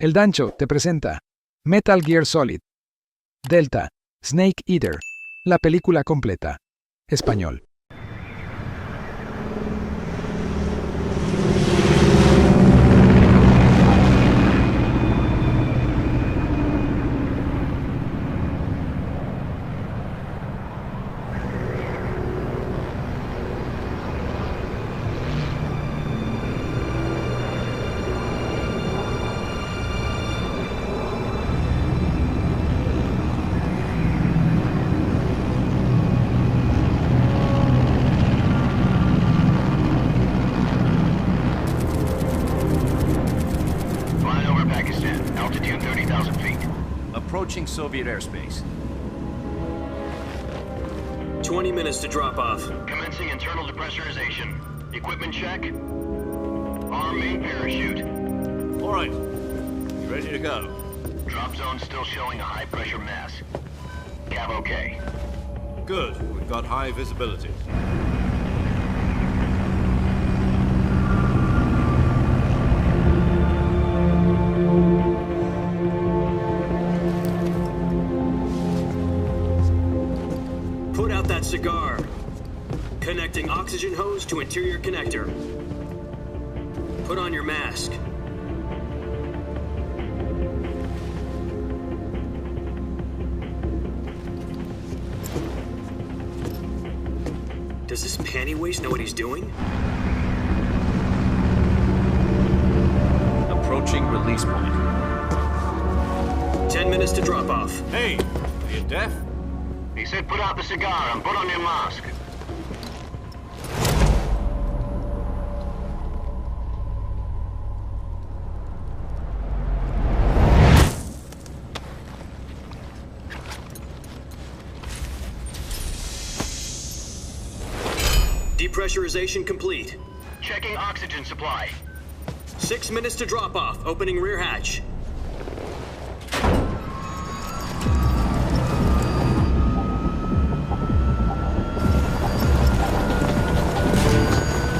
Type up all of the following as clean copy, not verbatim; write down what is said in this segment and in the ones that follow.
El DANCHO te presenta Metal Gear Solid, Delta, Snake Eater, la película completa. Español. Approaching Soviet airspace. 20 minutes to drop off. Commencing internal depressurization. Equipment check. Arm main parachute. All right. Ready to go. Drop zone still showing a high pressure mass. Cav okay. Good. We've got high visibility. Put out that cigar. Connecting oxygen hose to interior connector. Put on your mask. Does this panty waste know what he's doing? Approaching release point. 10 minutes to drop off. Hey, are you deaf? He said put out the cigar and put on your mask. Depressurization complete. Checking oxygen supply. 6 minutes to drop off. Opening rear hatch.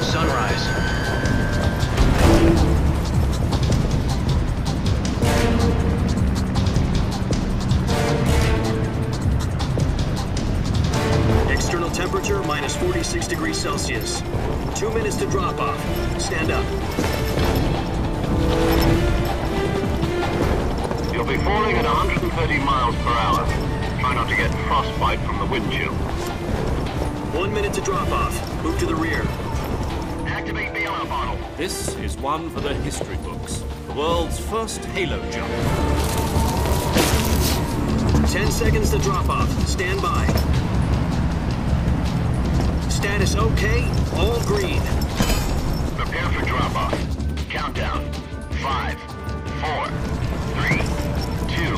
Sunrise. External temperature minus 46 degrees Celsius. 2 minutes to drop off. Stand up. You'll be falling at 130 miles per hour. Try not to get frostbite from the wind chill. 1 minute to drop off. Move to the rear. Activate the yellow bottle. This is one for the history books. The world's first halo jump. 10 seconds to drop off. Stand by. Status okay. All green. Prepare for drop-off. Countdown. 5, 4, 3, 2,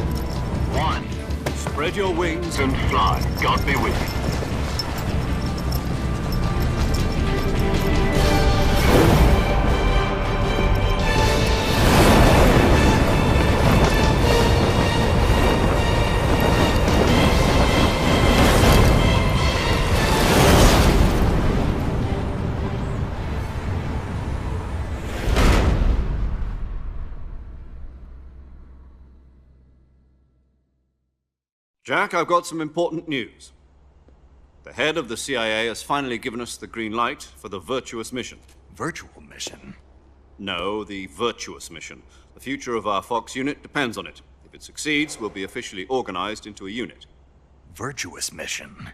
1. Spread your wings And fly. God be with you. Jack, I've got some important news. The head of the CIA has finally given us the green light for the virtuous mission. Virtual mission? No, the virtuous mission. The future of our Fox unit depends on it. If it succeeds, we'll be officially organized into a unit. Virtuous mission?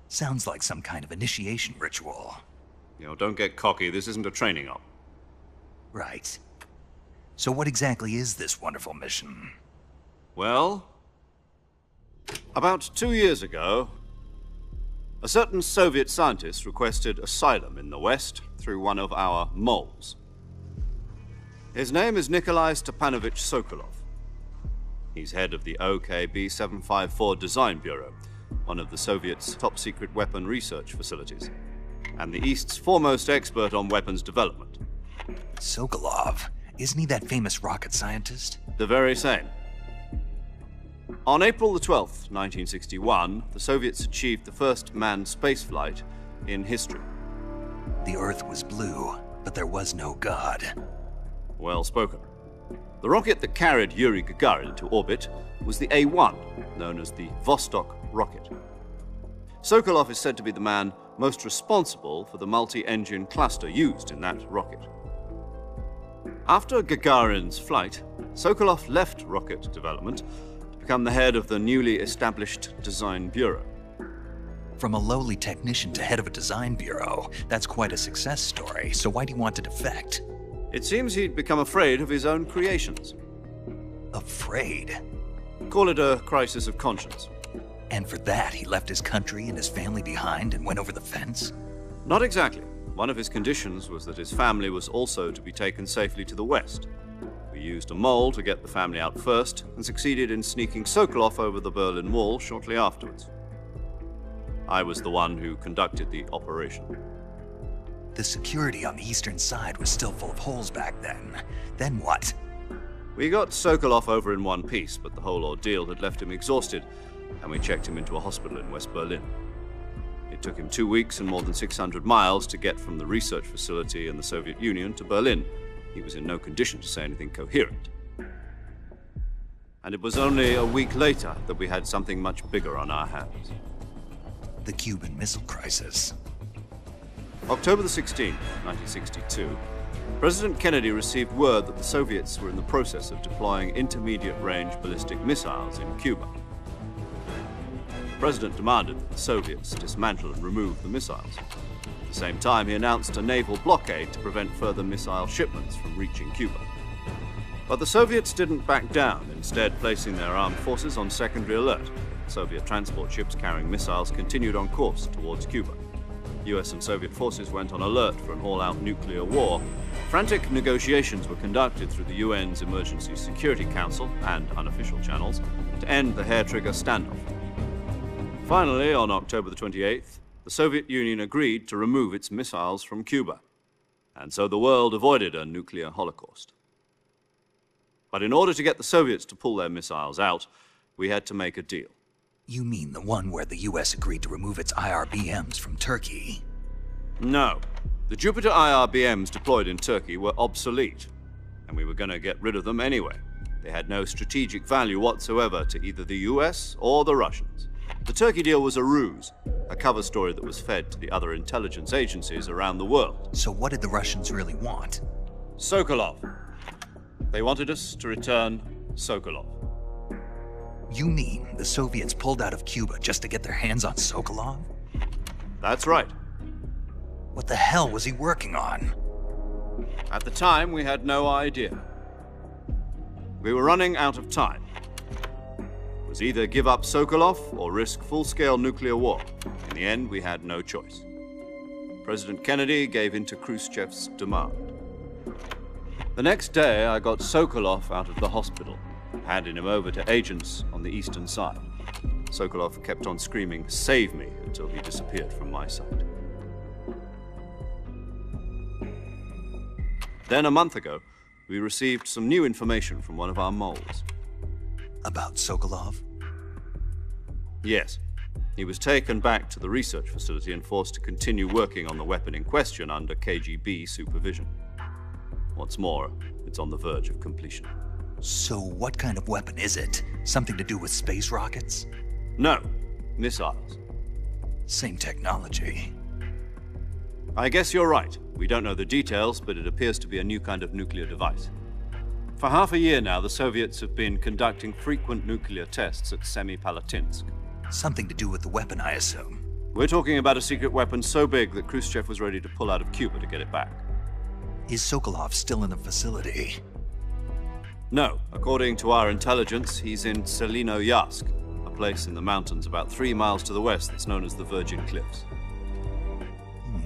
Sounds like some kind of initiation ritual. You know, don't get cocky. This isn't a training op. Right. So what exactly is this wonderful mission? Well, about 2 years ago, a certain Soviet scientist requested asylum in the West through one of our moles. His name is Nikolai Stepanovich Sokolov. He's head of the OKB 754 Design Bureau, one of the Soviets' top-secret weapon research facilities, and the East's foremost expert on weapons development. Sokolov? Isn't he that famous rocket scientist? The very same. On April the 12th, 1961, the Soviets achieved the first manned spaceflight in history. The Earth was blue, but there was no God. Well spoken. The rocket that carried Yuri Gagarin to orbit was the A-1, known as the Vostok rocket. Sokolov is said to be the man most responsible for the multi-engine cluster used in that rocket. After Gagarin's flight, Sokolov left rocket development to become the head of the newly established Design Bureau. From a lowly technician to head of a design bureau, that's quite a success story, so why do you want to defect? It seems he'd become afraid of his own creations. Afraid? Call it a crisis of conscience. And for that, he left his country and his family behind and went over the fence? Not exactly. One of his conditions was that his family was also to be taken safely to the west. We used a mole to get the family out first and succeeded in sneaking Sokolov over the Berlin Wall shortly afterwards. I was the one who conducted the operation. The security on the eastern side was still full of holes back then. Then what? We got Sokolov over in one piece, but the whole ordeal had left him exhausted, and we checked him into a hospital in West Berlin. It took him 2 weeks and more than 600 miles to get from the research facility in the Soviet Union to Berlin. He was in no condition to say anything coherent. And it was only a week later that we had something much bigger on our hands. The Cuban Missile Crisis. October the 16th, 1962, President Kennedy received word that the Soviets were in the process of deploying intermediate-range ballistic missiles in Cuba. The President demanded that the Soviets dismantle and remove the missiles. At the same time, he announced a naval blockade to prevent further missile shipments from reaching Cuba. But the Soviets didn't back down, instead placing their armed forces on secondary alert. Soviet transport ships carrying missiles continued on course towards Cuba. US and Soviet forces went on alert for an all-out nuclear war. Frantic negotiations were conducted through the UN's Emergency Security Council and unofficial channels to end the hair-trigger standoff. Finally, on October the 28th, the Soviet Union agreed to remove its missiles from Cuba, and so the world avoided a nuclear holocaust. But in order to get the Soviets to pull their missiles out, we had to make a deal. You mean the one where the US agreed to remove its IRBMs from Turkey? No. The Jupiter IRBMs deployed in Turkey were obsolete, and we were going to get rid of them anyway. They had no strategic value whatsoever to either the US or the Russians. The Turkey deal was a ruse, a cover story that was fed to the other intelligence agencies around the world. So what did the Russians really want? Sokolov. They wanted us to return Sokolov. You mean the Soviets pulled out of Cuba just to get their hands on Sokolov? That's right. What the hell was he working on? At the time, we had no idea. We were running out of time. It was either give up Sokolov or risk full-scale nuclear war. In the end, we had no choice. President Kennedy gave in to Khrushchev's demand. The next day, I got Sokolov out of the hospital, handing him over to agents on the eastern side. Sokolov kept on screaming, "Save me," until he disappeared from my sight. Then a month ago, we received some new information from one of our moles. About Sokolov? Yes. He was taken back to the research facility and forced to continue working on the weapon in question under KGB supervision. What's more, it's on the verge of completion. So what kind of weapon is it? Something to do with space rockets? No, missiles. Same technology. I guess you're right. We don't know the details, but it appears to be a new kind of nuclear device. For half a year now, the Soviets have been conducting frequent nuclear tests at Semipalatinsk. Something to do with the weapon, I assume. We're talking about a secret weapon so big that Khrushchev was ready to pull out of Cuba to get it back. Is Sokolov still in the facility? No. According to our intelligence, he's in Selinoyarsk, a place in the mountains about 3 miles to the west that's known as the Virgin Cliffs.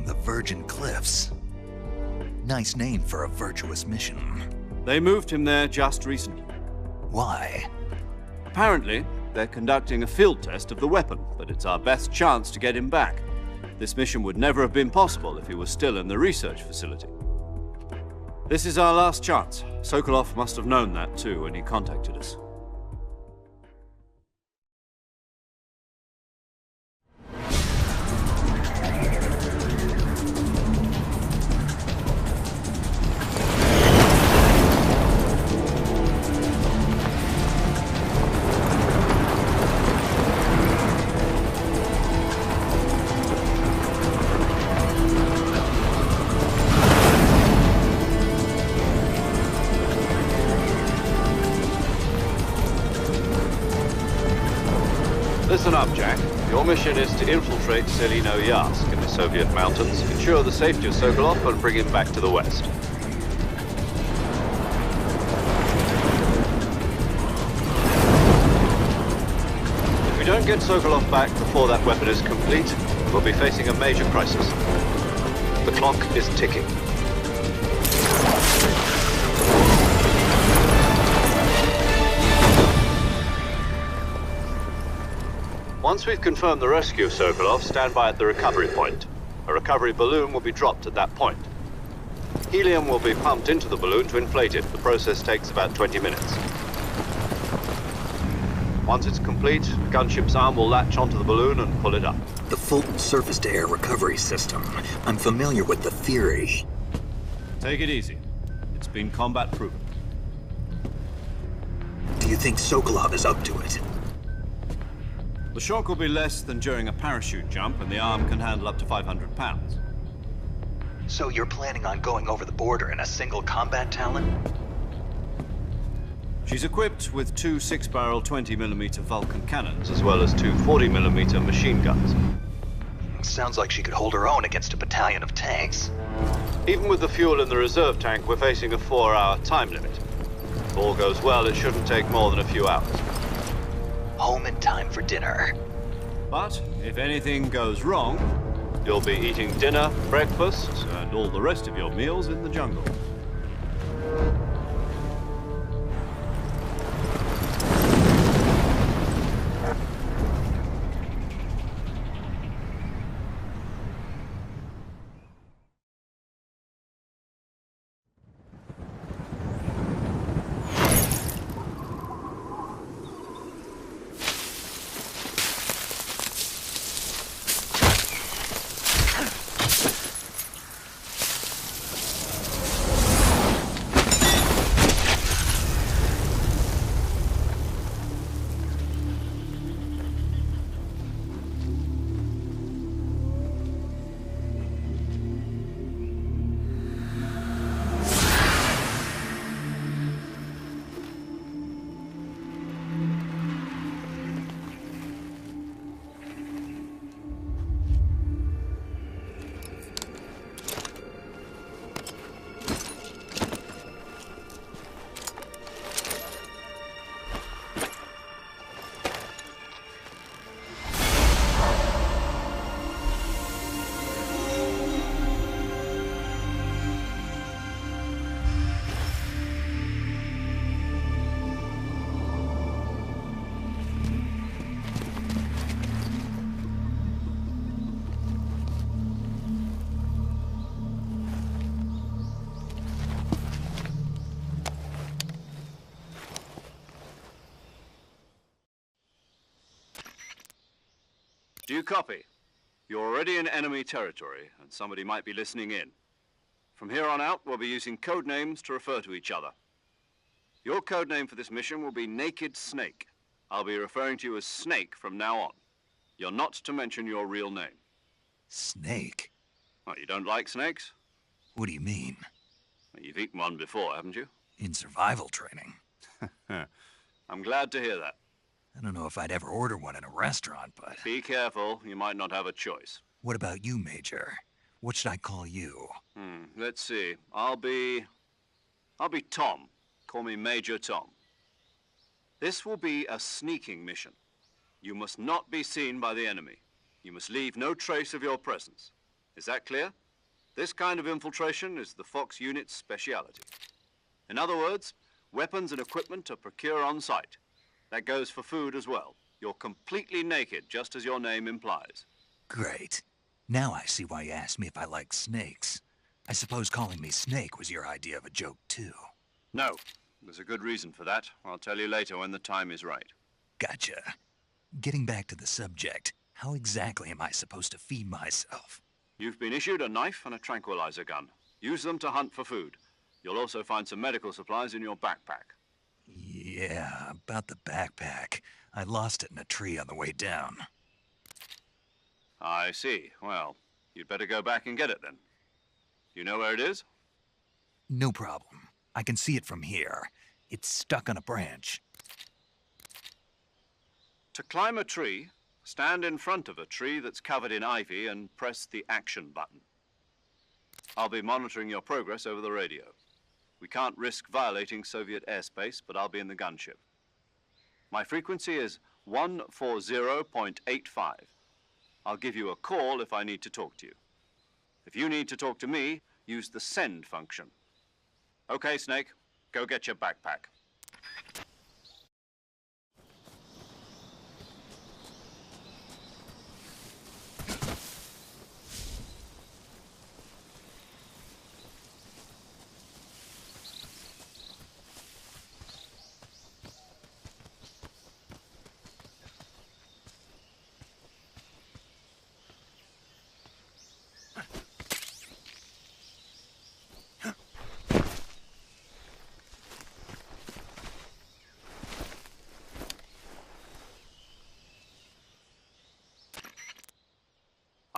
The Virgin Cliffs. Nice name for a virtuous mission. They moved him there just recently. Why? Apparently, they're conducting a field test of the weapon, but it's our best chance to get him back. This mission would never have been possible if he was still in the research facility. This is our last chance. Sokolov must have known that too when he contacted us. Listen up, Jack. Your mission is to infiltrate Selino-Yarsk in the Soviet mountains, ensure the safety of Sokolov, and bring him back to the west. If we don't get Sokolov back before that weapon is complete, we'll be facing a major crisis. The clock is ticking. Once we've confirmed the rescue of Sokolov, stand by at the recovery point. A recovery balloon will be dropped at that point. Helium will be pumped into the balloon to inflate it. The process takes about 20 minutes. Once it's complete, the gunship's arm will latch onto the balloon and pull it up. The Fulton surface-to-air recovery system. I'm familiar with the theory. Take it easy. It's been combat-proven. Do you think Sokolov is up to it? The shock will be less than during a parachute jump, and the arm can handle up to 500 pounds. So you're planning on going over the border in a single combat Talon? She's equipped with two 6-barrel 20mm Vulcan cannons, as well as two 40mm machine guns. Sounds like she could hold her own against a battalion of tanks. Even with the fuel in the reserve tank, we're facing a 4-hour time limit. If all goes well, it shouldn't take more than a few hours. Home in time for dinner. But if anything goes wrong, you'll be eating dinner, breakfast, and all the rest of your meals in the jungle. Do you copy? You're already in enemy territory, and somebody might be listening in. From here on out, we'll be using code names to refer to each other. Your code name for this mission will be Naked Snake. I'll be referring to you as Snake from now on. You're not to mention your real name. Snake? What, you don't like snakes? What do you mean? Well, you've eaten one before, haven't you? In survival training. I'm glad to hear that. I don't know if I'd ever order one in a restaurant, but... Be careful, you might not have a choice. What about you, Major? What should I call you? Let's see. I'll be Tom. Call me Major Tom. This will be a sneaking mission. You must not be seen by the enemy. You must leave no trace of your presence. Is that clear? This kind of infiltration is the Fox unit's speciality. In other words, weapons and equipment are procured on site. That goes for food as well. You're completely naked, just as your name implies. Great. Now I see why you asked me if I like snakes. I suppose calling me Snake was your idea of a joke, too. No. There's a good reason for that. I'll tell you later when the time is right. Gotcha. Getting back to the subject, how exactly am I supposed to feed myself? You've been issued a knife and a tranquilizer gun. Use them to hunt for food. You'll also find some medical supplies in your backpack. Yeah, about the backpack. I lost it in a tree on the way down. I see. Well, you'd better go back and get it then. You know where it is? No problem. I can see it from here. It's stuck on a branch. To climb a tree, Stand in front of a tree that's covered in ivy and press the action button. I'll be monitoring your progress over the radio. We can't risk violating Soviet airspace, but I'll be in the gunship. My frequency is 140.85. I'll give you a call if I need to talk to you. If you need to talk to me, use the send function. Okay, Snake, go get your backpack.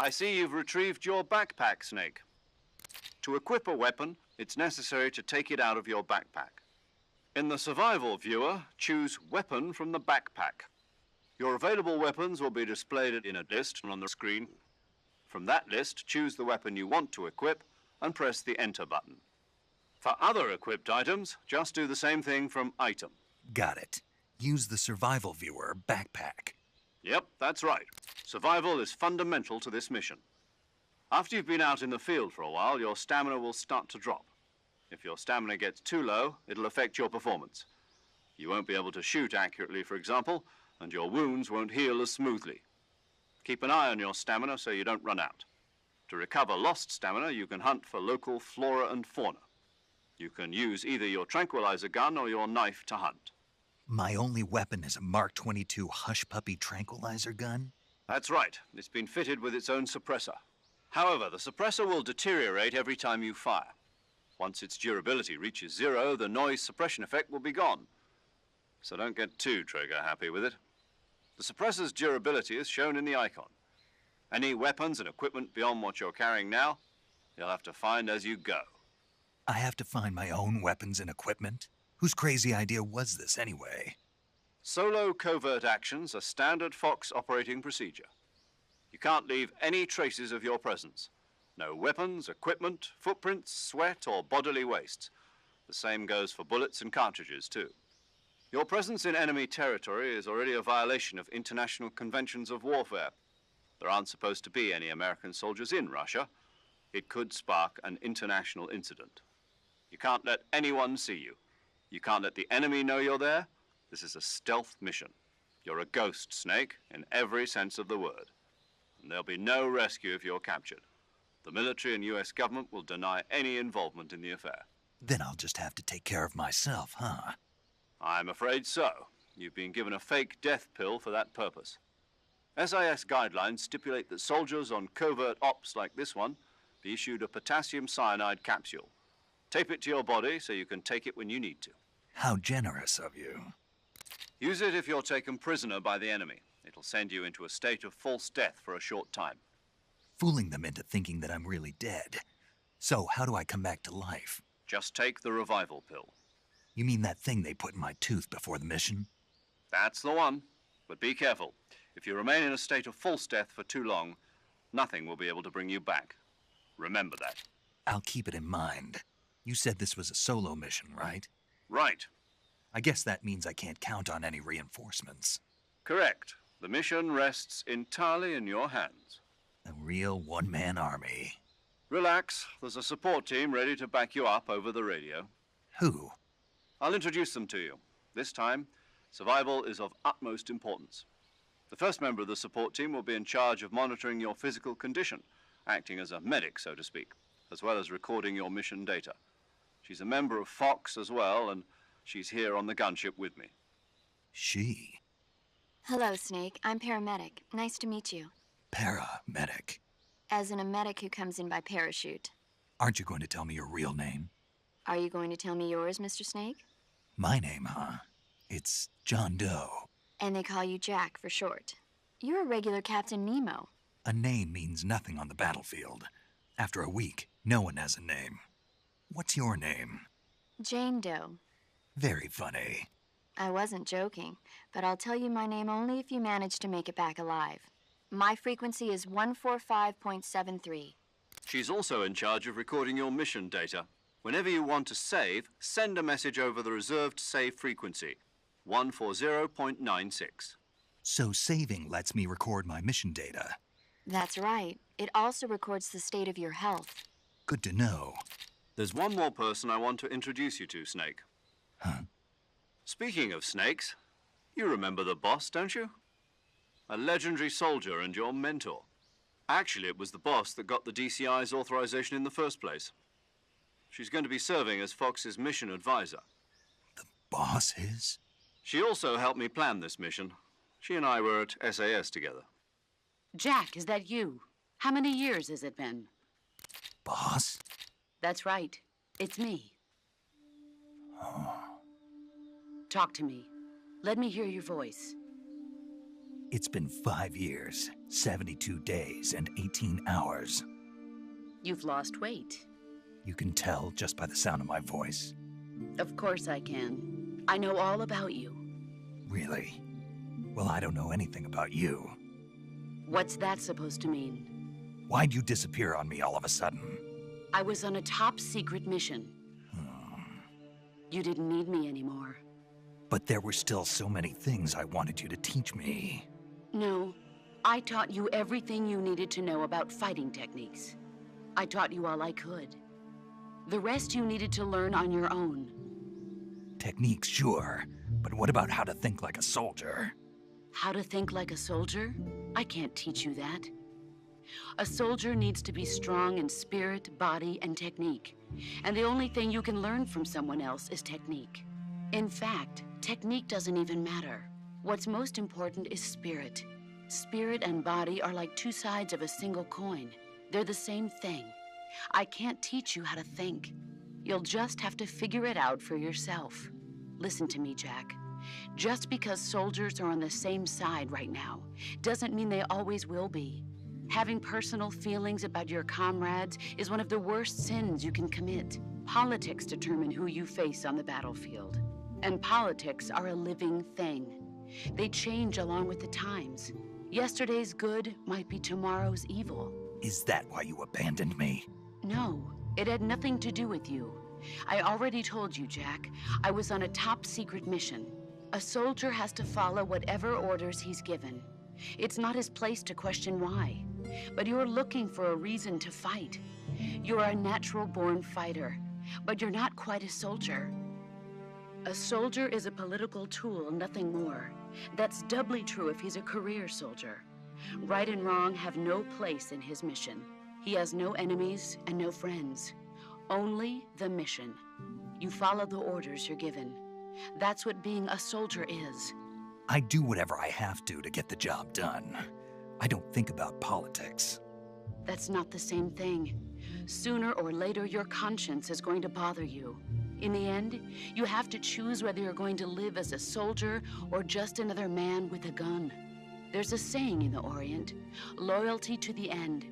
I see you've retrieved your backpack, Snake. To equip a weapon, it's necessary to take it out of your backpack. In the survival viewer, choose Weapon from the backpack. Your available weapons will be displayed in a list on the screen. From that list, choose the weapon you want to equip and press the Enter button. For other equipped items, just do the same thing from Item. Got it. Use the survival viewer backpack. Yep, that's right. Survival is fundamental to this mission. After you've been out in the field for a while, your stamina will start to drop. If your stamina gets too low, it'll affect your performance. You won't be able to shoot accurately, for example, and your wounds won't heal as smoothly. Keep an eye on your stamina so you don't run out. To recover lost stamina, you can hunt for local flora and fauna. You can use either your tranquilizer gun or your knife to hunt. My only weapon is a Mark 22 Hush Puppy tranquilizer gun? That's right. It's been fitted with its own suppressor. However, the suppressor will deteriorate every time you fire. Once its durability reaches 0, the noise suppression effect will be gone. So don't get too trigger-happy with it. The suppressor's durability is shown in the icon. Any weapons and equipment beyond what you're carrying now, you'll have to find as you go. I have to find my own weapons and equipment? Whose crazy idea was this anyway? Solo covert actions are standard Fox operating procedure. You can't leave any traces of your presence. No weapons, equipment, footprints, sweat, or bodily waste. The same goes for bullets and cartridges, too. Your presence in enemy territory is already a violation of international conventions of warfare. There aren't supposed to be any American soldiers in Russia. It could spark an international incident. You can't let anyone see you. You can't let the enemy know you're there. This is a stealth mission. You're a ghost, Snake, in every sense of the word. And there'll be no rescue if you're captured. The military and US government will deny any involvement in the affair. Then I'll just have to take care of myself, huh? I'm afraid so. You've been given a fake death pill for that purpose. SIS guidelines stipulate that soldiers on covert ops like this one be issued a potassium cyanide capsule. Tape it to your body so you can take it when you need to. How generous of you. Use it if you're taken prisoner by the enemy. It'll send you into a state of false death for a short time. Fooling them into thinking that I'm really dead. So how do I come back to life? Just take the revival pill. You mean that thing they put in my tooth before the mission? That's the one. But be careful. If you remain in a state of false death for too long, nothing will be able to bring you back. Remember that. I'll keep it in mind. You said this was a solo mission, right? Right. I guess that means I can't count on any reinforcements. Correct. The mission rests entirely in your hands. A real one-man army. Relax. There's a support team ready to back you up over the radio. Who? I'll introduce them to you. This time, survival is of utmost importance. The first member of the support team will be in charge of monitoring your physical condition, acting as a medic, so to speak, as well as recording your mission data. She's a member of Fox as well, and she's here on the gunship with me. She? Hello, Snake. I'm paramedic. Nice to meet you. Paramedic. As in a medic who comes in by parachute. Aren't you going to tell me your real name? Are you going to tell me yours, Mr. Snake? My name, huh? It's John Doe. And they call you Jack for short. You're a regular Captain Nemo. A name means nothing on the battlefield. After a week, no one has a name. What's your name? Jane Doe. Very funny. I wasn't joking, but I'll tell you my name only if you manage to make it back alive. My frequency is 145.73. She's also in charge of recording your mission data. Whenever you want to save, send a message over the reserved save frequency, 140.96. So saving lets me record my mission data. That's right. It also records the state of your health. Good to know. There's one more person I want to introduce you to, Snake. Huh? Speaking of snakes, you remember the boss, don't you? A legendary soldier and your mentor. Actually, it was the boss that got the DCI's authorization in the first place. She's going to be serving as Fox's mission advisor. The boss is? She also helped me plan this mission. She and I were at SAS together. Jack, is that you? How many years has it been? Boss? That's right. It's me. Oh. Talk to me. Let me hear your voice. It's been 5 years, 72 days, and 18 hours. You've lost weight. You can tell just by the sound of my voice. Of course I can. I know all about you. Really? Well, I don't know anything about you. What's that supposed to mean? Why'd you disappear on me all of a sudden? I was on a top-secret mission. You didn't need me anymore. But there were still so many things I wanted you to teach me. No, I taught you everything you needed to know about fighting techniques. I taught you all I could. The rest you needed to learn on your own. Techniques, sure. But what about how to think like a soldier? How to think like a soldier? I can't teach you that. A soldier needs to be strong in spirit, body, and technique. And the only thing you can learn from someone else is technique. In fact, technique doesn't even matter. What's most important is spirit. Spirit and body are like two sides of a single coin. They're the same thing. I can't teach you how to think. You'll just have to figure it out for yourself. Listen to me, Jack. Just because soldiers are on the same side right now doesn't mean they always will be. Having personal feelings about your comrades is one of the worst sins you can commit. Politics determine who you face on the battlefield. And politics are a living thing. They change along with the times. Yesterday's good might be tomorrow's evil. Is that why you abandoned me? No, it had nothing to do with you. I already told you, Jack. I was on a top-secret mission. A soldier has to follow whatever orders he's given. It's not his place to question why. But you're looking for a reason to fight. You're a natural-born fighter, but you're not quite a soldier. A soldier is a political tool, nothing more. That's doubly true if he's a career soldier. Right and wrong have no place in his mission. He has no enemies and no friends. Only the mission. You follow the orders you're given. That's what being a soldier is. I do whatever I have to get the job done. I don't think about politics. That's not the same thing. Sooner or later, your conscience is going to bother you. In the end, you have to choose whether you're going to live as a soldier or just another man with a gun. There's a saying in the Orient, loyalty to the end.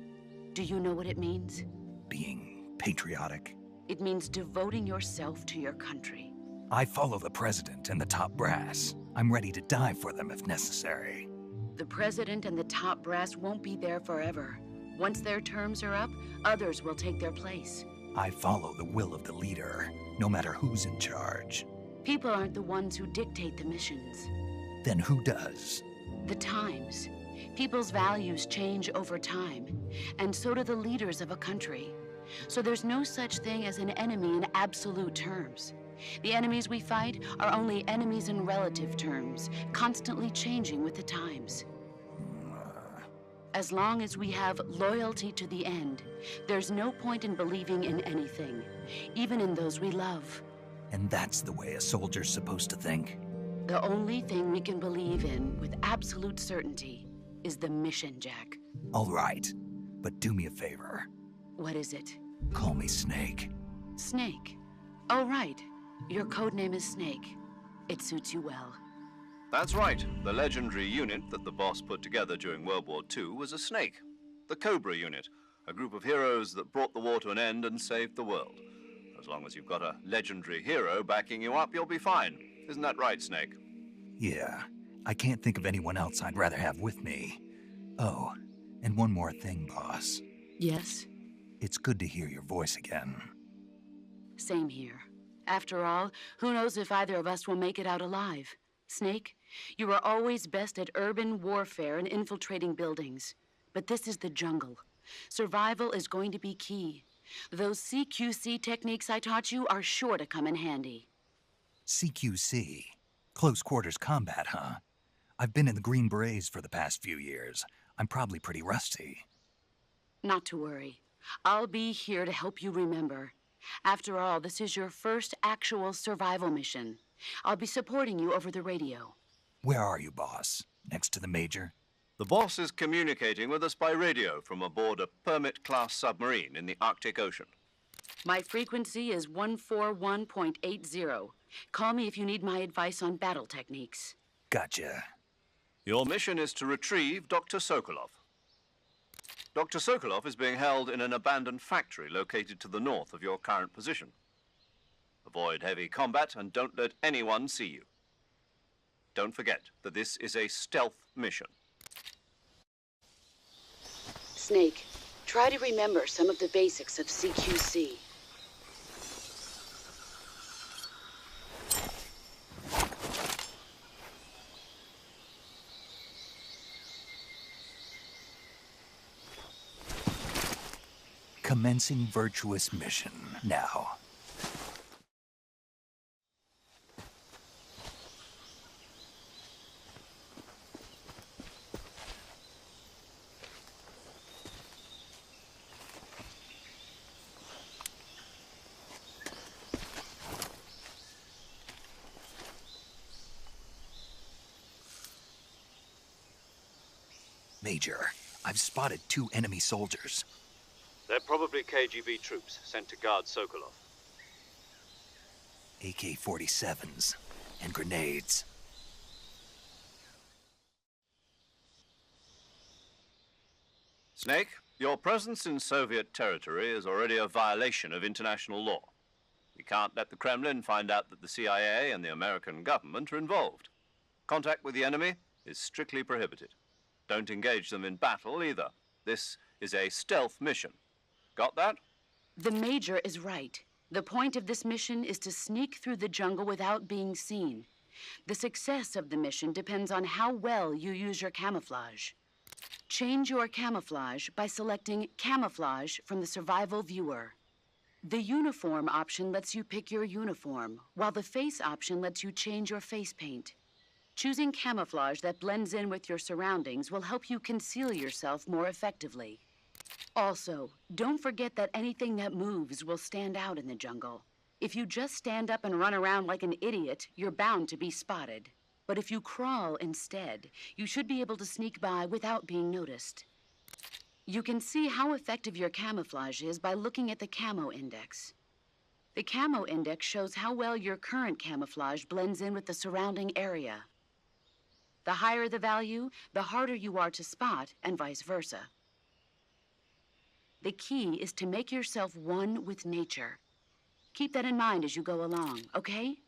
Do you know what it means? Being patriotic. It means devoting yourself to your country. I follow the president and the top brass. I'm ready to die for them if necessary. The president and the top brass won't be there forever. Once their terms are up, others will take their place. I follow the will of the leader, no matter who's in charge. People aren't the ones who dictate the missions. Then who does? The times. People's values change over time, and so do the leaders of a country. So there's no such thing as an enemy in absolute terms. The enemies we fight are only enemies in relative terms, constantly changing with the times. As long as we have loyalty to the end, there's no point in believing in anything, even in those we love. And that's the way a soldier's supposed to think? The only thing we can believe in with absolute certainty is the mission, Jack. All right, but do me a favor. What is it? Call me Snake. Snake? Oh, right. Your codename is Snake. It suits you well. That's right. The legendary unit that the boss put together during World War II was a snake. The Cobra unit, a group of heroes that brought the war to an end and saved the world. As long as you've got a legendary hero backing you up, you'll be fine. Isn't that right, Snake? Yeah, I can't think of anyone else I'd rather have with me. Oh, and one more thing, boss. Yes? It's good to hear your voice again. Same here. After all, who knows if either of us will make it out alive? Snake, you are always best at urban warfare and infiltrating buildings. But this is the jungle. Survival is going to be key. Those CQC techniques I taught you are sure to come in handy. CQC? Close quarters combat, huh? I've been in the Green Berets for the past few years. I'm probably pretty rusty. Not to worry. I'll be here to help you remember. After all, this is your first actual survival mission. I'll be supporting you over the radio. Where are you, boss? Next to the Major? The boss is communicating with us by radio from aboard a Permit-class submarine in the Arctic Ocean. My frequency is 141.80. Call me if you need my advice on battle techniques. Gotcha. Your mission is to retrieve Dr. Sokolov. Dr. Sokolov is being held in an abandoned factory located to the north of your current position. Avoid heavy combat and don't let anyone see you. Don't forget that this is a stealth mission. Snake, try to remember some of the basics of CQC. Commencing virtuous mission now. Major, I've spotted 2 enemy soldiers. They're probably KGB troops sent to guard Sokolov. AK-47s and grenades. Snake, your presence in Soviet territory is already a violation of international law. We can't let the Kremlin find out that the CIA and the American government are involved. Contact with the enemy is strictly prohibited. Don't engage them in battle either. This is a stealth mission. Got that? The Major is right. The point of this mission is to sneak through the jungle without being seen. The success of the mission depends on how well you use your camouflage. Change your camouflage by selecting Camouflage from the Survival Viewer. The Uniform option lets you pick your uniform, while the Face option lets you change your face paint. Choosing camouflage that blends in with your surroundings will help you conceal yourself more effectively. Also, don't forget that anything that moves will stand out in the jungle. If you just stand up and run around like an idiot, you're bound to be spotted. But if you crawl instead, you should be able to sneak by without being noticed. You can see how effective your camouflage is by looking at the camo index. The camo index shows how well your current camouflage blends in with the surrounding area. The higher the value, the harder you are to spot, and vice versa. The key is to make yourself one with nature. Keep that in mind as you go along, okay?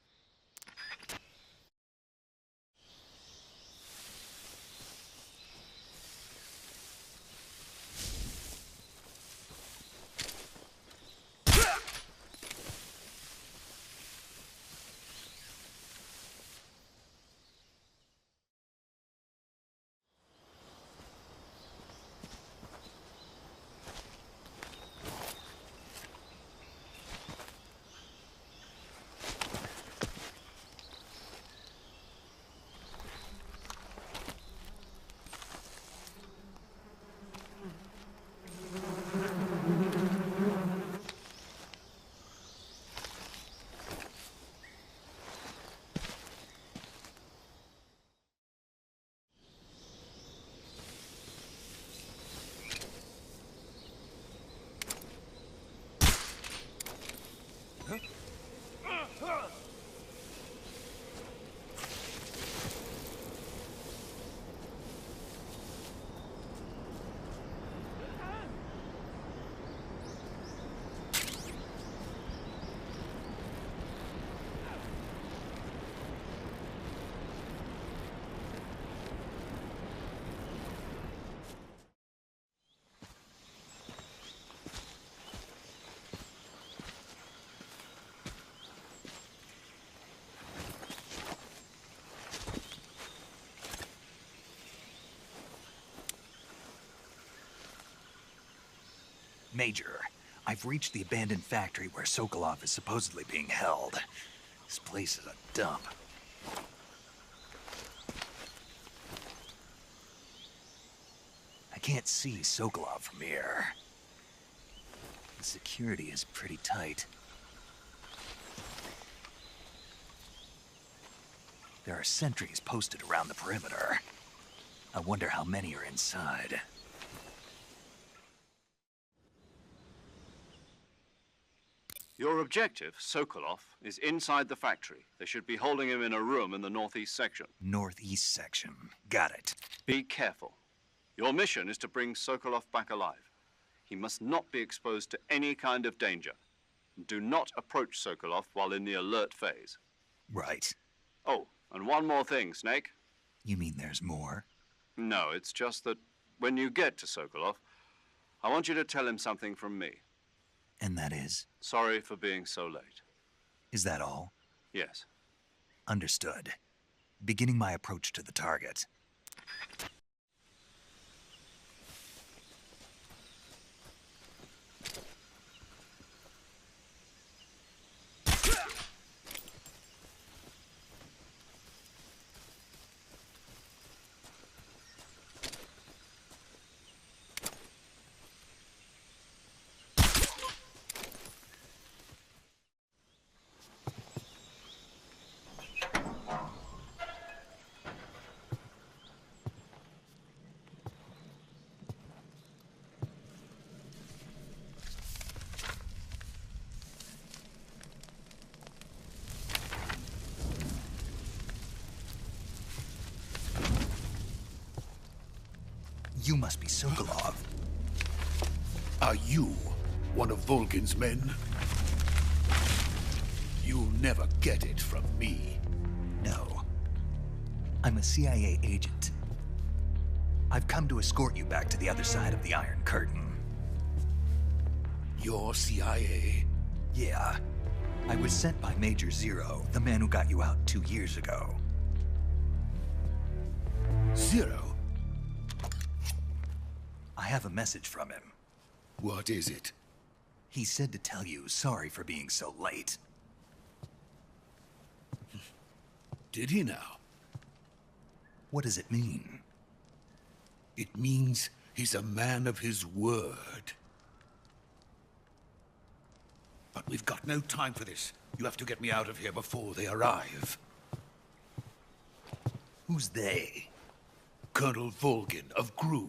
Major, I've reached the abandoned factory where Sokolov is supposedly being held. This place is a dump. I can't see Sokolov from here. The security is pretty tight. There are sentries posted around the perimeter. I wonder how many are inside. Your objective, Sokolov, is inside the factory. They should be holding him in a room in the northeast section. Northeast section. Got it. Be careful. Your mission is to bring Sokolov back alive. He must not be exposed to any kind of danger. Do not approach Sokolov while in the alert phase. Right. Oh, and one more thing, Snake. You mean there's more? No, it's just that when you get to Sokolov, I want you to tell him something from me. And that is? Sorry for being so late. Is that all? Yes. Understood. Beginning my approach to the target. You must be Sokolov. Are you one of Volgin's men? You'll never get it from me. No. I'm a CIA agent. I've come to escort you back to the other side of the Iron Curtain. You're CIA? Yeah. I was sent by Major Zero, the man who got you out 2 years ago. Zero? I have a message from him. What is it? He said to tell you sorry for being so late. Did he now? What does it mean? It means he's a man of his word. But we've got no time for this. You have to get me out of here before they arrive. Who's they? Colonel Volgin of GRU.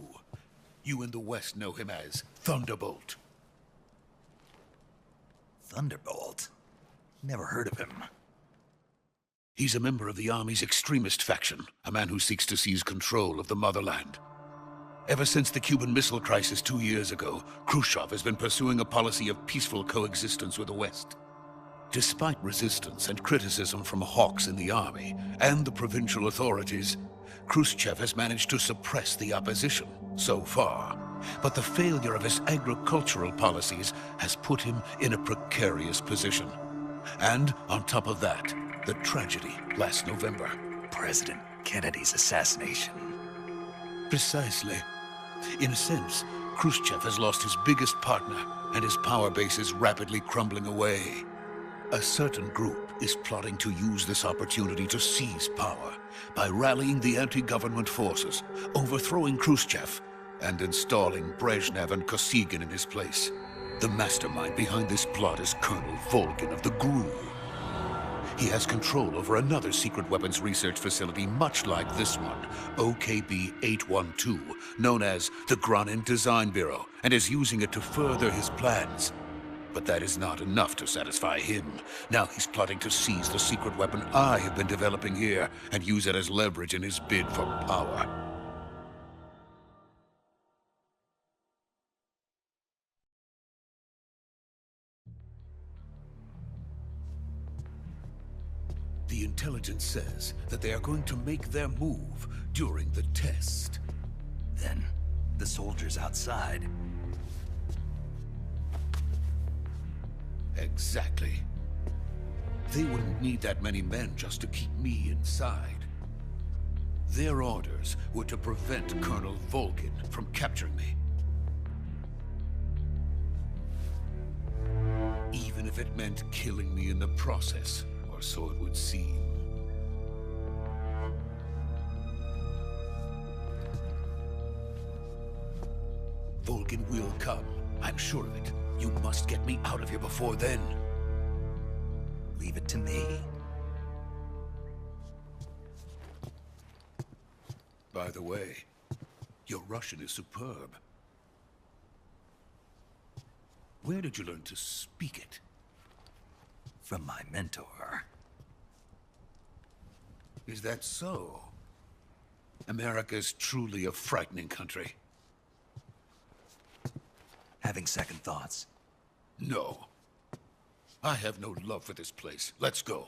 You in the West know him as Thunderbolt. Thunderbolt? Never heard of him. He's a member of the Army's extremist faction, a man who seeks to seize control of the motherland. Ever since the Cuban Missile Crisis 2 years ago, Khrushchev has been pursuing a policy of peaceful coexistence with the West. Despite resistance and criticism from hawks in the Army and the provincial authorities, Khrushchev has managed to suppress the opposition so far. But the failure of his agricultural policies has put him in a precarious position. And on top of that, the tragedy last November. President Kennedy's assassination. Precisely. In a sense, Khrushchev has lost his biggest partner, and his power base is rapidly crumbling away. A certain group is plotting to use this opportunity to seize power by rallying the anti-government forces, overthrowing Khrushchev, and installing Brezhnev and Kosygin in his place. The mastermind behind this plot is Colonel Volgin of the GRU. He has control over another secret weapons research facility much like this one, OKB-812, known as the Granin Design Bureau, and is using it to further his plans. But that is not enough to satisfy him. Now he's plotting to seize the secret weapon I have been developing here and use it as leverage in his bid for power. The intelligence says that they are going to make their move during the test. Then, the soldiers outside. Exactly. They wouldn't need that many men just to keep me inside. Their orders were to prevent Colonel Volgin from capturing me. even if it meant killing me in the process, or so it would seem. Vulcan will come. I'm sure of it. You must get me out of here before then. Leave it to me. By the way, your Russian is superb. Where did you learn to speak it? From my mentor. Is that so? America's truly a frightening country. Having second thoughts? No. I have no love for this place. Let's go.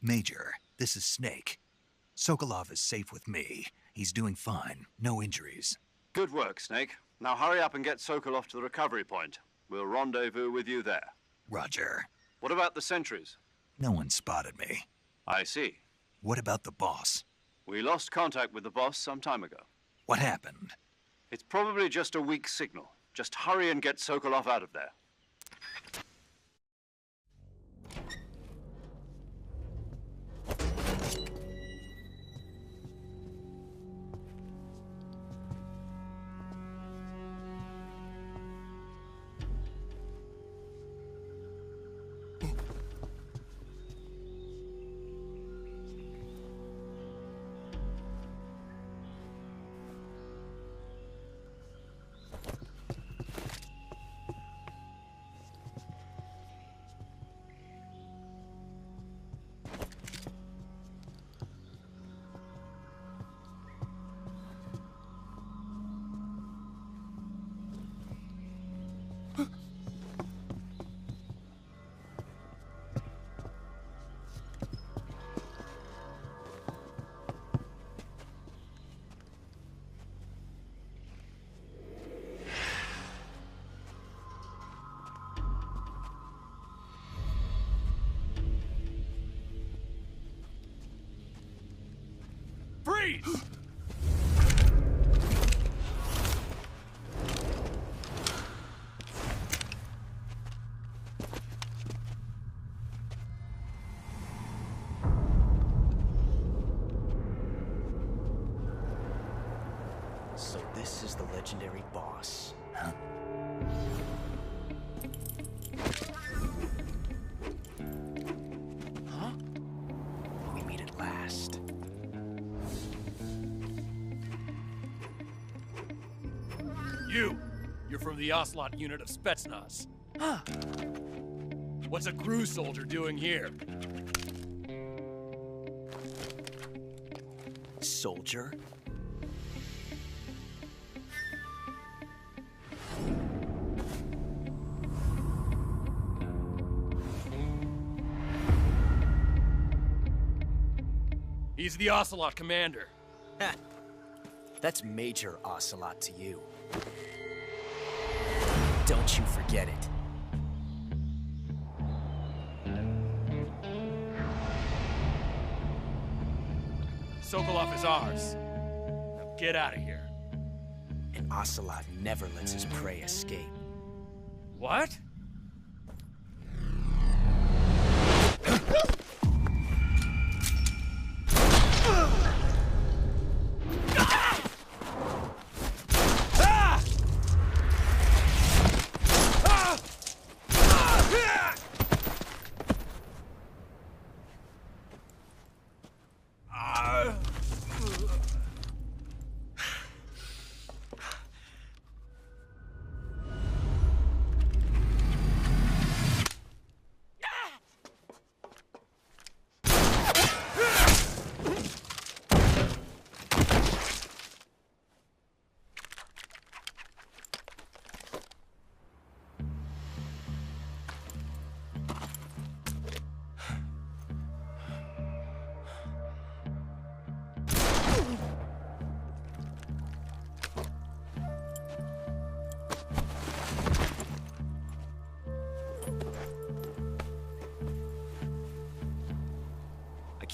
Major, this is Snake. Sokolov is safe with me. He's doing fine. No injuries. Good work, Snake. Now hurry up and get Sokolov to the recovery point. We'll rendezvous with you there. Roger. What about the sentries? No one spotted me. I see. What about the boss? We lost contact with the boss some time ago. What happened? It's probably just a weak signal. Just hurry and get Sokolov out of there. Freeze! So this is the legendary boss. Huh? Huh? We meet at last. You're from the Ocelot unit of Spetsnaz. Huh. What's a crew soldier doing here? Soldier? He's the Ocelot commander. Ha! That's Major Ocelot to you. Don't you forget it. Sokolov is ours. Now get out of here. And Ocelot never lets his prey escape. What?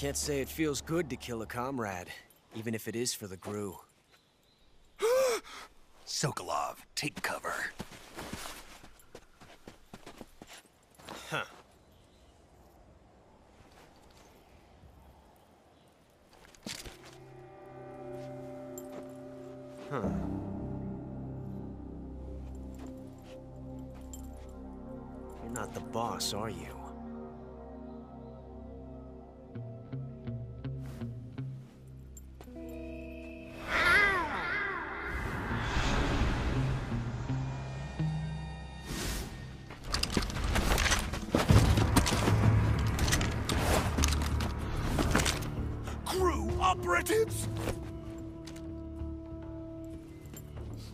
Can't say it feels good to kill a comrade, even if it is for the GRU. Sokolov, take cover. Huh. Huh. You're not the boss, are you? Operatives?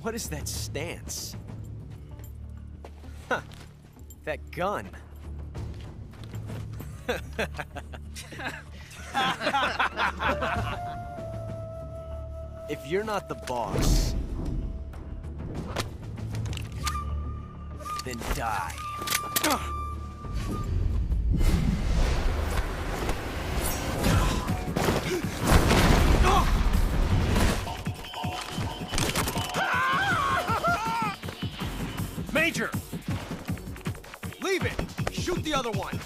What is that stance? Huh. That gun. If you're not the boss, then die. Major! Leave it! Shoot the other one!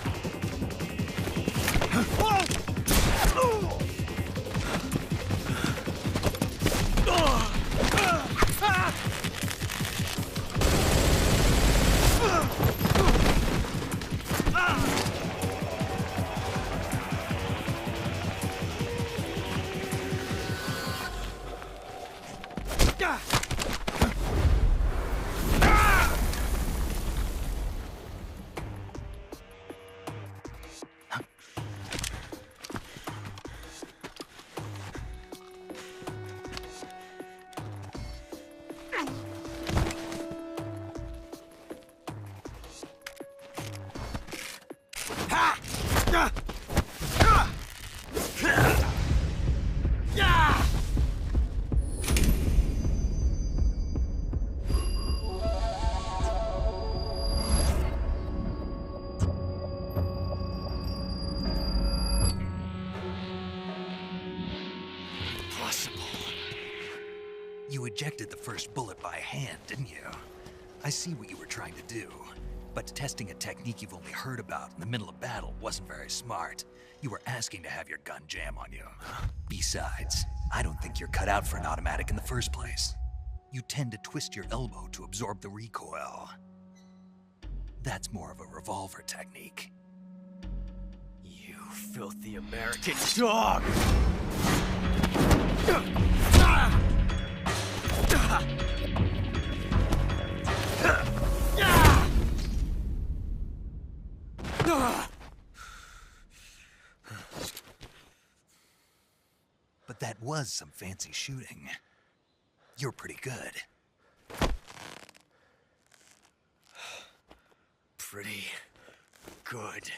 You ejected the first bullet by hand, didn't you? I see what you were trying to do. But testing a technique you've only heard about in the middle of battle wasn't very smart. You were asking to have your gun jam on you. Besides, I don't think you're cut out for an automatic in the first place. You tend to twist your elbow to absorb the recoil. That's more of a revolver technique. You filthy American dog! But that was some fancy shooting. You're pretty good. Pretty good.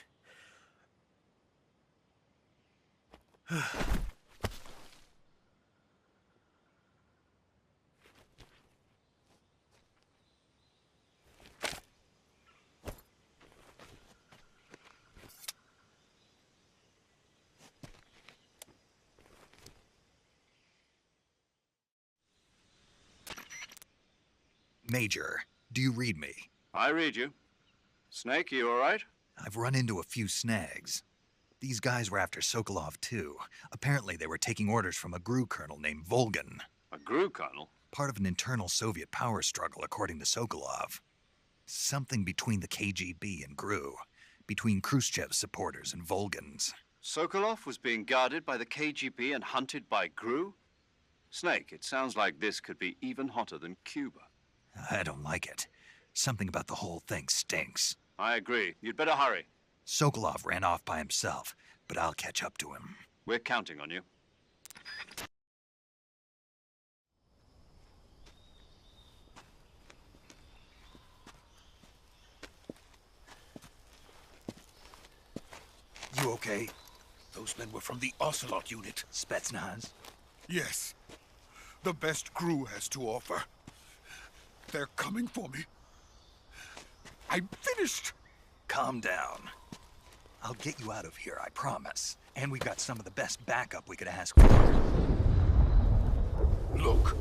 Major, do you read me? I read you. Snake, you all right? I've run into a few snags. These guys were after Sokolov, too. Apparently they were taking orders from a GRU colonel named Volgin. A GRU colonel? Part of an internal Soviet power struggle, according to Sokolov. Something between the KGB and GRU. Between Khrushchev's supporters and Volgin's. Sokolov was being guarded by the KGB and hunted by GRU? Snake, it sounds like this could be even hotter than Cuba. I don't like it. Something about the whole thing stinks. I agree. You'd better hurry. Sokolov ran off by himself, but I'll catch up to him. We're counting on you. You okay? Those men were from the Ocelot unit. Spetsnaz? Yes. The best GRU has to offer. They're coming for me. I'm finished. Calm down. I'll get you out of here, I promise. And we got some of the best backup we could ask for. Look.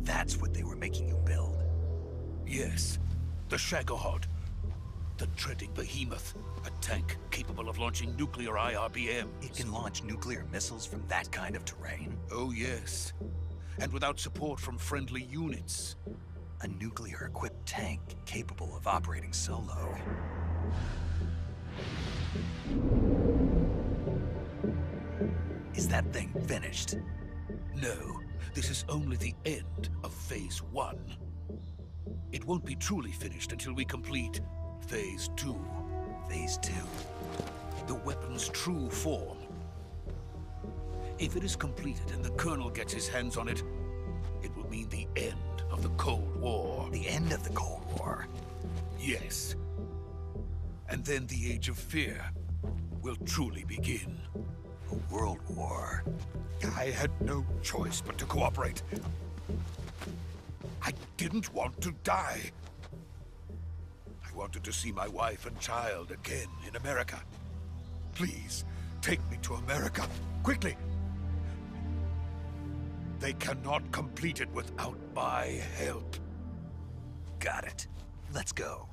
That's what they were making you build? Yes. The Shagohod. The treading behemoth. A tank capable of launching nuclear IRBMs. It can launch nuclear missiles from that kind of terrain? Oh, yes. And without support from friendly units. A nuclear-equipped tank capable of operating solo. Is that thing finished? No. This is only the end of Phase 1. It won't be truly finished until we complete Phase 2. Phase 2? The weapon's true form. If it is completed and the Colonel gets his hands on it, it will mean the end of the Cold War. The end of the Cold War? Yes. And then the Age of Fear will truly begin. A world war. I had no choice but to cooperate. I didn't want to die. I wanted to see my wife and child again in America. Please, take me to America, quickly. They cannot complete it without my help. Got it. Let's go.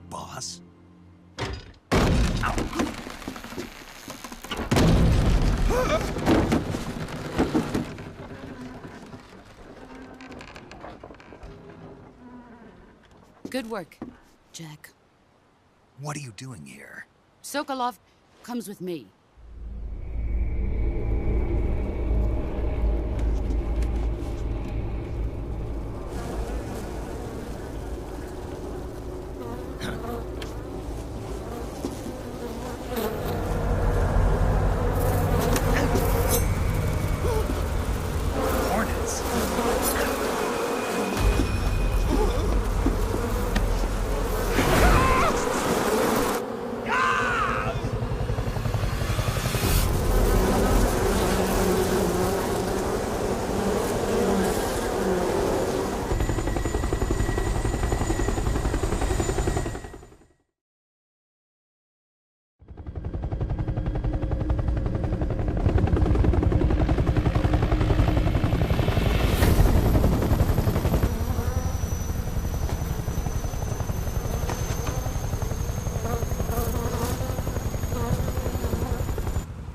Boss? Good work, Jack. What are you doing here? Sokolov comes with me.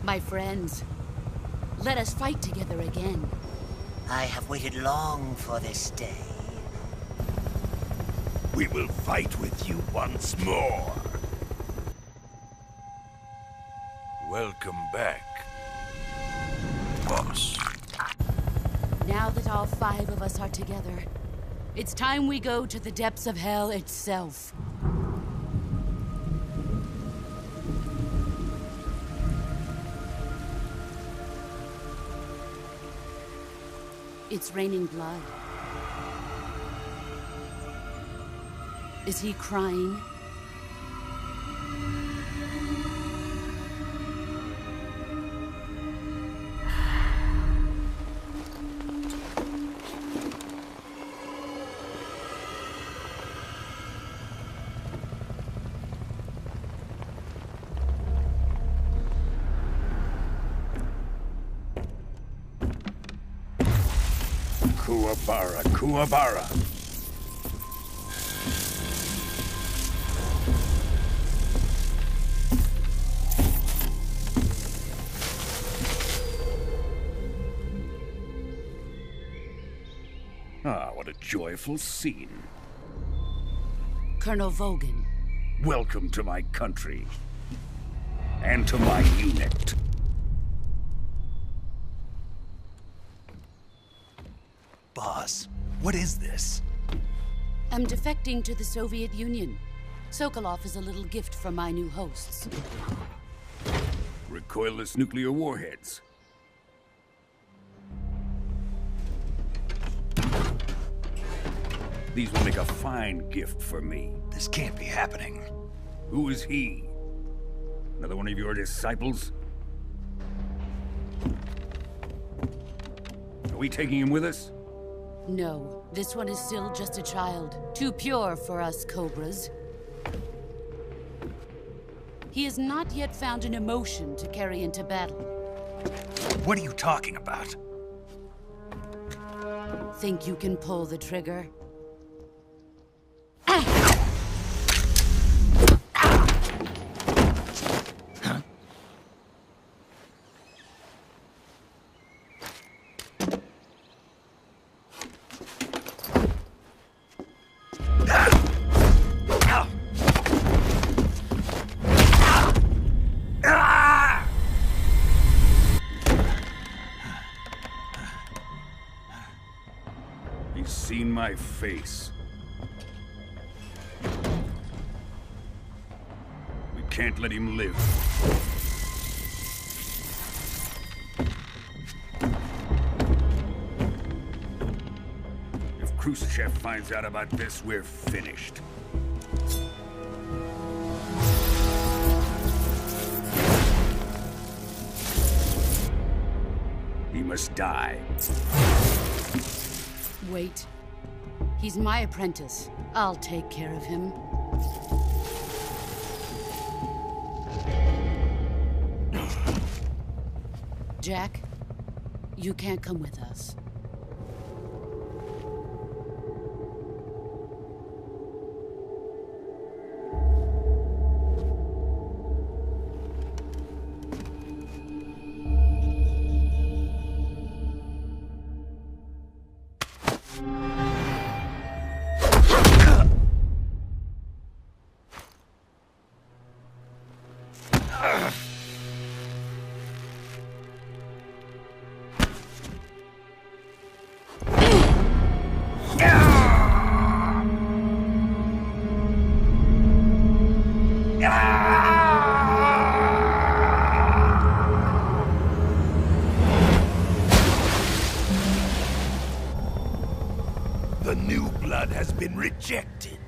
My friends, let us fight together again. I have waited long for this day. We will fight with you once more. Welcome back, boss. Now that all 5 of us are together, it's time we go to the depths of hell itself. It's raining blood. Is he crying? Kuwabara, Kuwabara. Ah, what a joyful scene. Colonel Vogan. Welcome to my country. And to my unit. Boss, what is this? I'm defecting to the Soviet Union. Sokolov is a little gift from my new hosts. Recoilless nuclear warheads. These will make a fine gift for me. This can't be happening. Who is he? Another one of your disciples? Are we taking him with us? No, this one is still just a child. Too pure for us Cobras. He has not yet found an emotion to carry into battle. What are you talking about? Think you can pull the trigger? He's seen my face. We can't let him live. If Khrushchev finds out about this, we're finished. He must die. Wait. He's my apprentice. I'll take care of him. Jack, you can't come with us. The new blood has been rejected.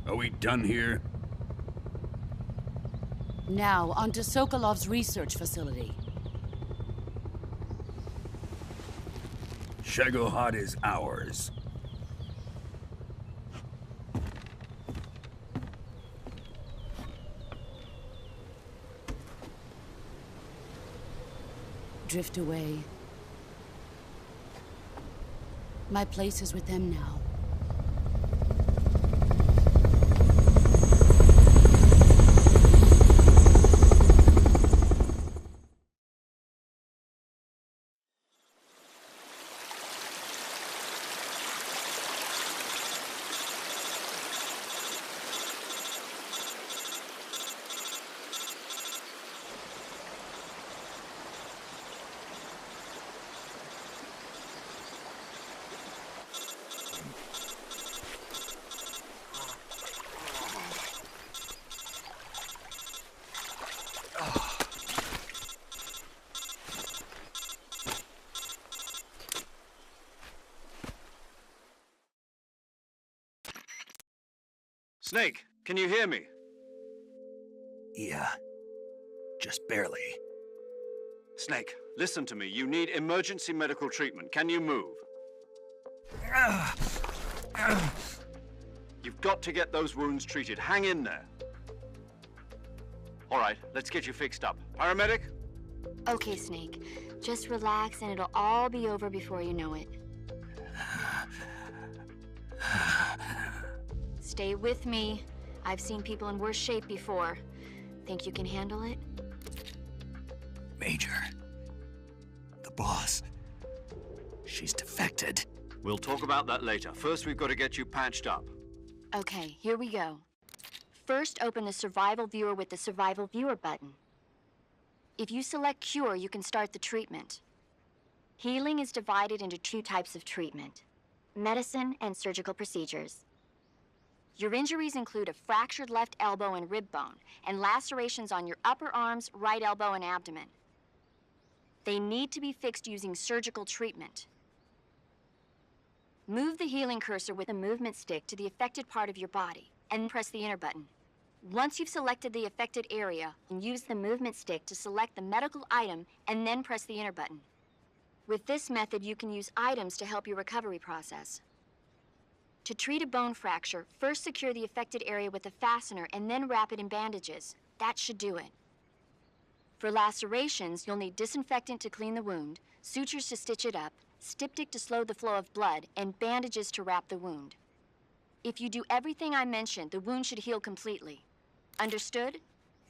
Are we done here? Now, onto Sokolov's research facility. Shagohod is ours. Drift away. My place is with them now. Snake, can you hear me? Yeah, just barely. Snake, listen to me. You need emergency medical treatment. Can you move? You've got to get those wounds treated. Hang in there. All right, let's get you fixed up. Paramedic? Okay, Snake. Just relax and it'll all be over before you know it. Stay with me. I've seen people in worse shape before. Think you can handle it? Major. The boss. She's defected. We'll talk about that later. First, we've got to get you patched up. Okay, here we go. First, open the Survival Viewer with the Survival Viewer button. If you select Cure, you can start the treatment. Healing is divided into 2 types of treatment: medicine and surgical procedures. Your injuries include a fractured left elbow and rib bone, and lacerations on your upper arms, right elbow, and abdomen. They need to be fixed using surgical treatment. Move the healing cursor with a movement stick to the affected part of your body, and press the enter button. Once you've selected the affected area, use the movement stick to select the medical item, and then press the enter button. With this method, you can use items to help your recovery process. To treat a bone fracture, first secure the affected area with a fastener and then wrap it in bandages. That should do it. For lacerations, you'll need disinfectant to clean the wound, sutures to stitch it up, styptic to slow the flow of blood, and bandages to wrap the wound. If you do everything I mentioned, the wound should heal completely. Understood?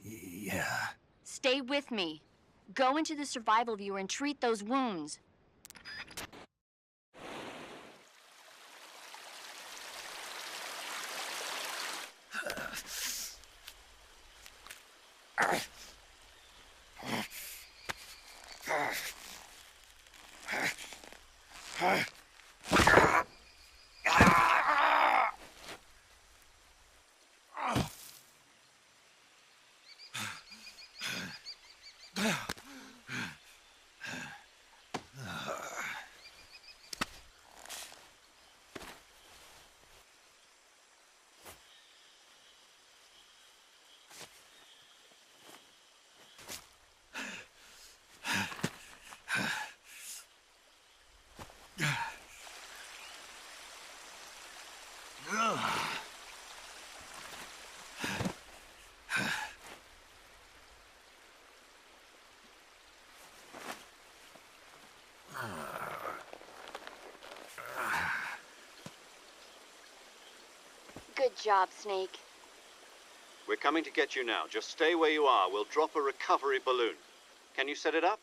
Yeah. Stay with me. Go into the Survival Viewer and treat those wounds. Good job, Snake. We're coming to get you now. Just stay where you are. We'll drop a recovery balloon. Can you set it up?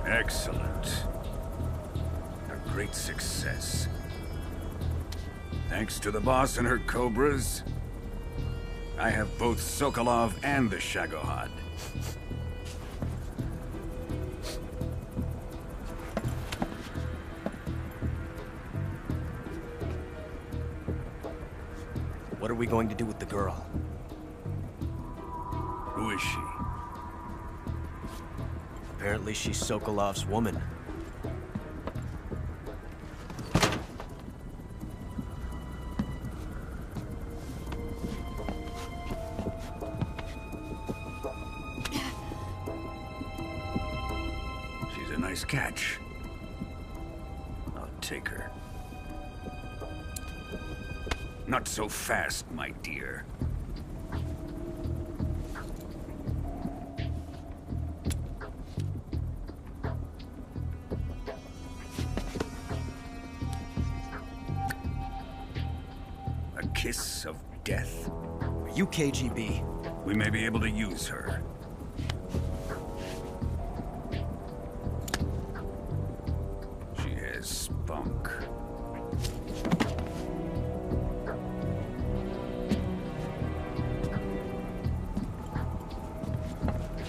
Excellent. A great success. Thanks to the boss and her cobras, I have both Sokolov and the Shagohod. are we going to do with the girl? Who is she? Apparently she's Sokolov's woman. She's a nice catch. I'll take her. Not so fast, my dear. A kiss of death? Are you KGB? We may be able to use her. She has spunk.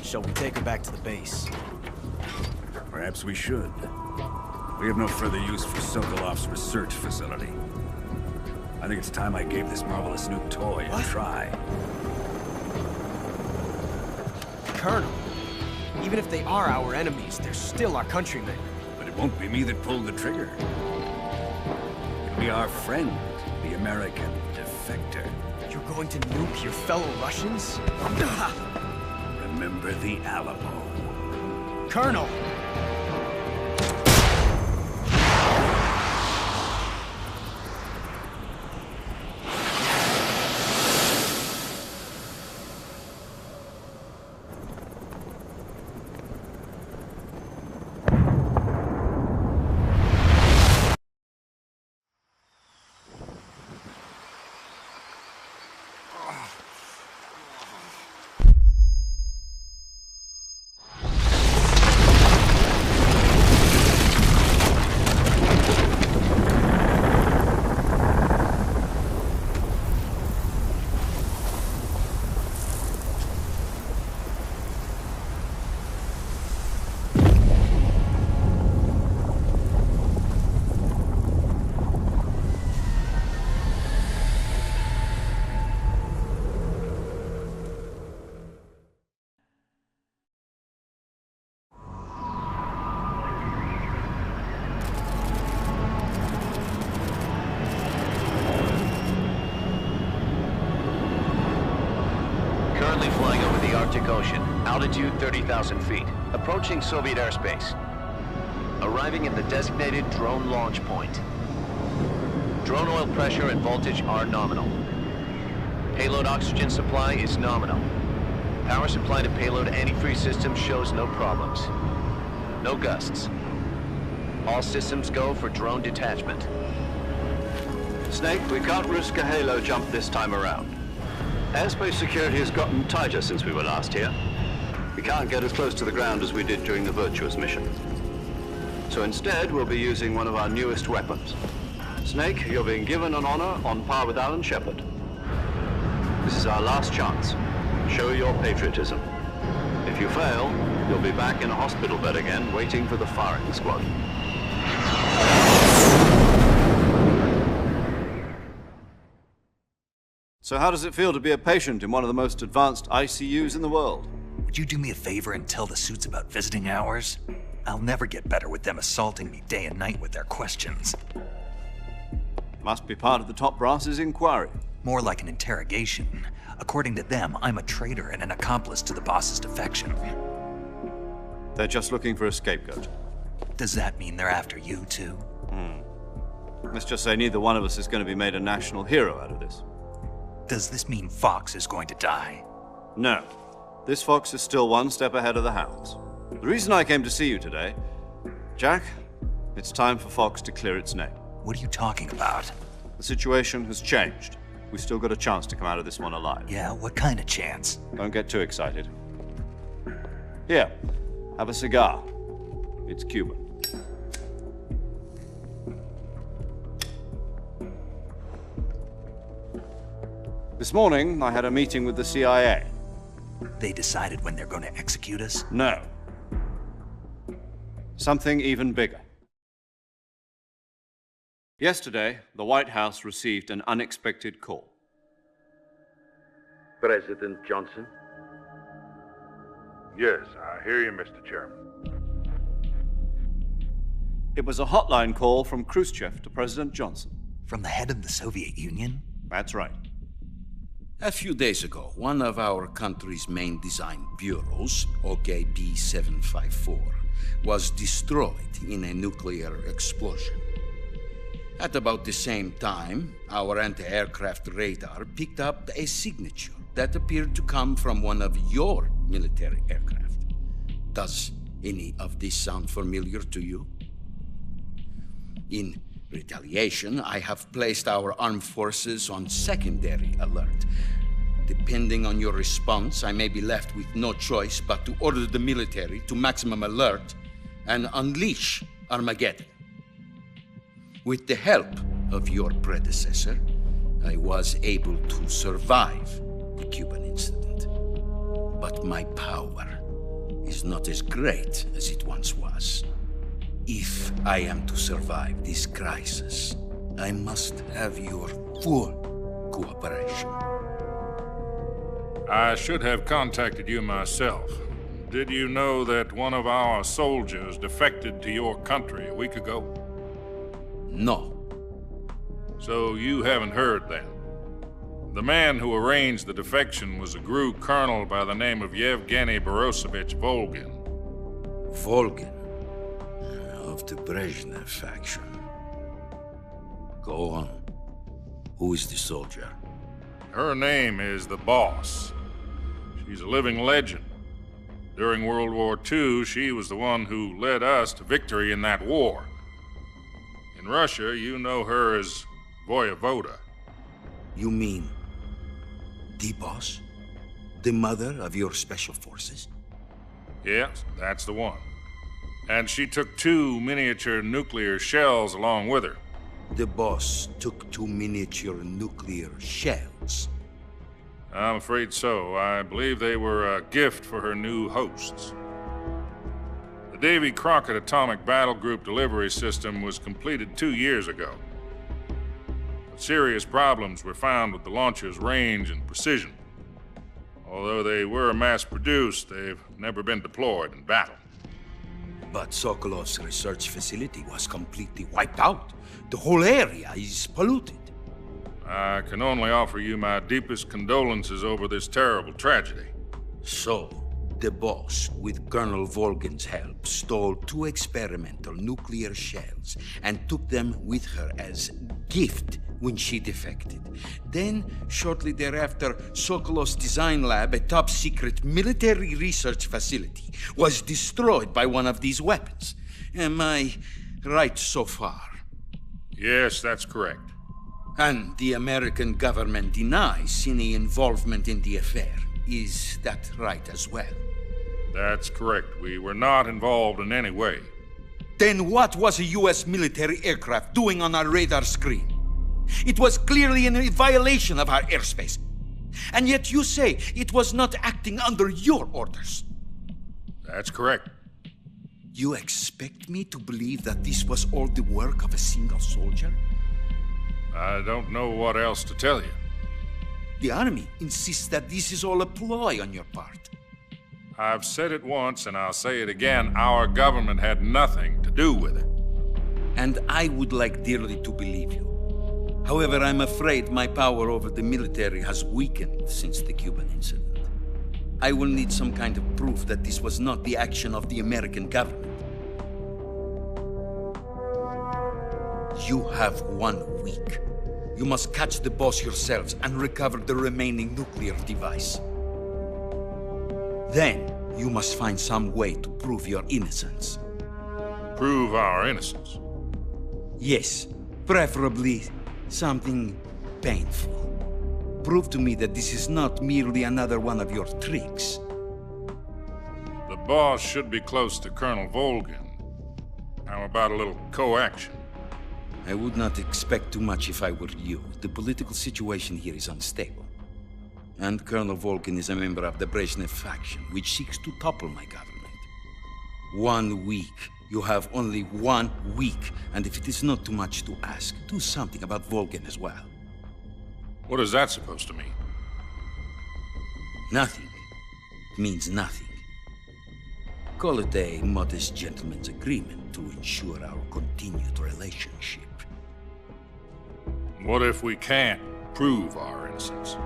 Shall we take her back to the base? Perhaps we should. We have no further use for Sokolov's research facility. I think it's time I gave this marvelous new toy a try. Colonel, even if they are our enemies, they're still our countrymen. But it won't be me that pulled the trigger. It'll be our friend, the American defector. You're going to nuke your fellow Russians? Remember the Alamo. Colonel! Flying over the Arctic Ocean, altitude 30,000 feet, approaching Soviet airspace. Arriving at the designated drone launch point. Drone oil pressure and voltage are nominal. Payload oxygen supply is nominal. Power supply to payload antifreeze system shows no problems. No gusts. All systems go for drone detachment. Snake, we can't risk a halo jump this time around. Airspace security has gotten tighter since we were last here. We can't get as close to the ground as we did during the Virtuous mission. So instead, we'll be using one of our newest weapons. Snake, you're being given an honor on par with Alan Shepard. This is our last chance. Show your patriotism. If you fail, you'll be back in a hospital bed again, waiting for the firing squad. So how does it feel to be a patient in one of the most advanced ICUs in the world? Would you do me a favor and tell the suits about visiting hours? I'll never get better with them assaulting me day and night with their questions. Must be part of the top brass's inquiry. More like an interrogation. According to them, I'm a traitor and an accomplice to the boss's defection. They're just looking for a scapegoat. Does that mean they're after you, too? Let's just say neither one of us is going to be made a national hero out of this. Does this mean Fox is going to die? No. This fox is still one step ahead of the hounds. The reason I came to see you today, Jack, it's time for Fox to clear its name. What are you talking about? The situation has changed. We've still got a chance to come out of this one alive. Yeah, what kind of chance? Don't get too excited. Here, have a cigar. It's Cuban. This morning, I had a meeting with the CIA. They decided when they're going to execute us? No. Something even bigger. Yesterday, the White House received an unexpected call. President Johnson? Yes, I hear you, Mr. Chairman. It was a hotline call from Khrushchev to President Johnson. From the head of the Soviet Union? That's right. A few days ago, one of our country's main design bureaus, OKB 754, was destroyed in a nuclear explosion. At about the same time, our anti-aircraft radar picked up a signature that appeared to come from one of your military aircraft. Does any of this sound familiar to you? In retaliation, I have placed our armed forces on secondary alert. Depending on your response, I may be left with no choice but to order the military to maximum alert and unleash Armageddon. With the help of your predecessor, I was able to survive the Cuban incident. But my power is not as great as it once was. If I am to survive this crisis, I must have your full cooperation. I should have contacted you myself. Did you know that one of our soldiers defected to your country a week ago? No. So you haven't heard then. The man who arranged the defection was a GRU colonel by the name of Yevgeny Borosovich Volgin. Volgin? Of the Brezhnev faction. Go on. Who is the soldier? Her name is the Boss. She's a living legend. During World War II, she was the one who led us to victory in that war. In Russia, you know her as Voyevoda. You mean the Boss? The mother of your special forces? Yes, that's the one. And she took 2 miniature nuclear shells along with her. The Boss took 2 miniature nuclear shells? I'm afraid so. I believe they were a gift for her new hosts. The Davy Crockett Atomic Battle Group delivery system was completed 2 years ago. But serious problems were found with the launcher's range and precision. Although they were mass-produced, they've never been deployed in battle. But Sokolov's research facility was completely wiped out. The whole area is polluted. I can only offer you my deepest condolences over this terrible tragedy. So, the Boss, with Colonel Volgin's help, stole 2 experimental nuclear shells and took them with her as gift when she defected. Then, shortly thereafter, Sokolov's design lab, a top-secret military research facility, was destroyed by one of these weapons. Am I right so far? Yes, that's correct. And the American government denies any involvement in the affair. Is that right as well? That's correct. We were not involved in any way. Then what was a U.S. military aircraft doing on our radar screen? It was clearly in violation of our airspace. And yet you say it was not acting under your orders. That's correct. You expect me to believe that this was all the work of a single soldier? I don't know what else to tell you. The Army insists that this is all a ploy on your part. I've said it once and I'll say it again. Our government had nothing to do with it. And I would like dearly to believe you. However, I'm afraid my power over the military has weakened since the Cuban incident. I will need some kind of proof that this was not the action of the American government. You have 1 week. You must catch the Boss yourselves and recover the remaining nuclear device. Then, you must find some way to prove your innocence. Prove our innocence? Yes, preferably something painful. Prove to me that this is not merely another one of your tricks. The Boss should be close to Colonel Volgin. How about a little co-action? I would not expect too much if I were you. The political situation here is unstable. And Colonel Volgin is a member of the Brezhnev faction, which seeks to topple my government. 1 week. You have only 1 week, and if it is not too much to ask, do something about Volgin as well. What is that supposed to mean? Nothing means nothing. Call it a modest gentleman's agreement to ensure our continued relationship. What if we can't prove our innocence?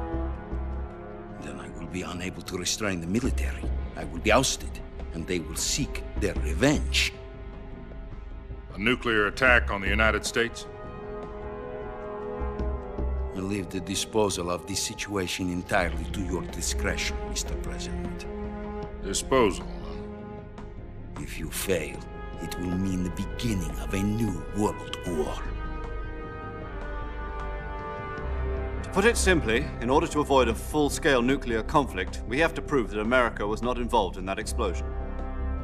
Then I will be unable to restrain the military. I will be ousted, and they will seek their revenge. A nuclear attack on the United States? I leave the disposal of this situation entirely to your discretion, Mr. President. Disposal? If you fail, it will mean the beginning of a new world war. To put it simply, in order to avoid a full-scale nuclear conflict, we have to prove that America was not involved in that explosion.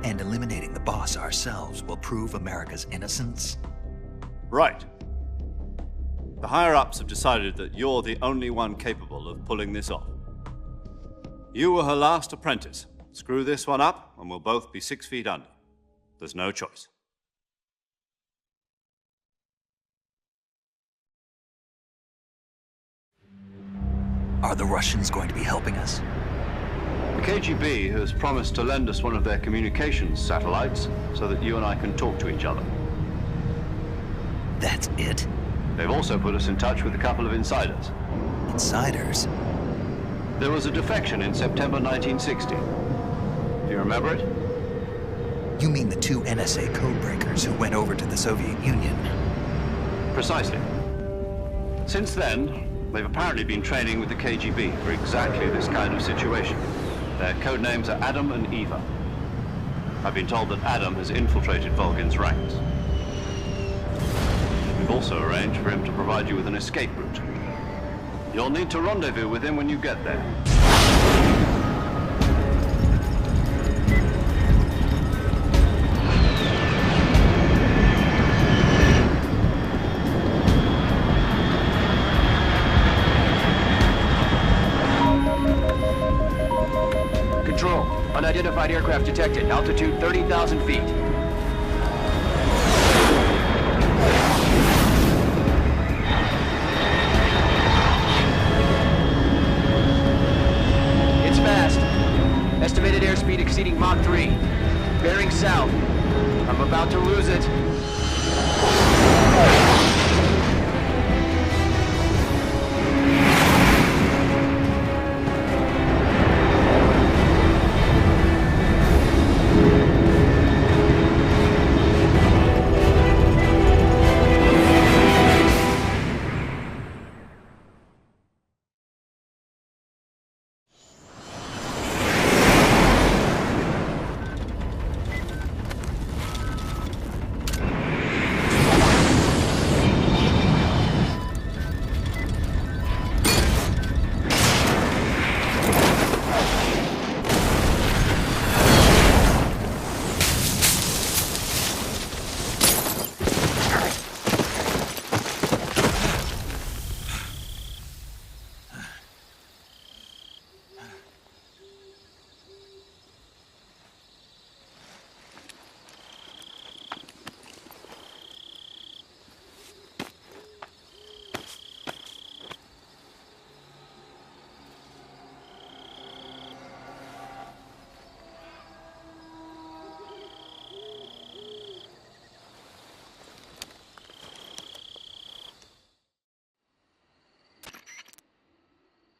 And eliminating the boss ourselves will prove America's innocence? Right. The higher-ups have decided that you're the only one capable of pulling this off. You were her last apprentice. Screw this one up, and we'll both be 6 feet under. There's no choice. Are the Russians going to be helping us? The KGB has promised to lend us one of their communications satellites so that you and I can talk to each other. That's it? They've also put us in touch with a couple of insiders. Insiders? There was a defection in September 1960. Do you remember it? You mean the 2 NSA codebreakers who went over to the Soviet Union? Precisely. Since then, they've apparently been training with the KGB for exactly this kind of situation. Their code names are Adam and Eva. I've been told that Adam has infiltrated Volgin's ranks. We've also arranged for him to provide you with an escape route. You'll need to rendezvous with him when you get there. Control, unidentified aircraft detected. Altitude 30,000 feet. It's fast. Estimated airspeed exceeding Mach 3. Bearing south. I'm about to lose it.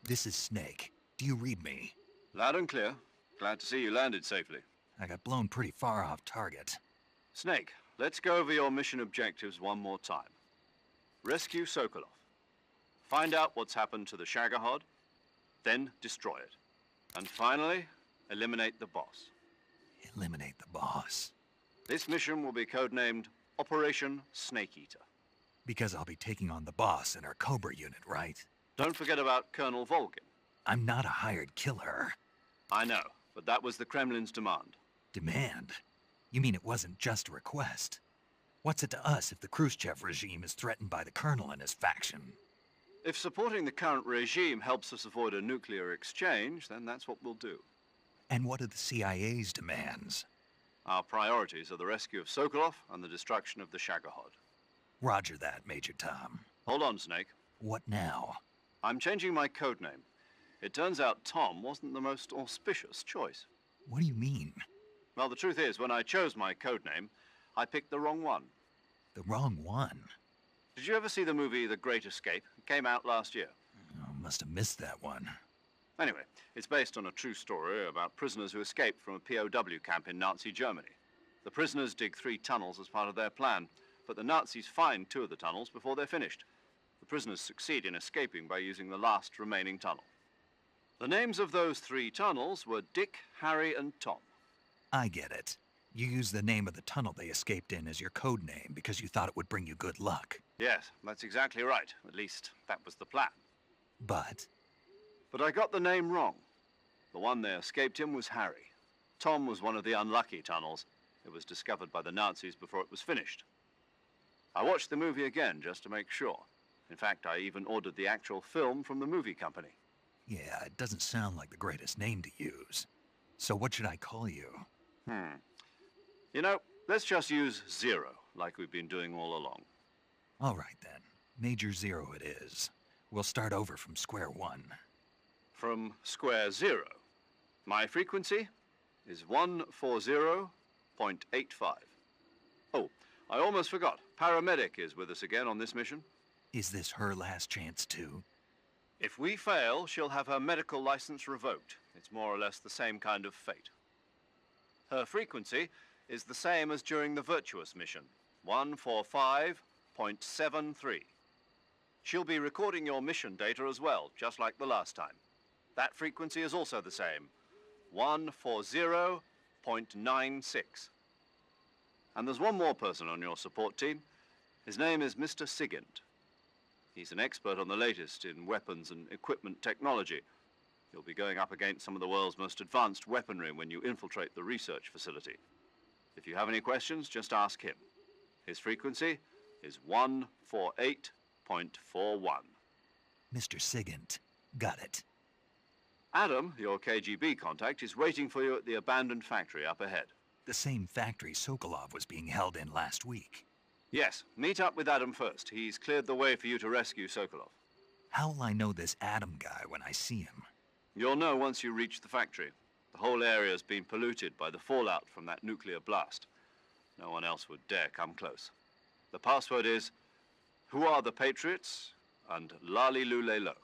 This is Snake. Do you read me? Loud and clear. Glad to see you landed safely. I got blown pretty far off target. Snake, let's go over your mission objectives one more time. Rescue Sokolov. Find out what's happened to the Shagohod, then destroy it. And finally, eliminate the boss. Eliminate the boss? This mission will be codenamed Operation Snake Eater. Because I'll be taking on the boss in our Cobra unit, right? Don't forget about Colonel Volgin. I'm not a hired killer. I know, but that was the Kremlin's demand. Demand? You mean it wasn't just a request? What's it to us if the Khrushchev regime is threatened by the Colonel and his faction? If supporting the current regime helps us avoid a nuclear exchange, then that's what we'll do. And what are the CIA's demands? Our priorities are the rescue of Sokolov and the destruction of the Shagohod. Roger that, Major Tom. Hold on, Snake. What now? I'm changing my codename. It turns out Tom wasn't the most auspicious choice. What do you mean? Well, the truth is, when I chose my codename, I picked the wrong one. The wrong one? Did you ever see the movie The Great Escape? It came out last year. Oh, must have missed that one. Anyway, it's based on a true story about prisoners who escaped from a POW camp in Nazi Germany. The prisoners dig 3 tunnels as part of their plan, but the Nazis find 2 of the tunnels before they're finished. The prisoners succeed in escaping by using the last remaining tunnel. The names of those 3 tunnels were Dick, Harry, and Tom. I get it. You used the name of the tunnel they escaped in as your code name because you thought it would bring you good luck. Yes, that's exactly right. At least, that was the plan. But I got the name wrong. The one they escaped in was Harry. Tom was one of the unlucky tunnels. It was discovered by the Nazis before it was finished. I watched the movie again just to make sure. In fact, I even ordered the actual film from the movie company. yeah, it doesn't sound like the greatest name to use. So what should I call you? You know, let's just use Zero, like we've been doing all along. All right, then. Major Zero it is. We'll start over from square one. From square 0. My frequency is 140.85. Oh, I almost forgot. Paramedic is with us again on this mission. Is this her last chance, too? If we fail, she'll have her medical license revoked. It's more or less the same kind of fate. Her frequency is the same as during the Virtuous mission, 145.73. She'll be recording your mission data as well, just like the last time. That frequency is also the same, 140.96. And there's one more person on your support team. His name is Mr. Sigint. He's an expert on the latest in weapons and equipment technology. You'll be going up against some of the world's most advanced weaponry when you infiltrate the research facility. If you have any questions, just ask him. His frequency is 148.41. Mr. Sigint. Got it. Adam, your KGB contact, is waiting for you at the abandoned factory up ahead. The same factory Sokolov was being held in last week. Yes, meet up with Adam first. He's cleared the way for you to rescue Sokolov. How will I know this Adam guy when I see him? You'll know once you reach the factory. The whole area's been polluted by the fallout from that nuclear blast. No one else would dare come close. The password is, "Who are the Patriots?" and Lali Lulelo.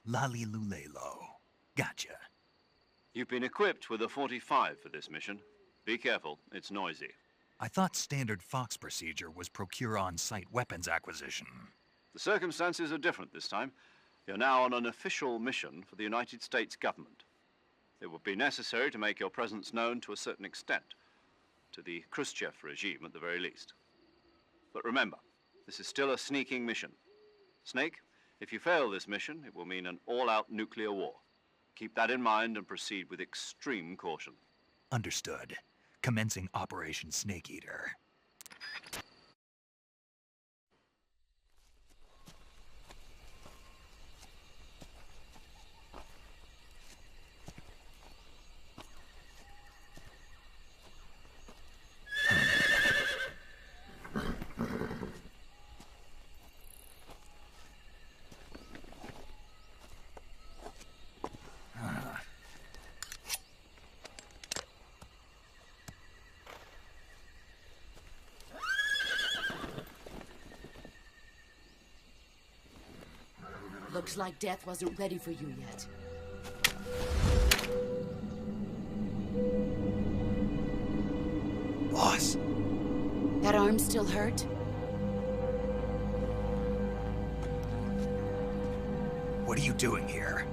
Lali Lulelo. Gotcha. You've been equipped with a 45 for this mission. Be careful, it's noisy. I thought standard Fox procedure was procure on-site weapons acquisition. The circumstances are different this time. You're now on an official mission for the United States government. It would be necessary to make your presence known to a certain extent, to the Khrushchev regime at the very least. But remember, this is still a sneaking mission. Snake, if you fail this mission, it will mean an all-out nuclear war. Keep that in mind and proceed with extreme caution. Understood. Commencing Operation Snake Eater. Looks like death wasn't ready for you yet. Boss! That arm still hurt? What are you doing here?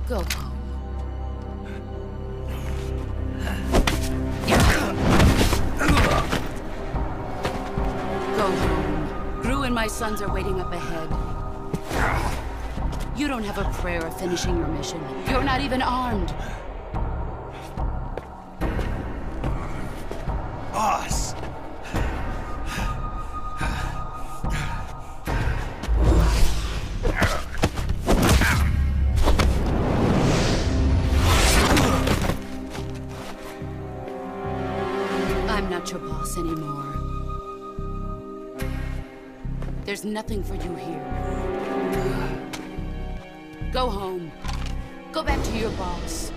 Go home. Go home. Gru and my sons are waiting up ahead. You don't have a prayer of finishing your mission. You're not even armed. Boss! I'm not your boss anymore. There's nothing for you here. Go home. Go back to your boss.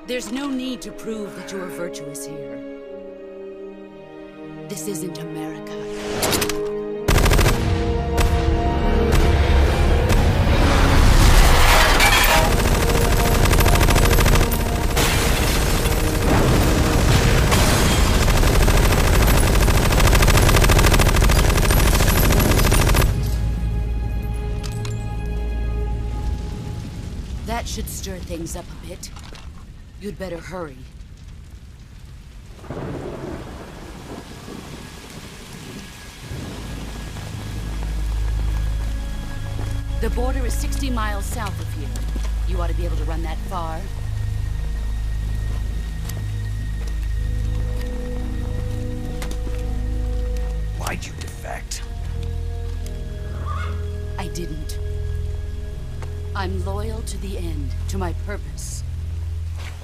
There's no need to prove that you are virtuous here. This isn't America. That should stir things up a bit. You'd better hurry. The border is 60 miles south of here. You ought to be able to run that far. Why'd you defect? I didn't. I'm loyal to the end, to my purpose.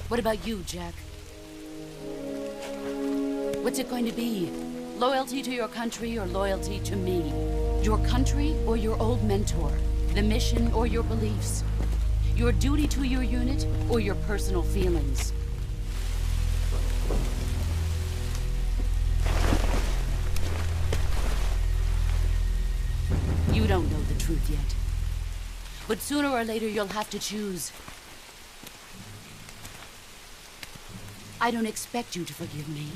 What about you, Jack? What's it going to be? Loyalty to your country or loyalty to me? Your country or your old mentor? The mission or your beliefs? Your duty to your unit or your personal feelings? You don't know the truth yet. But sooner or later you'll have to choose. I don't expect you to forgive me.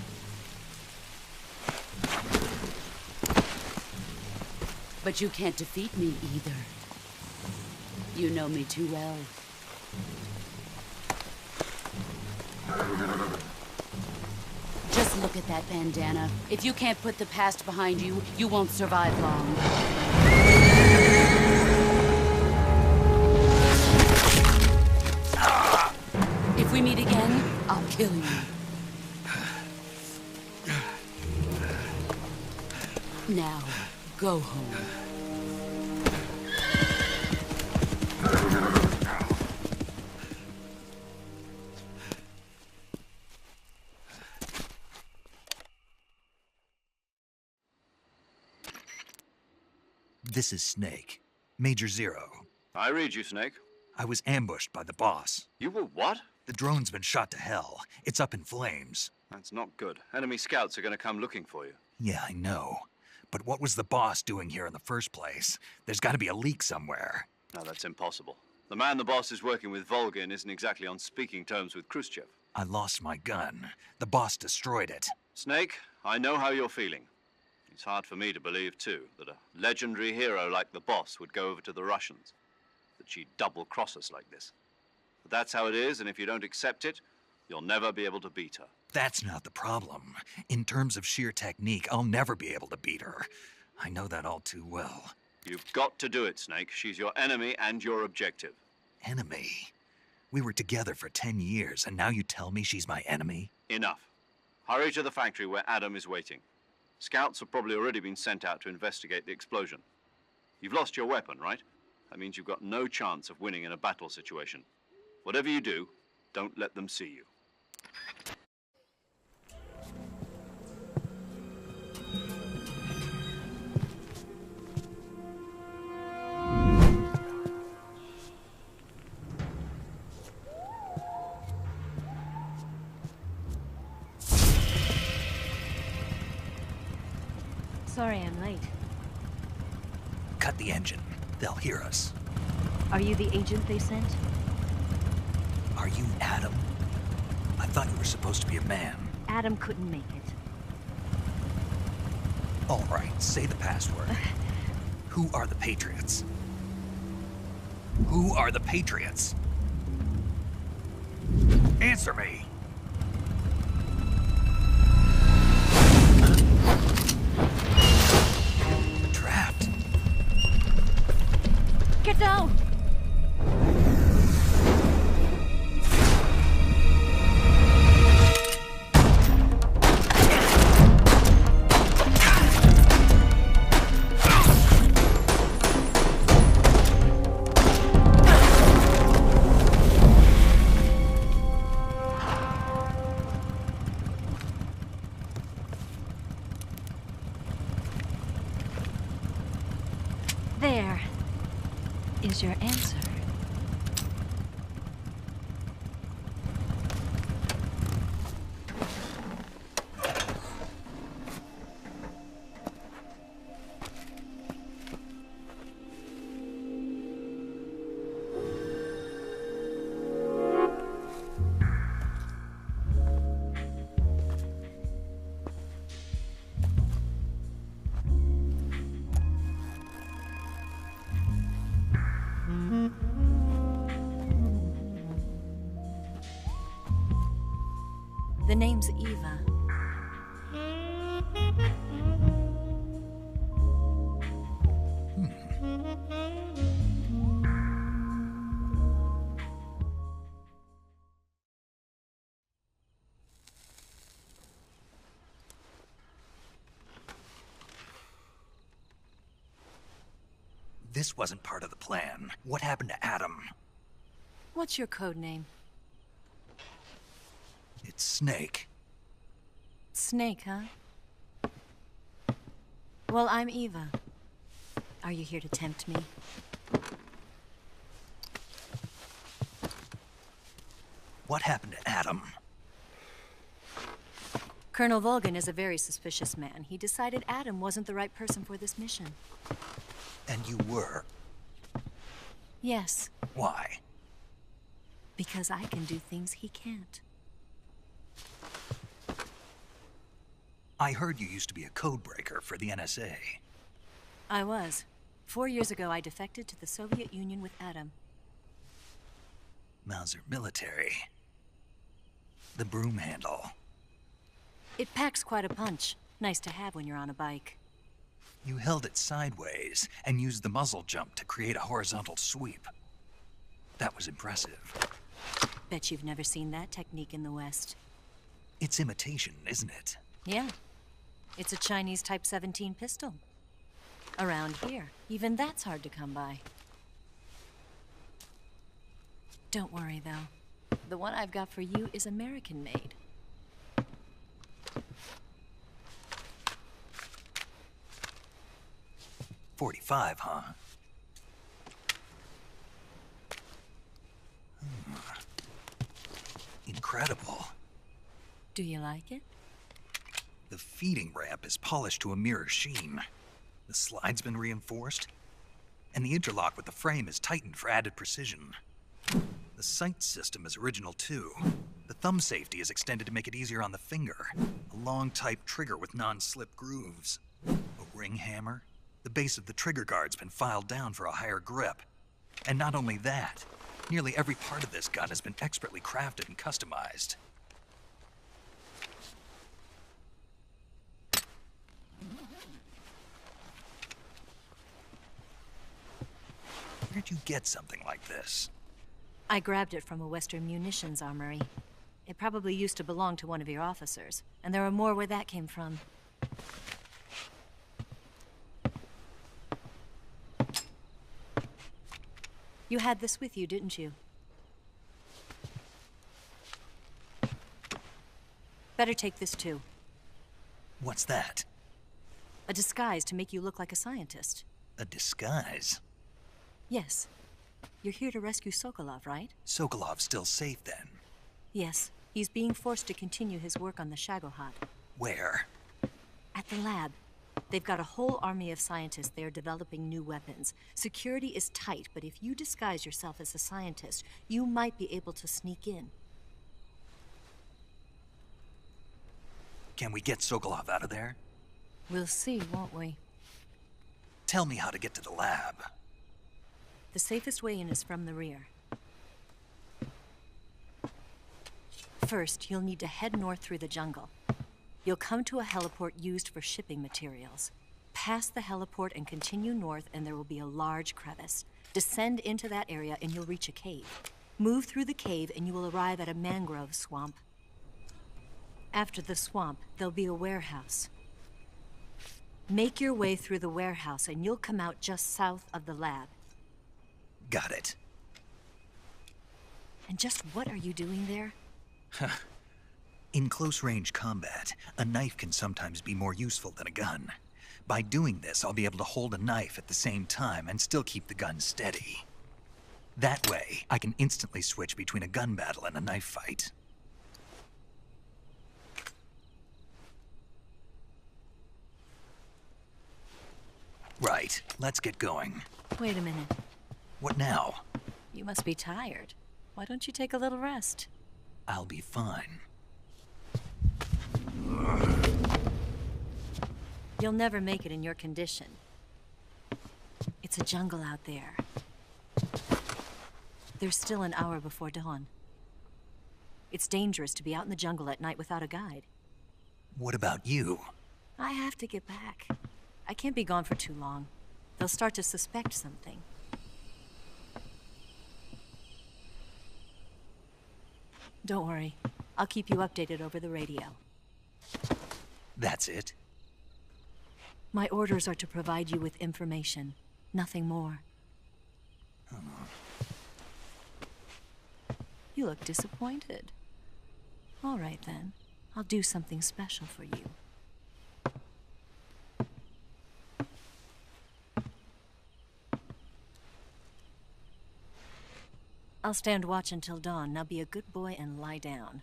But you can't defeat me either. You know me too well. Just look at that bandana. If you can't put the past behind you, you won't survive long. If we meet again, I'll kill you. Now, go home. This is Snake. Major Zero. I read you, Snake. I was ambushed by the boss. You were what? The drone's been shot to hell. It's up in flames. That's not good. Enemy scouts are going to come looking for you. Yeah, I know. But what was the boss doing here in the first place? There's got to be a leak somewhere. No, that's impossible. The man the boss is working with, Volgin, isn't exactly on speaking terms with Khrushchev. I lost my gun. The boss destroyed it. Snake, I know how you're feeling. It's hard for me to believe, too, that a legendary hero like the boss would go over to the Russians. That she'd double-cross us like this. But that's how it is, and if you don't accept it, you'll never be able to beat her. That's not the problem. In terms of sheer technique, I'll never be able to beat her. I know that all too well. You've got to do it, Snake. She's your enemy and your objective. Enemy? We were together for 10 years, and now you tell me she's my enemy? Enough. Hurry to the factory where Adam is waiting. Scouts have probably already been sent out to investigate the explosion. You've lost your weapon, right? That means you've got no chance of winning in a battle situation. Whatever you do, don't let them see you. Sorry I'm late. Cut the engine. They'll hear us. Are you the agent they sent? Are you Adam? I thought you were supposed to be a man. Adam couldn't make it. All right, say the password. Who are the Patriots? Who are the Patriots? Answer me! We're trapped. Get down! is your answer? The name's Eva. This wasn't part of the plan. What happened to Adam? What's your code name? It's Snake. Snake, huh? Well, I'm Eva. Are you here to tempt me? What happened to Adam? Colonel Volgan is a very suspicious man. He decided Adam wasn't the right person for this mission. And you were? Yes. Why? Because I can do things he can't. I heard you used to be a codebreaker for the NSA. I was. 4 years ago, I defected to the Soviet Union with Adam. Mauser military. The broom handle. It packs quite a punch. Nice to have when you're on a bike. You held it sideways and used the muzzle jump to create a horizontal sweep. That was impressive. Bet you've never seen that technique in the West. It's imitation, isn't it? Yeah. It's a Chinese Type 17 pistol. Around here, even that's hard to come by. Don't worry, though. The one I've got for you is American-made. .45, huh? Incredible. Do you like it? The feeding ramp is polished to a mirror sheen. The slide's been reinforced, and the interlock with the frame is tightened for added precision. The sight system is original too. The thumb safety is extended to make it easier on the finger. A long type trigger with non-slip grooves. A ring hammer. The base of the trigger guard's been filed down for a higher grip. And not only that, nearly every part of this gun has been expertly crafted and customized. Where'd you get something like this? I grabbed it from a Western munitions armory. It probably used to belong to one of your officers, and there are more where that came from. You had this with you, didn't you? Better take this too. What's that? A disguise to make you look like a scientist. A disguise? Yes. You're here to rescue Sokolov, right? Sokolov's still safe then? Yes. He's being forced to continue his work on the Shagohod. Where? At the lab. They've got a whole army of scientists there developing new weapons. Security is tight, but if you disguise yourself as a scientist, you might be able to sneak in. Can we get Sokolov out of there? We'll see, won't we? Tell me how to get to the lab. The safest way in is from the rear. First, you'll need to head north through the jungle. You'll come to a heliport used for shipping materials. Pass the heliport and continue north, and there will be a large crevice. Descend into that area and you'll reach a cave. Move through the cave and you will arrive at a mangrove swamp. After the swamp, there'll be a warehouse. Make your way through the warehouse and you'll come out just south of the lab. Got it. And just what are you doing there? In close-range combat, a knife can sometimes be more useful than a gun. By doing this, I'll be able to hold a knife at the same time and still keep the gun steady. That way, I can instantly switch between a gun battle and a knife fight. Right, let's get going. Wait a minute. What now? You must be tired. Why don't you take a little rest? I'll be fine. You'll never make it in your condition. It's a jungle out there. There's still an hour before dawn. It's dangerous to be out in the jungle at night without a guide. What about you? I have to get back. I can't be gone for too long. They'll start to suspect something. Don't worry. I'll keep you updated over the radio. That's it? My orders are to provide you with information. Nothing more. You look disappointed. All right, then. I'll do something special for you. I'll stand watch until dawn. Now be a good boy and lie down.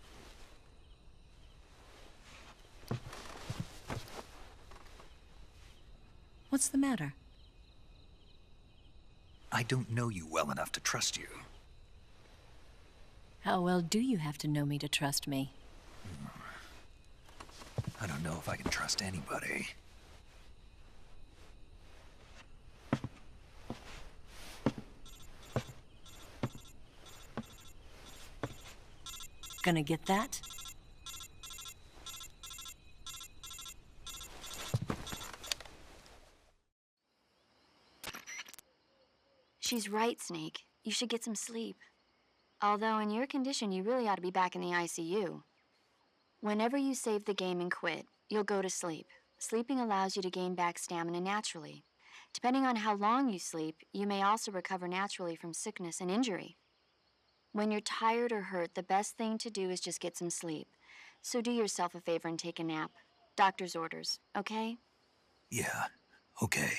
What's the matter? I don't know you well enough to trust you. How well do you have to know me to trust me? I don't know if I can trust anybody. Gonna get that? She's right, Snake. You should get some sleep. Although in your condition, you really ought to be back in the ICU. Whenever you save the game and quit, you'll go to sleep. Sleeping allows you to gain back stamina naturally. Depending on how long you sleep, you may also recover naturally from sickness and injury. When you're tired or hurt, the best thing to do is just get some sleep. So do yourself a favor and take a nap. Doctor's orders, okay? Yeah, okay.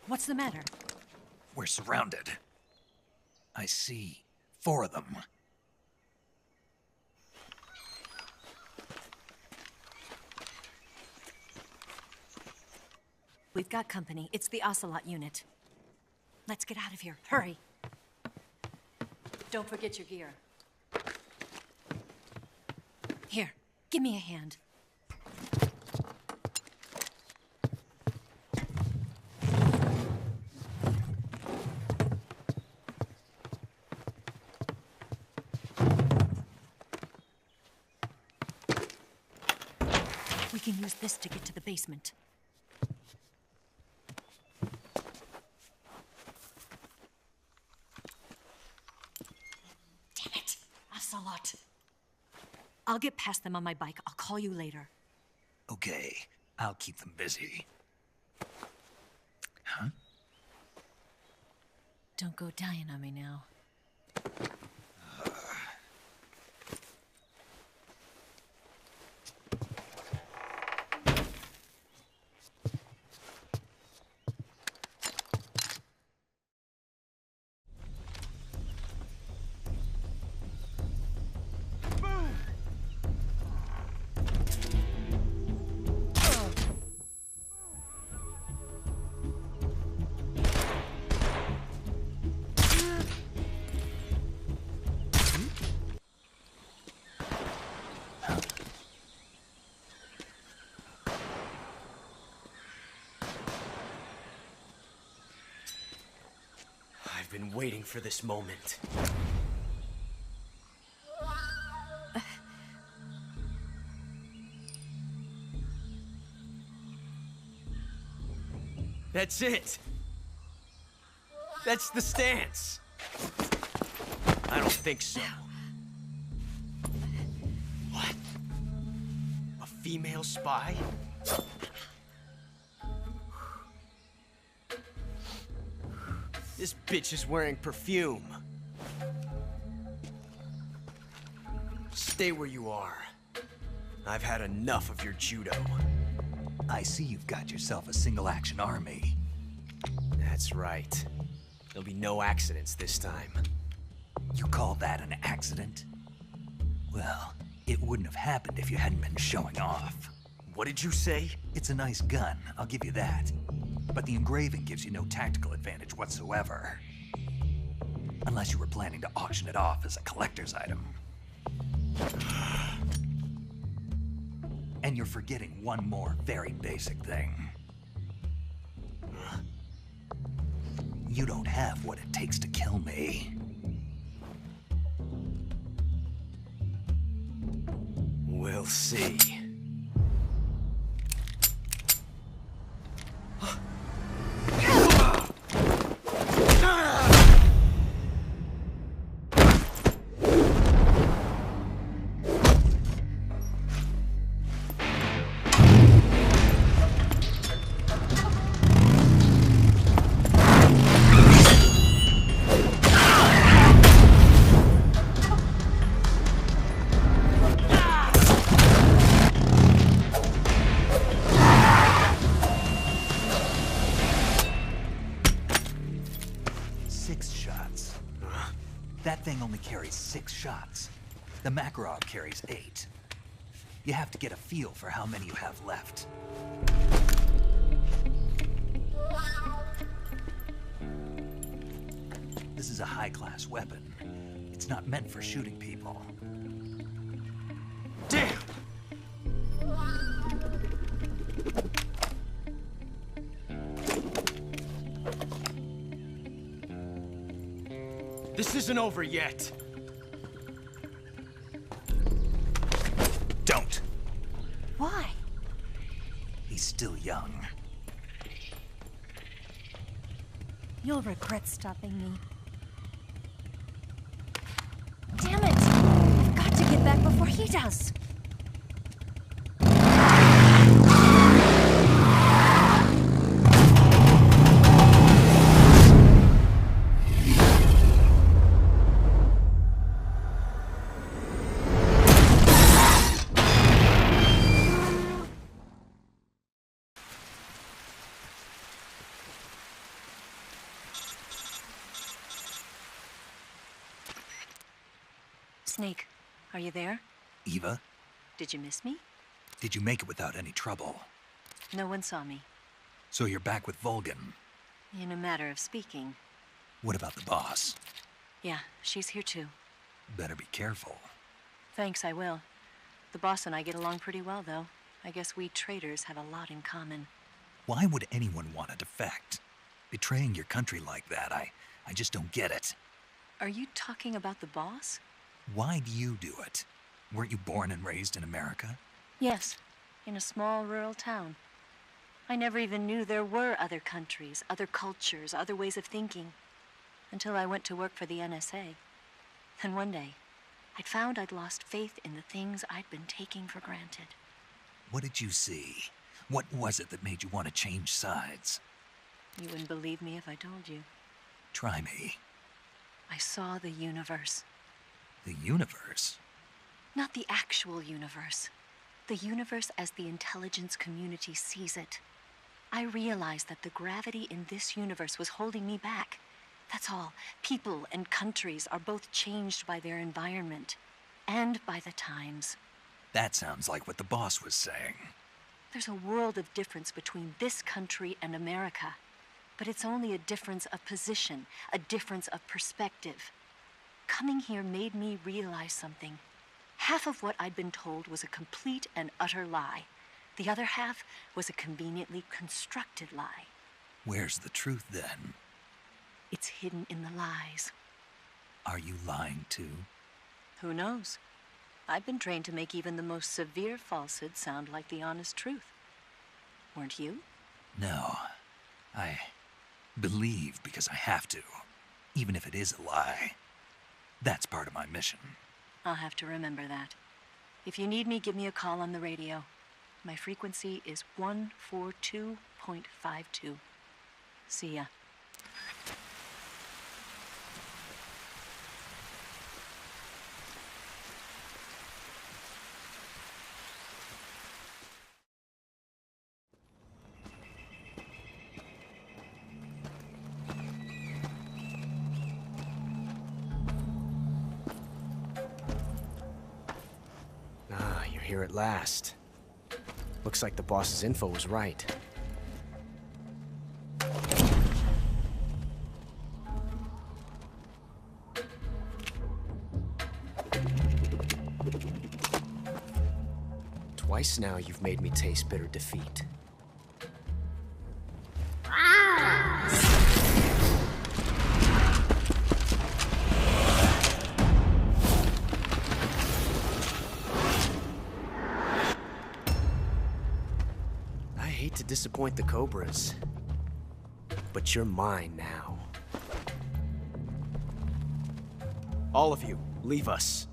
What's the matter? We're surrounded. I see 4 of them. We've got company. It's the Ocelot unit. Let's get out of here. Hurry. Don't forget your gear. Here, give me a hand. We can use this to get to the basement. Damn it! Ocelot. I'll get past them on my bike. I'll call you later. Okay, I'll keep them busy. Huh? Don't go dying on me now. I've been waiting for this moment. That's it! That's the stance! I don't think so. What? A female spy? This bitch is wearing perfume. Stay where you are. I've had enough of your judo. I see you've got yourself a single-action army. That's right. There'll be no accidents this time. You call that an accident? Well, it wouldn't have happened if you hadn't been showing off. What did you say? It's a nice gun, I'll give you that. But the engraving gives you no tactical advantage whatsoever. Unless you were planning to auction it off as a collector's item. And you're forgetting one more very basic thing. You don't have what it takes to kill me. We'll see. That thing only carries 6 shots. The Makarov carries 8. You have to get a feel for how many you have left. This is a high-class weapon. It's not meant for shooting people. Damn! This isn't over yet. Don't. Why? He's still young. You'll regret stopping me. Damn it! I've got to get back before he does. Snake, are you there? Eva? Did you miss me? Did you make it without any trouble? No one saw me. So you're back with Vulcan? In a matter of speaking. What about the boss? Yeah, she's here too. Better be careful. Thanks, I will. The boss and I get along pretty well, though. I guess we traitors have a lot in common. Why would anyone want to defect? Betraying your country like that, I just don't get it. Are you talking about the boss? Why do you do it? Weren't you born and raised in America? Yes, in a small rural town. I never even knew there were other countries, other cultures, other ways of thinking. Until I went to work for the NSA. Then one day, I'd found I'd lost faith in the things I'd been taking for granted. What did you see? What was it that made you want to change sides? You wouldn't believe me if I told you. Try me. I saw the universe. The universe? Not the actual universe. The universe as the intelligence community sees it. I realized that the gravity in this universe was holding me back. That's all. People and countries are both changed by their environment and by the times. That sounds like what the boss was saying. There's a world of difference between this country and America. But it's only a difference of position, a difference of perspective. Coming here made me realize something. Half of what I'd been told was a complete and utter lie. The other half was a conveniently constructed lie. Where's the truth, then? It's hidden in the lies. Are you lying too? Who knows? I've been trained to make even the most severe falsehood sound like the honest truth. Weren't you? No. I believe because I have to, even if it is a lie. That's part of my mission. I'll have to remember that. If you need me, give me a call on the radio. My frequency is 142.52. See ya. Here at last. Looks like the boss's info was right. Twice now you've made me taste bitter defeat. To disappoint the Cobras, but you're mine now. All of you, leave us.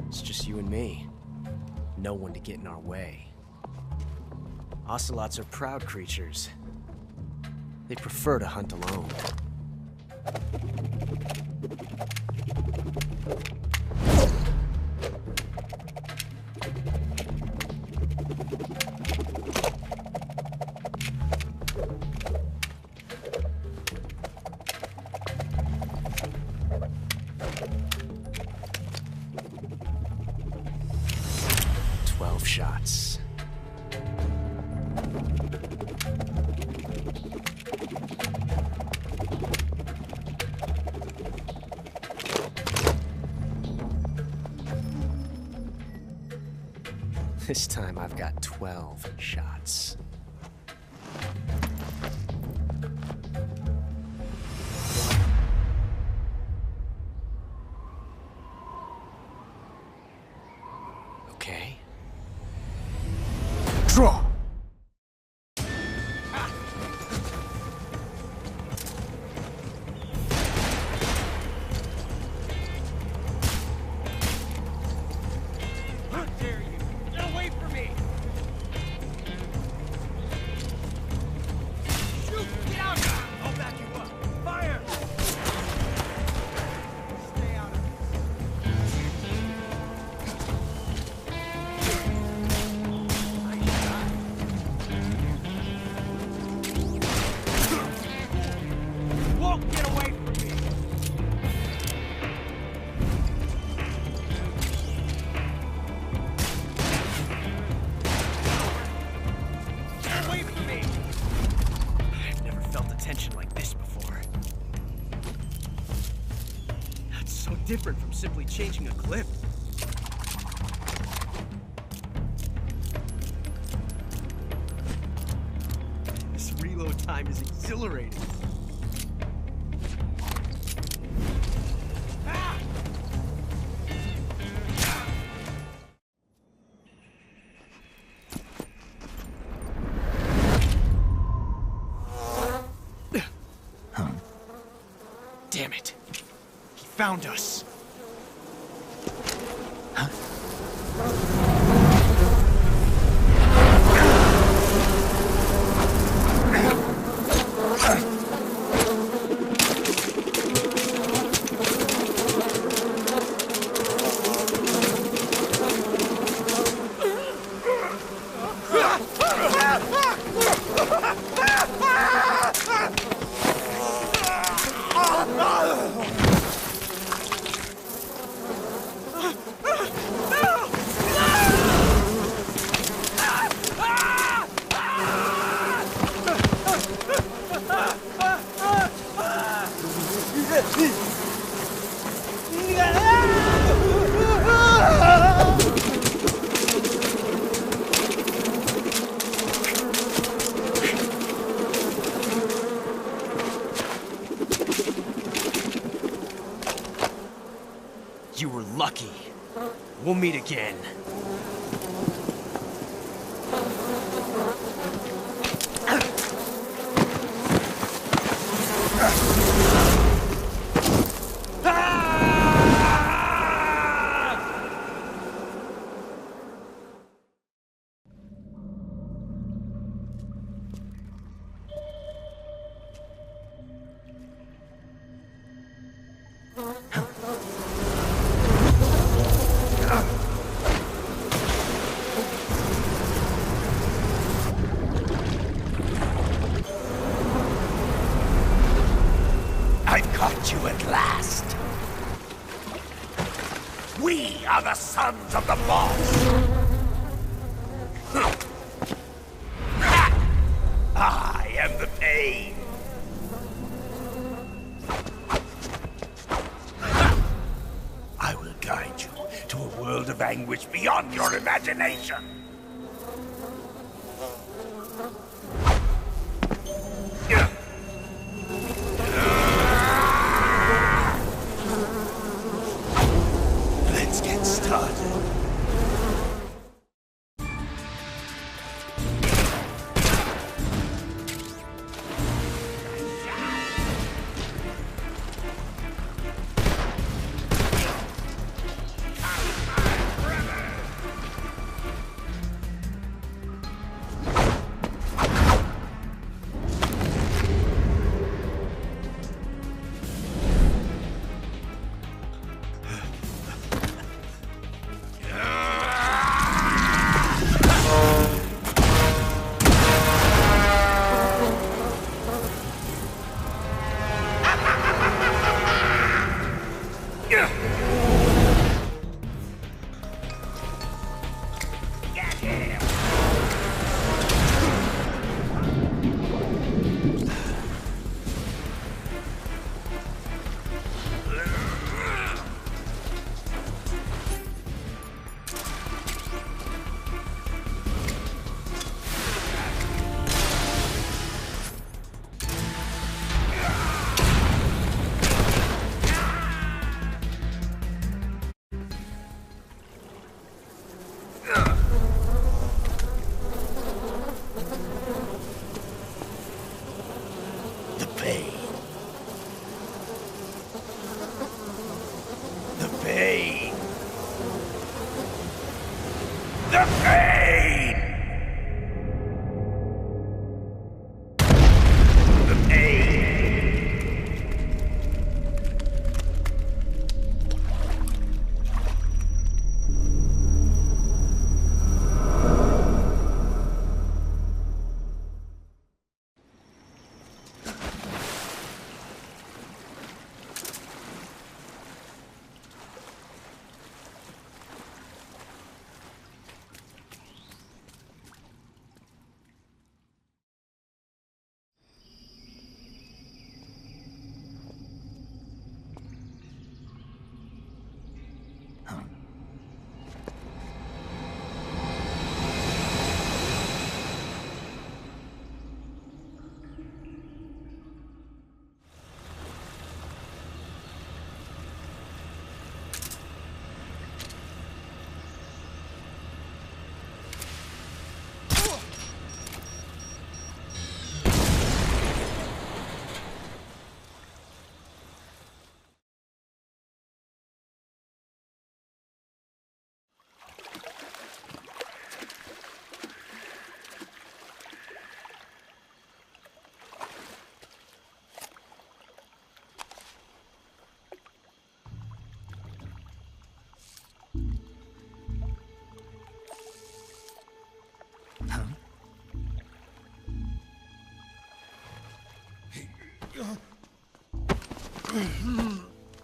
It's just you and me. No one to get in our way. Ocelots are proud creatures. They prefer to hunt alone. Shots. This time I've got 12 shots. Okay. Draw! How dare you! Get away from me! Shoot! Get out! I'll back you up! Fire! Stay out of it. Won't get away from me! Get away from me! I've never felt a tension like this before. That's so different from simply changing a clip. This reload time is exhilarating. Damn it. He found us. No! You were lucky. We'll meet again. You at last. We are the sons of the boss. I am the pain. I will guide you to a world of anguish beyond your imagination.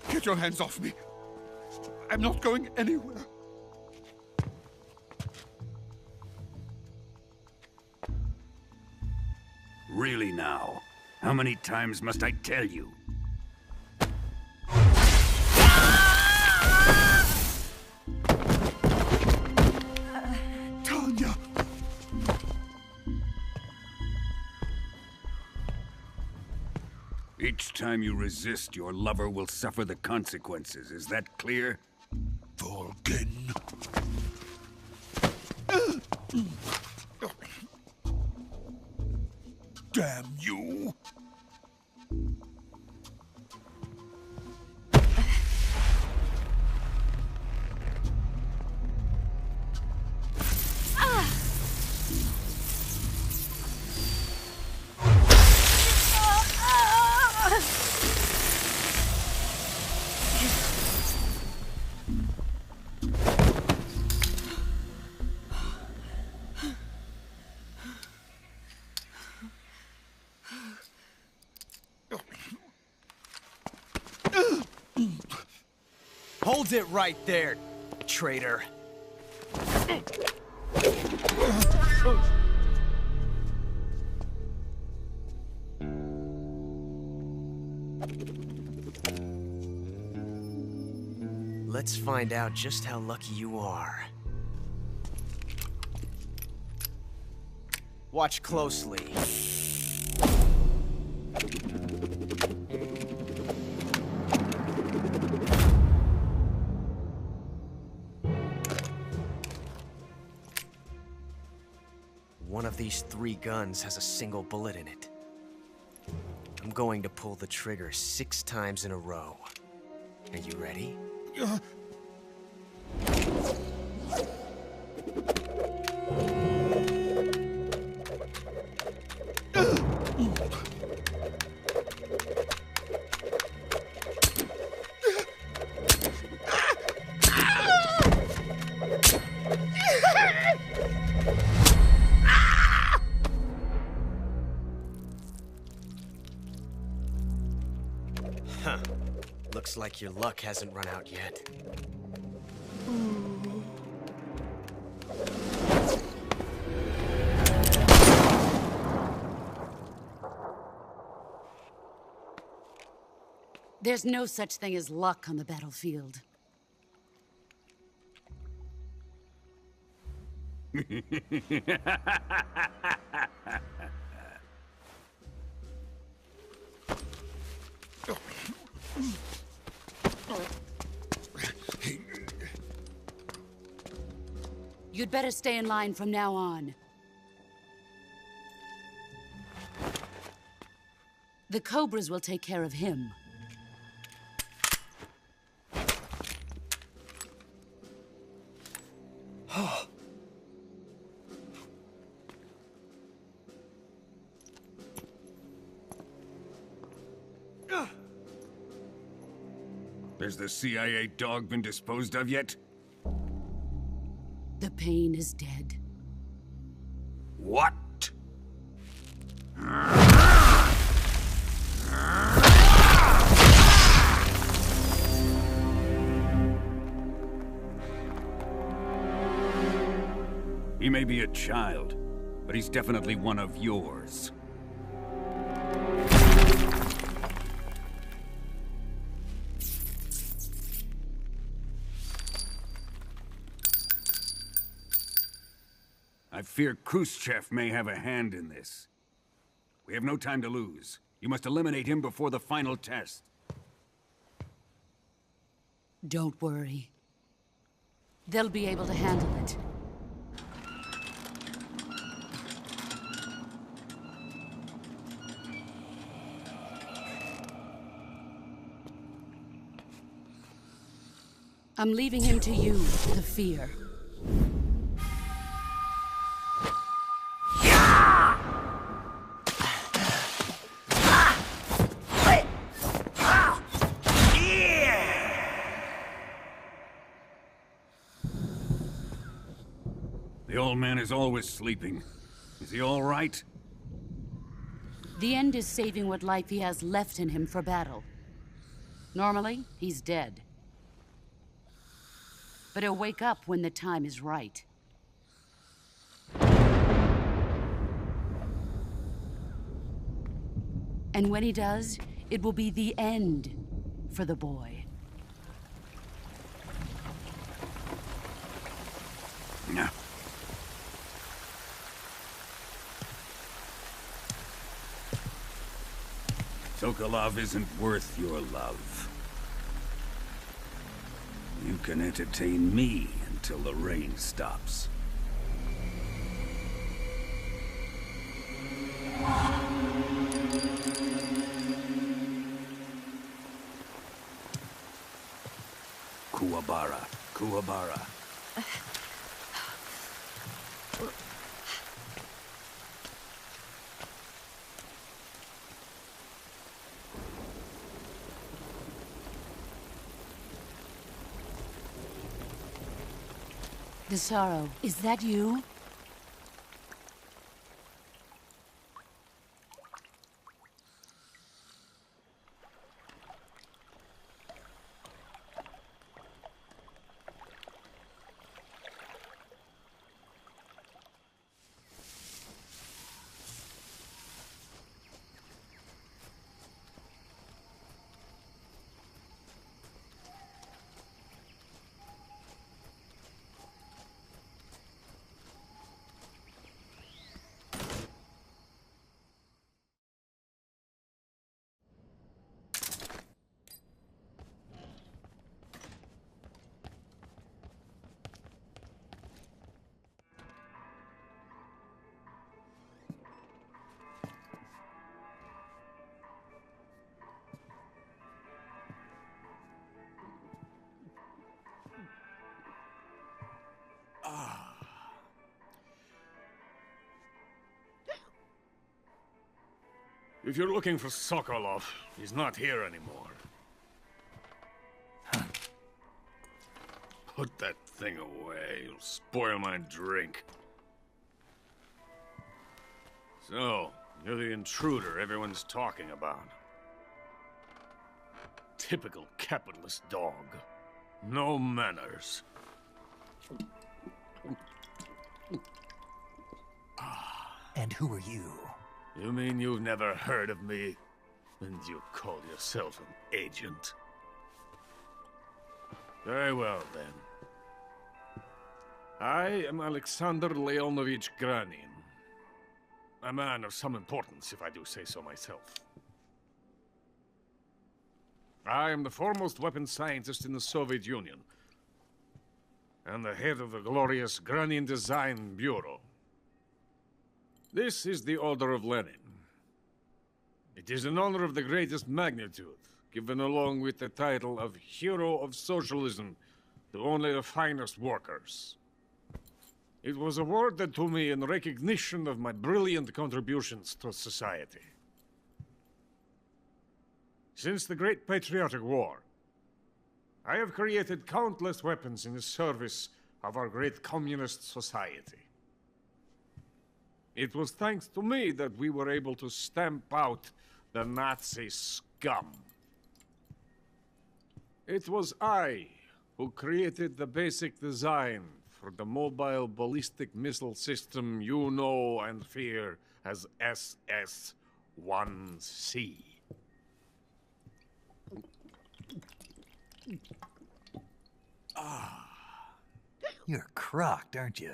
Get your hands off me. I'm not going anywhere. Really now? How many times must I tell you? Tanya! Each time you resist, your lover will suffer the consequences. Is that clear? Vulcan. Damn you! Hold it right there, traitor. Let's find out just how lucky you are. Watch closely. One of these 3 guns has a single bullet in it. I'm going to pull the trigger 6 times in a row. Are you ready? Huh. Looks like your luck hasn't run out yet. There's no such thing as luck on the battlefield. You'd better stay in line from now on. The Cobras will take care of him. Has the CIA dog been disposed of yet? The pain is dead. What? He may be a child, but he's definitely one of yours. I fear Khrushchev may have a hand in this. We have no time to lose. You must eliminate him before the final test. Don't worry. They'll be able to handle it. I'm leaving him to you, the fear. The old man is always sleeping. Is he all right? The end is saving what life he has left in him for battle. Normally, he's dead. But he'll wake up when the time is right. And when he does, it will be the end for the boy. No. Sokolov isn't worth your love. You You can entertain me until the rain stops. Kuwabara, Kuwabara. Desaro, is that you? If you're looking for Sokolov, he's not here anymore. Put that thing away. You'll spoil my drink. So, you're the intruder everyone's talking about. Typical capitalist dog. No manners. And who are you? You mean you've never heard of me? And you call yourself an agent? Very well, then. I am Alexander Leonovich Granin. A man of some importance, if I do say so myself. I am the foremost weapons scientist in the Soviet Union, and the head of the glorious Granin Design Bureau. This is the Order of Lenin. It is an honor of the greatest magnitude, given along with the title of Hero of Socialism to only the finest workers. It was awarded to me in recognition of my brilliant contributions to society. Since the Great Patriotic War, I have created countless weapons in the service of our great communist society. It was thanks to me that we were able to stamp out the Nazi scum. It was I who created the basic design for the mobile ballistic missile system you know and fear as SS-1C. You're crocked, aren't you?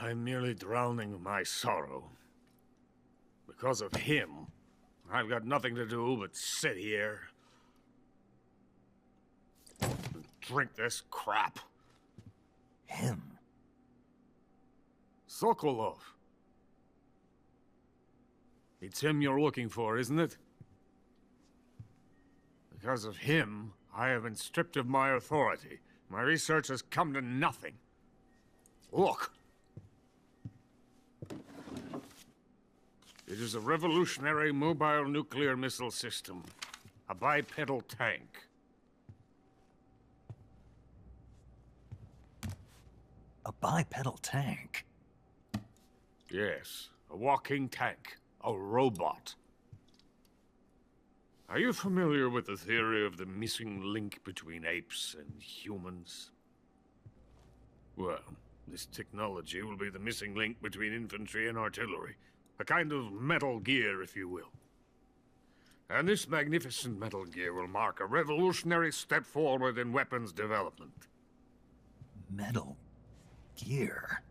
I'm merely drowning my sorrow. Because of him, I've got nothing to do but sit here and drink this crap. Him? Sokolov. It's him you're looking for, isn't it? Because of him, I have been stripped of my authority. My research has come to nothing. Look. It is a revolutionary mobile nuclear missile system. A bipedal tank. A bipedal tank? Yes, a walking tank. A robot. Are you familiar with the theory of the missing link between apes and humans? Well, this technology will be the missing link between infantry and artillery. A kind of Metal Gear, if you will. And this magnificent Metal Gear will mark a revolutionary step forward in weapons development. Metal Gear?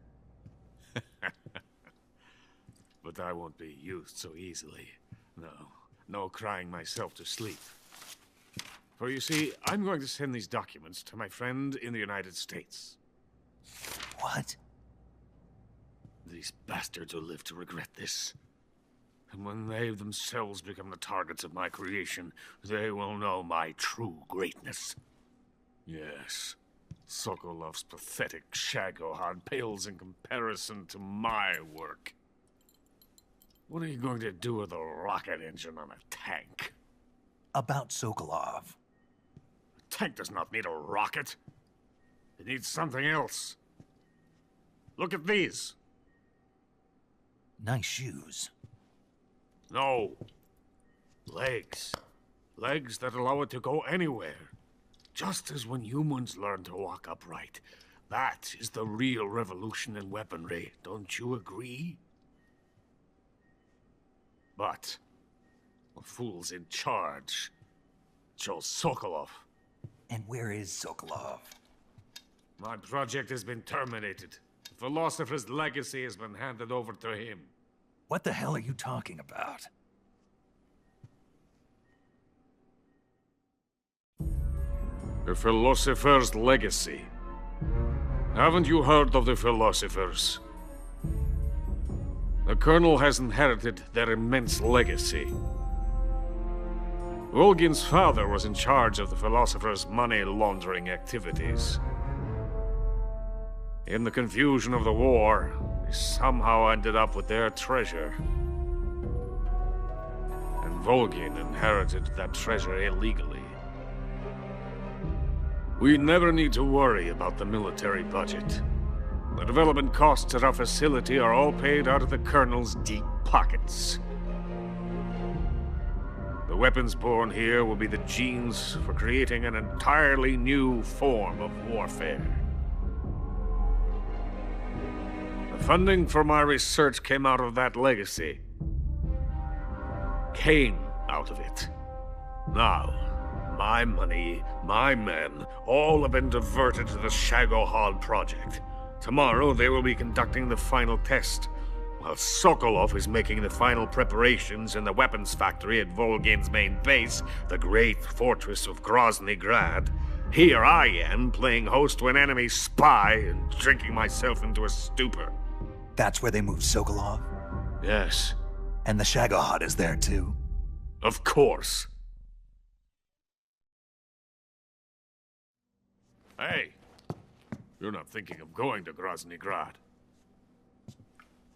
But I won't be used so easily. No crying myself to sleep. For you see, I'm going to send these documents to my friend in the United States. What? These bastards will live to regret this. And when they themselves become the targets of my creation, they will know my true greatness. Yes, Sokolov's pathetic Shagohod pales in comparison to my work. What are you going to do with a rocket engine on a tank? About Sokolov. A tank does not need a rocket. It needs something else. Look at these. Nice shoes. No. Legs. Legs that allow it to go anywhere. Just as when humans learn to walk upright. That is the real revolution in weaponry. Don't you agree? But the fool's in charge. Chose Sokolov. And where is Sokolov? My project has been terminated. The philosopher's legacy has been handed over to him. What the hell are you talking about? The philosopher's legacy. Haven't you heard of the philosophers? The Colonel has inherited their immense legacy. Volgin's father was in charge of the philosophers' money laundering activities. In the confusion of the war, they somehow ended up with their treasure. And Volgin inherited that treasure illegally. We never need to worry about the military budget. The development costs at our facility are all paid out of the Colonel's deep pockets. The weapons born here will be the genes for creating an entirely new form of warfare. The funding for my research came out of that legacy. Came out of it. Now, my money, my men, all have been diverted to the Shagohod project. Tomorrow they will be conducting the final test, while Sokolov is making the final preparations in the weapons factory at Volgin's main base, the great fortress of Grozny Grad. Here I am, playing host to an enemy spy and drinking myself into a stupor. That's where they moved Sokolov? Yes. And the Shagohod is there too? Of course. Hey, you're not thinking of going to Grozny Grad.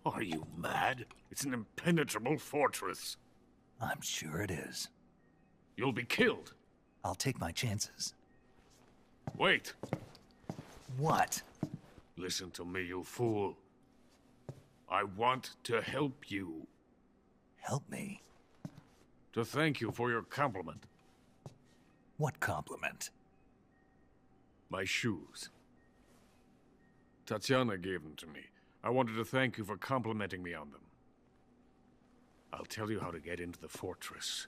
Are you mad? It's an impenetrable fortress. I'm sure it is. You'll be killed. I'll take my chances. Wait. What? Listen to me, you fool. I want to help you. Help me? To thank you for your compliment. What compliment? My shoes. Tatiana gave them to me. I wanted to thank you for complimenting me on them. I'll tell you how to get into the fortress.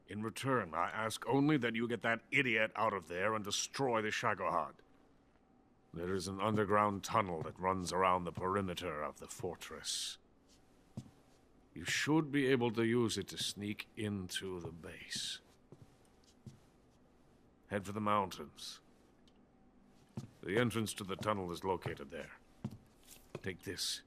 In return, I ask only that you get that idiot out of there and destroy the Shagohod. There is an underground tunnel that runs around the perimeter of the fortress. You should be able to use it to sneak into the base. Head for the mountains. The entrance to the tunnel is located there. Take this.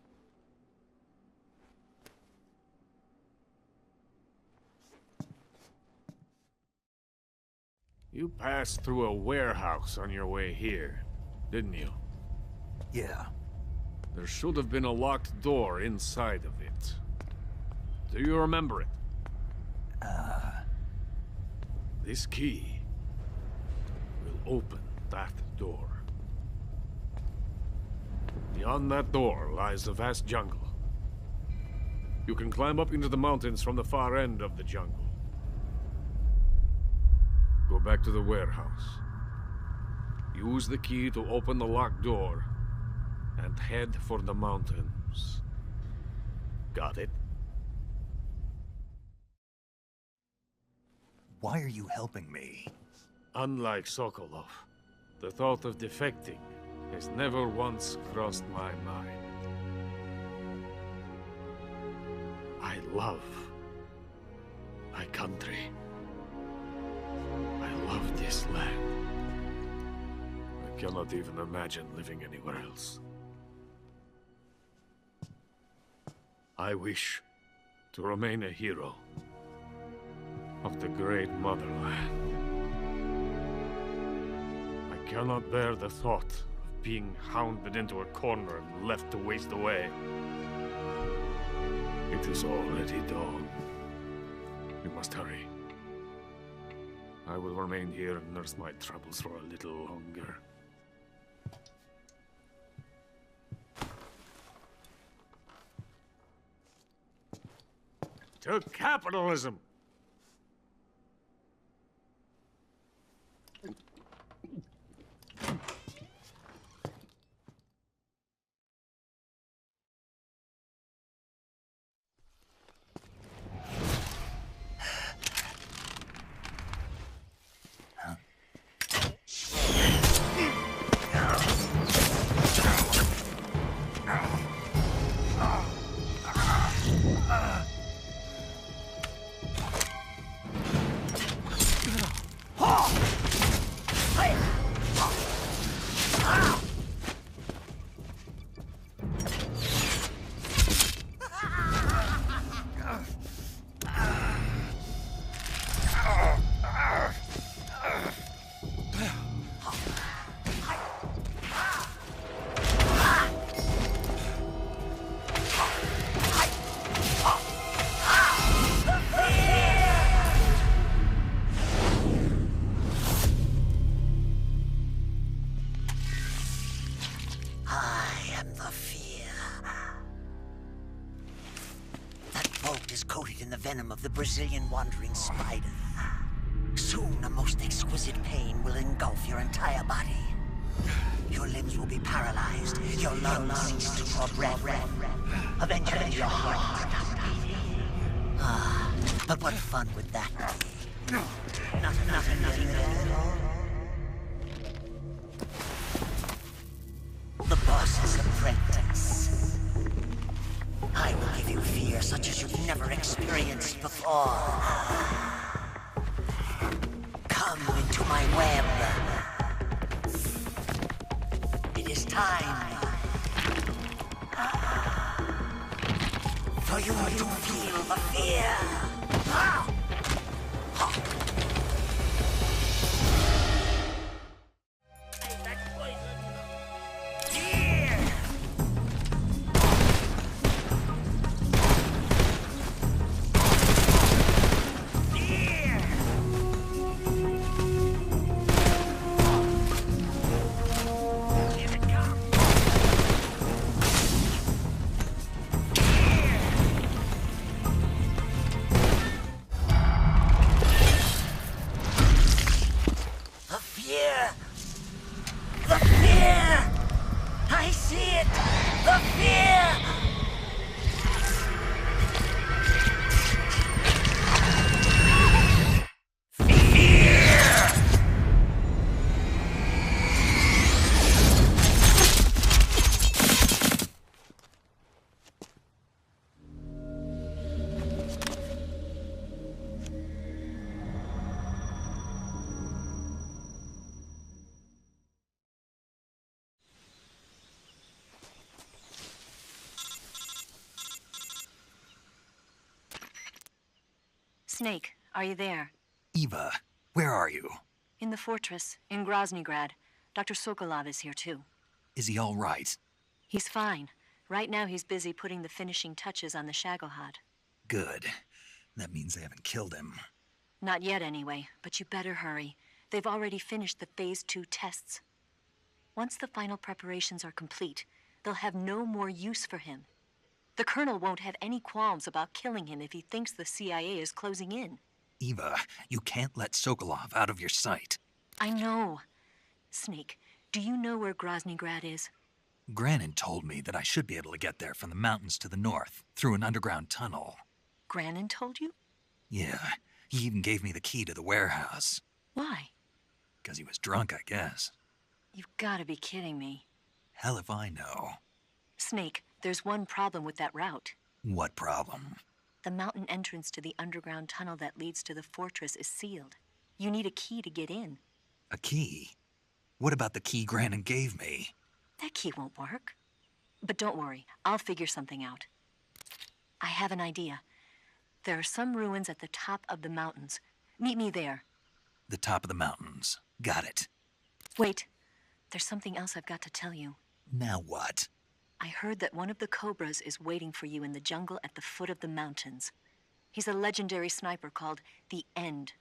You passed through a warehouse on your way here, didn't you? Yeah. There should have been a locked door inside of it. Do you remember it? This key will open that door. Beyond that door lies a vast jungle. You can climb up into the mountains from the far end of the jungle. Go back to the warehouse. Use the key to open the locked door and head for the mountains. Got it? Why are you helping me? Unlike Sokolov, the thought of defecting has never once crossed my mind. I love my country. cannot even imagine living anywhere else. I wish to remain a hero of the great motherland. I cannot bear the thought of being hounded into a corner and left to waste away. It is already dawn. We must hurry. I will remain here and nurse my troubles for a little longer. To capitalism! Venom of the Brazilian wandering spider. Soon a most exquisite pain will engulf your entire body. Your limbs will be paralyzed, your lungs cease to draw breath. Eventually your heart will stop beating. Ah, but what fun would that be? Nothing at all. The boss's apprentice. I will give you fear such as you've never experienced before. Come into my web. It is time for you to feel the fear. Snake, are you there? Eva, where are you? In the fortress, in Groznygrad. Dr. Sokolov is here, too. Is he all right? He's fine. Right now he's busy putting the finishing touches on the Shagohod. Good. That means they haven't killed him. Not yet, anyway, but you better hurry. They've already finished the Phase 2 tests. Once the final preparations are complete, they'll have no more use for him. The Colonel won't have any qualms about killing him if he thinks the CIA is closing in. Eva, you can't let Sokolov out of your sight. I know. Snake, do you know where Groznygrad is? Granin told me that I should be able to get there from the mountains to the north, through an underground tunnel. Granin told you? Yeah, he even gave me the key to the warehouse. Why? Because he was drunk, I guess. You've got to be kidding me. Hell if I know. Snake, there's one problem with that route. What problem? The mountain entrance to the underground tunnel that leads to the fortress is sealed. You need a key to get in. A key? What about the key Grannon gave me? That key won't work. But don't worry, I'll figure something out. I have an idea. There are some ruins at the top of the mountains. Meet me there. The top of the mountains. Got it. Wait, there's something else I've got to tell you. Now what? I heard that one of the Cobras is waiting for you in the jungle at the foot of the mountains. He's a legendary sniper called the End.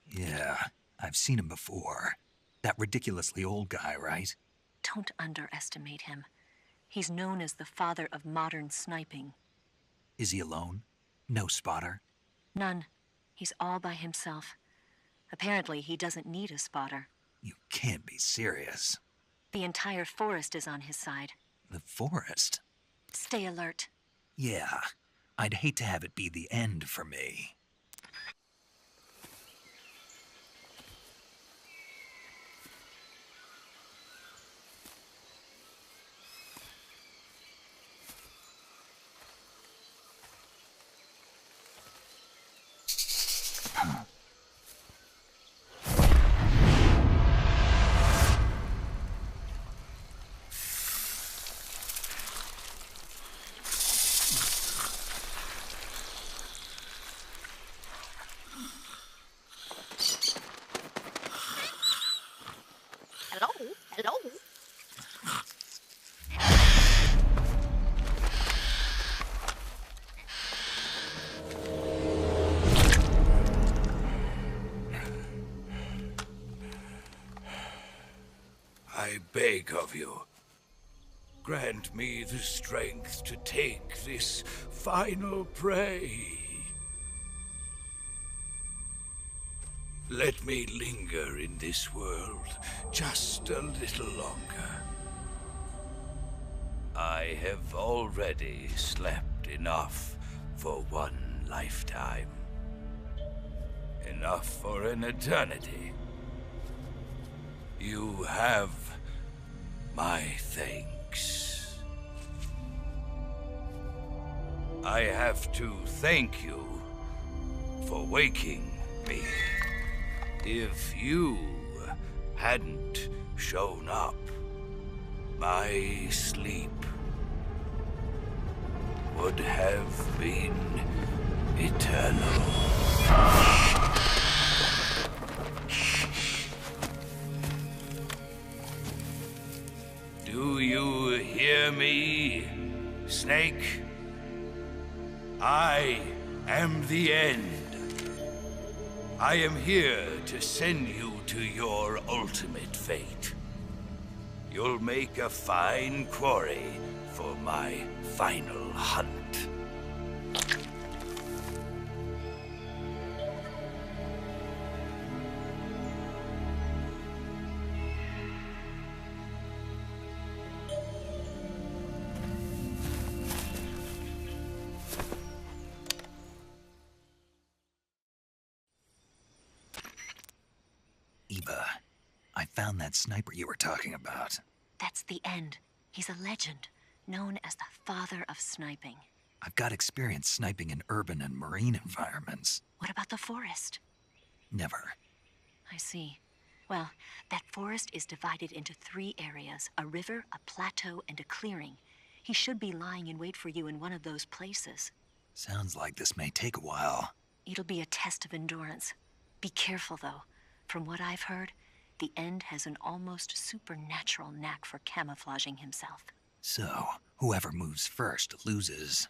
Yeah, I've seen him before. That ridiculously old guy, right? Don't underestimate him. He's known as the father of modern sniping. Is he alone? No spotter? None. He's all by himself. Apparently, he doesn't need a spotter. You can't be serious. The entire forest is on his side. The forest? Stay alert. Yeah, I'd hate to have it be the end for me. Hello? I beg of you, grant me the strength to take this final prey. Let me linger in this world just a little longer. I have already slept enough for one lifetime. Enough for an eternity. You have my thanks. I have to thank you for waking me. If you hadn't shown up, my sleep would have been eternal. Do you hear me, Snake? I am the End. I am here to send you to your ultimate fate. You'll make a fine quarry for my final hunt. Eva, I found that sniper you were talking about. That's the End. He's a legend, known as the father of sniping. I've got experience sniping in urban and marine environments. What about the forest? Never. I see. Well, that forest is divided into 3 areas, a river, a plateau, and a clearing. He should be lying in wait for you in one of those places. Sounds like this may take a while. It'll be a test of endurance. Be careful, though. From what I've heard, the End has an almost supernatural knack for camouflaging himself. So, whoever moves first loses.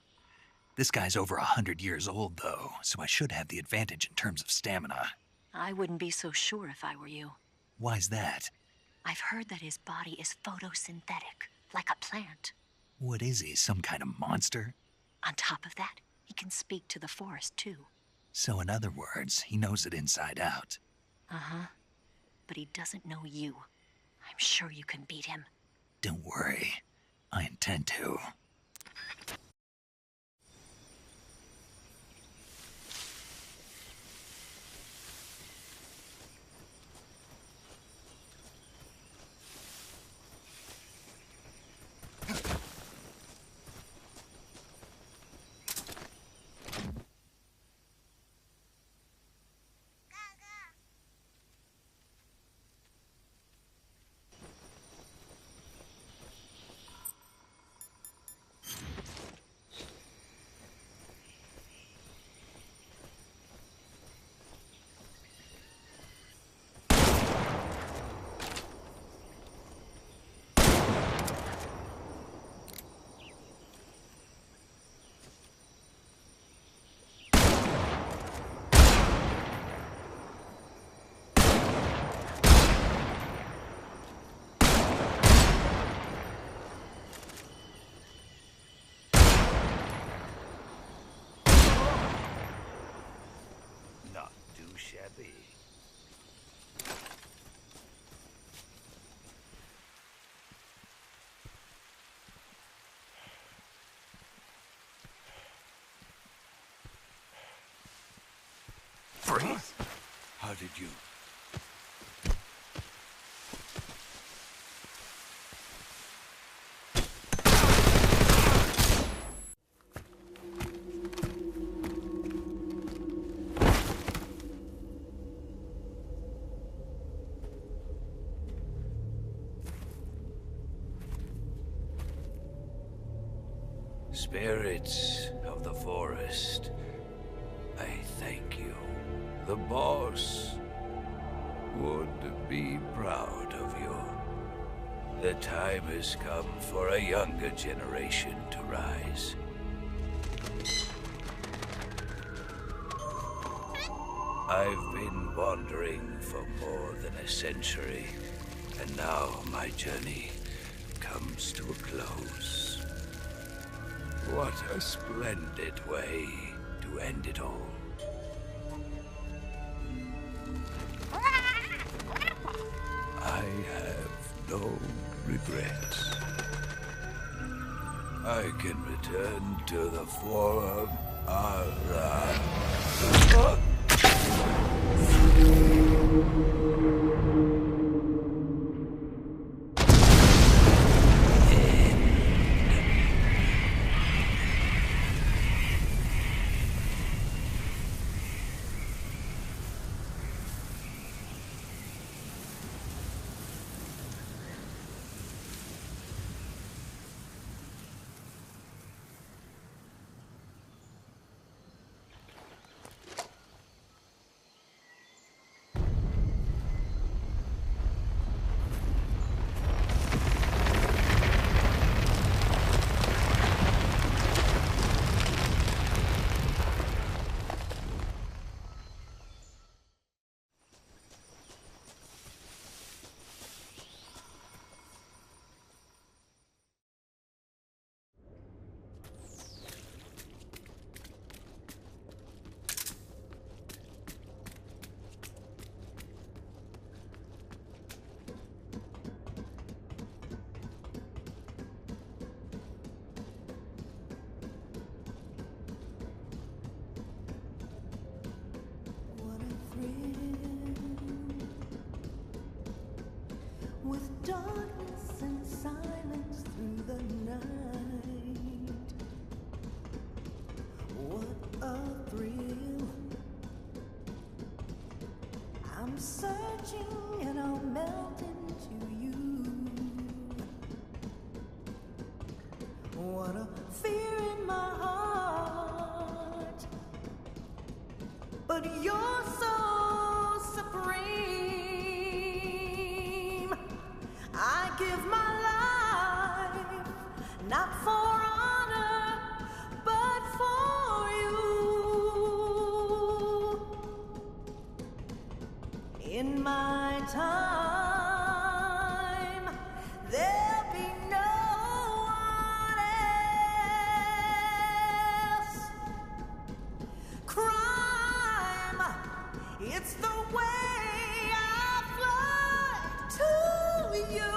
This guy's over 100 years old, though, so I should have the advantage in terms of stamina. I wouldn't be so sure if I were you. Why's that? I've heard that his body is photosynthetic, like a plant. What is he, some kind of monster? On top of that, he can speak to the forest, too. So in other words, he knows it inside out. Uh-huh. But he doesn't know you. I'm sure you can beat him. Don't worry. I intend to. be. Freeze! How did you... Spirits of the forest, I thank you. The boss would be proud of you. The time has come for a younger generation to rise. I've been wandering for more than a century, and now my journey comes to a close. What a splendid way to end it all. I have no regrets. I can return to the forum. With darkness and silence through the night, what a thrill. I'm searching and I'll melt into you. What a fear in my heart, but you're so supreme. I give my life, not for honor, but for you. In my time, there'll be no one else. Crime, it's the way I fly to you.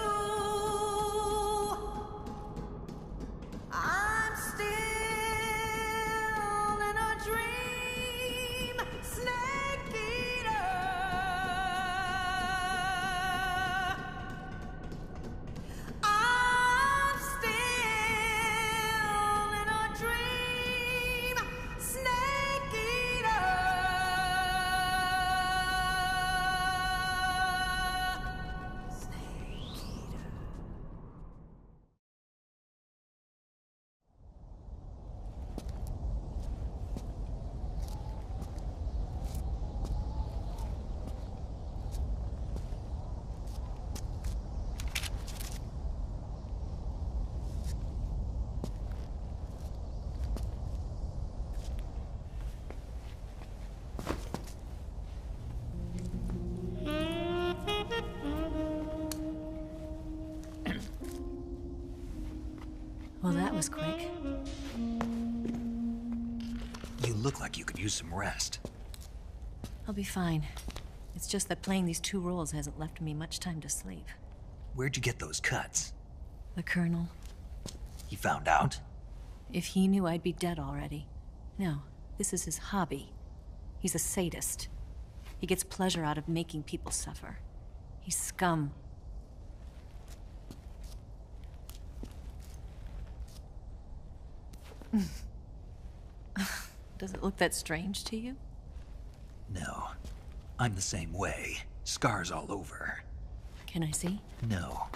I'm still in a dream, snake eater. I'm still in a dream, snake eater. Well, that was quick. You look like you could use some rest. I'll be fine. It's just that playing these two roles hasn't left me much time to sleep. Where'd you get those cuts? The Colonel. He found out? If he knew, I'd be dead already. No, this is his hobby. He's a sadist. He gets pleasure out of making people suffer. He's scum. Does it look that strange to you? No. I'm the same way. Scars all over. Can I see? No.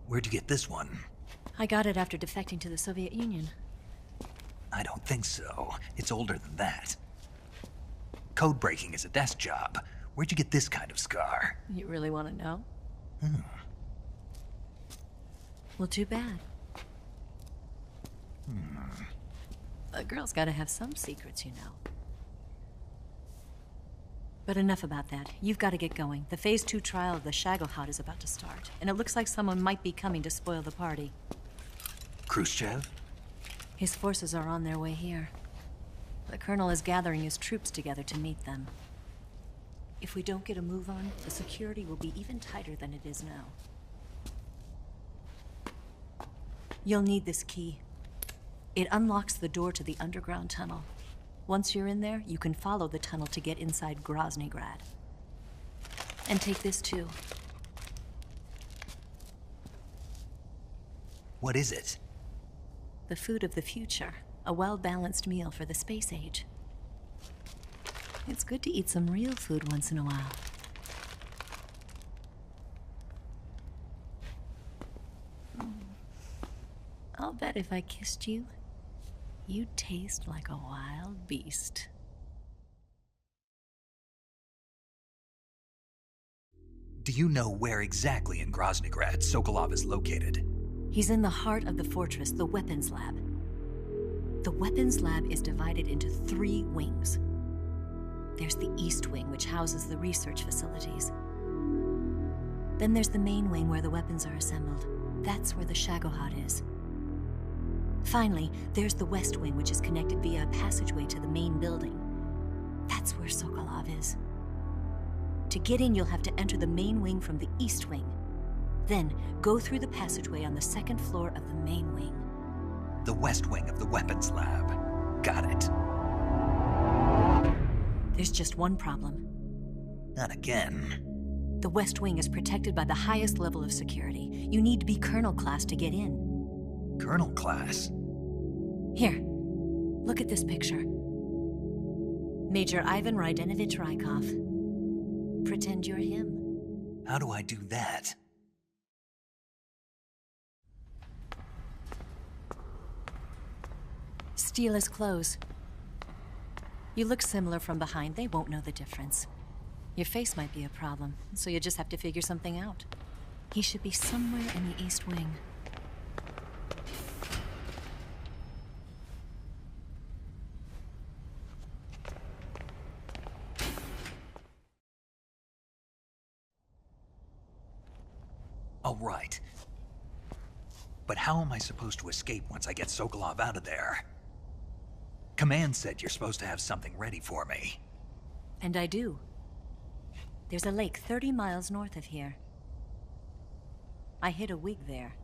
Where'd you get this one? I got it after defecting to the Soviet Union. I don't think so. It's older than that. Code breaking is a desk job. Where'd you get this kind of scar? You really want to know? Hmm. Well, too bad. A girl's gotta have some secrets, you know. But enough about that. You've got to get going. The Phase 2 trial of the Shagohod is about to start, and it looks like someone might be coming to spoil the party. Khrushchev? His forces are on their way here. The Colonel is gathering his troops together to meet them. If we don't get a move on, the security will be even tighter than it is now. You'll need this key. It unlocks the door to the underground tunnel. Once you're in there, you can follow the tunnel to get inside Groznygrad. And take this too. What is it? The food of the future. A well-balanced meal for the space age. It's good to eat some real food once in a while. I'll bet if I kissed you, you'd taste like a wild beast. Do you know where exactly in Groznygrad Sokolov is located? He's in the heart of the fortress, the weapons lab. The weapons lab is divided into 3 wings. There's the East Wing, which houses the research facilities. Then there's the main wing where the weapons are assembled. That's where the Shagohod is. Finally, there's the West Wing, which is connected via a passageway to the main building. That's where Sokolov is. To get in, you'll have to enter the main wing from the East Wing. Then, go through the passageway on the 2nd floor of the main wing. The West Wing of the weapons lab. Got it. There's just one problem. Not again. The West Wing is protected by the highest level of security. You need to be Colonel class to get in. Colonel class? Here, look at this picture. Major Ivan Rydenovich Rykov. Pretend you're him. How do I do that? Steal his clothes. You look similar from behind. They won't know the difference. Your face might be a problem, so you just have to figure something out. He should be somewhere in the East Wing. All right. But how am I supposed to escape once I get Sokolov out of there? Command said you're supposed to have something ready for me. And I do. There's a lake 30 miles north of here. I hid a wig there.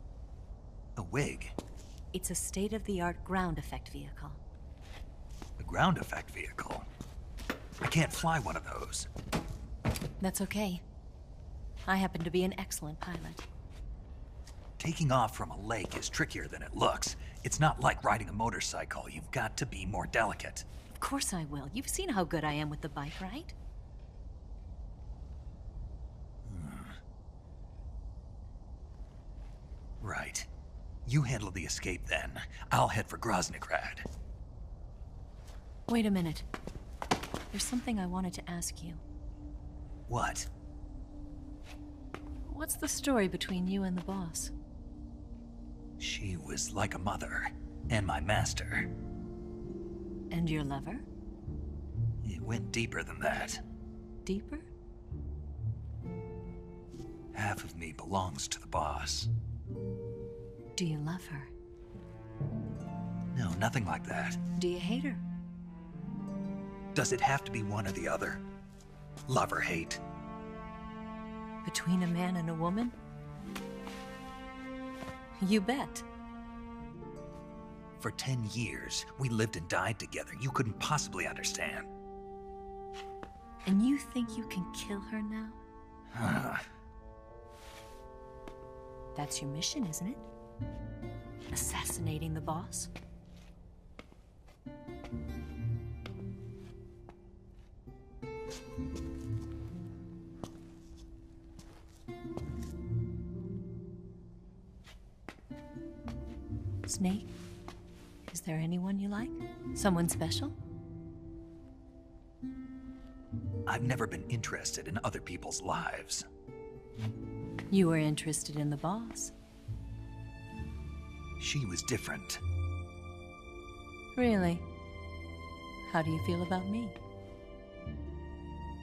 A wig? It's a state-of-the-art ground effect vehicle. A ground effect vehicle? I can't fly one of those. That's okay. I happen to be an excellent pilot. Taking off from a lake is trickier than it looks. It's not like riding a motorcycle. You've got to be more delicate. Of course I will. You've seen how good I am with the bike, right? Right. You handle the escape then. I'll head for Groznygrad. Wait a minute. There's something I wanted to ask you. What? What's the story between you and the boss? She was like a mother, and my master. And your lover? It went deeper than that. Deeper? Half of me belongs to the boss. Do you love her? No, nothing like that. Do you hate her? Does it have to be one or the other? Love or hate? Between a man and a woman? You bet. For 10 years, we lived and died together. You couldn't possibly understand. And you think you can kill her now? That's your mission, isn't it? Assassinating the boss? Snake, is there anyone you like? Someone special? I've never been interested in other people's lives. You were interested in the boss. She was different. Really? How do you feel about me?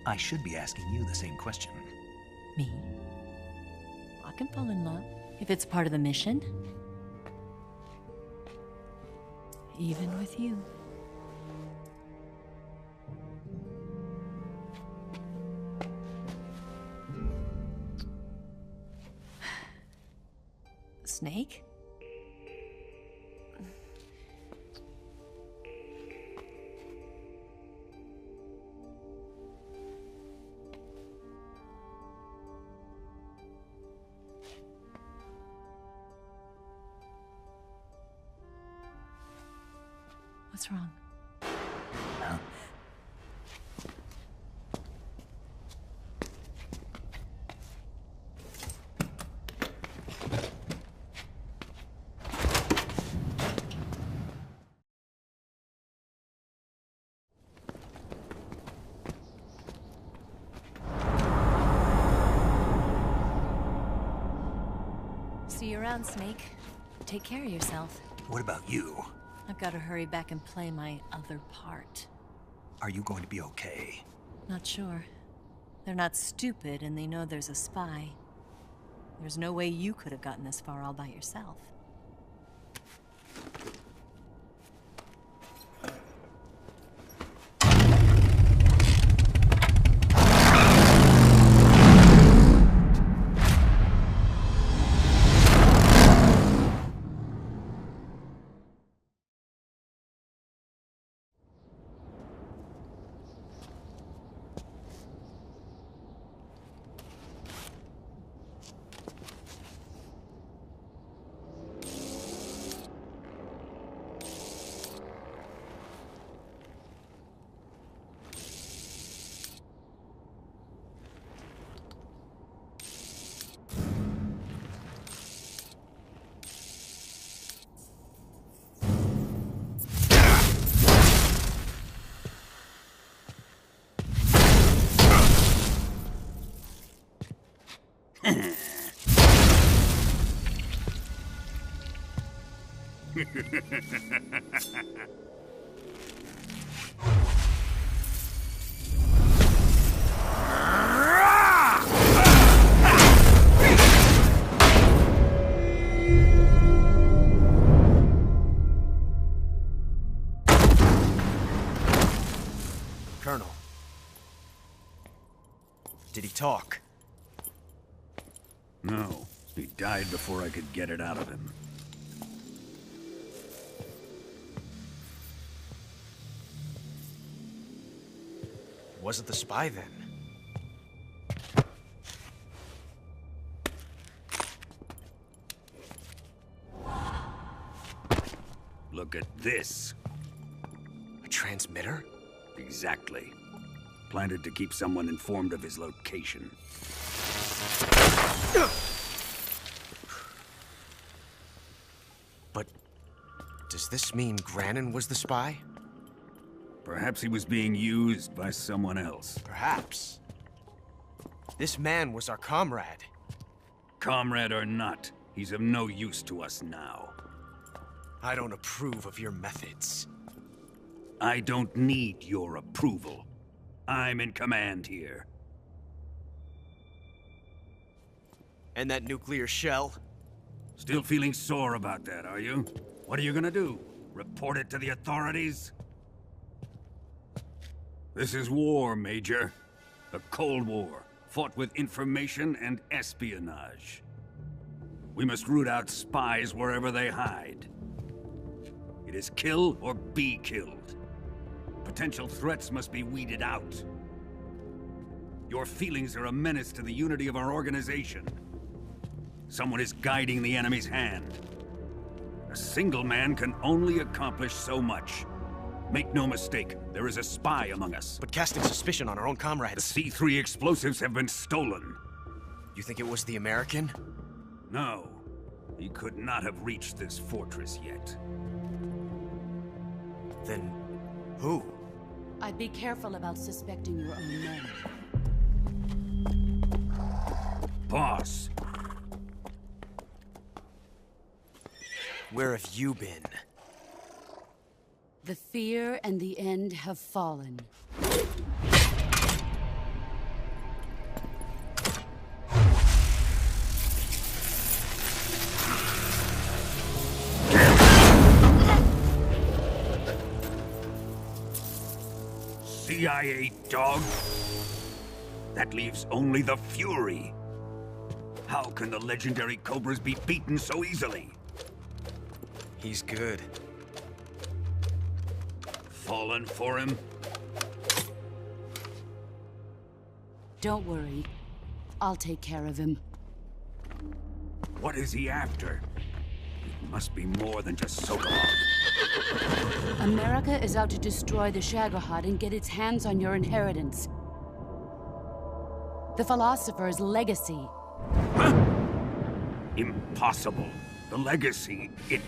I should be asking you the same question. Me? I can fall in love if it's part of the mission. Even with you. Snake? What's wrong? Huh? See you around, Snake. Take care of yourself. What about you? I've got to hurry back and play my other part. Are you going to be okay? Not sure. They're not stupid, and they know there's a spy. There's no way you could have gotten this far all by yourself. Colonel. Did he talk? No. He died before I could get it out of him. Wasn't the spy then? Look at this. A transmitter? Exactly. Planted to keep someone informed of his location. But does this mean Granin was the spy? Perhaps he was being used by someone else. Perhaps. This man was our comrade. Comrade or not, he's of no use to us now. I don't approve of your methods. I don't need your approval. I'm in command here. And that nuclear shell? Still feeling sore about that, are you? What are you gonna do? Report it to the authorities? This is war, Major. The Cold War, fought with information and espionage. We must root out spies wherever they hide. It is kill or be killed. Potential threats must be weeded out. Your feelings are a menace to the unity of our organization. Someone is guiding the enemy's hand. A single man can only accomplish so much. Make no mistake, there is a spy among us. But casting suspicion on our own comrades... The C3 explosives have been stolen. You think it was the American? No. He could not have reached this fortress yet. Then... who? I'd be careful about suspecting your own men. Boss! Where have you been? The fear and the end have fallen. CIA dog? That leaves only the Fury. How can the legendary Cobras be beaten so easily? He's good. Fallen for him? Don't worry. I'll take care of him. What is he after? It must be more than just Sokolov. America is out to destroy the Shagohod and get its hands on your inheritance. The philosopher's legacy. Huh? Impossible. The legacy, it...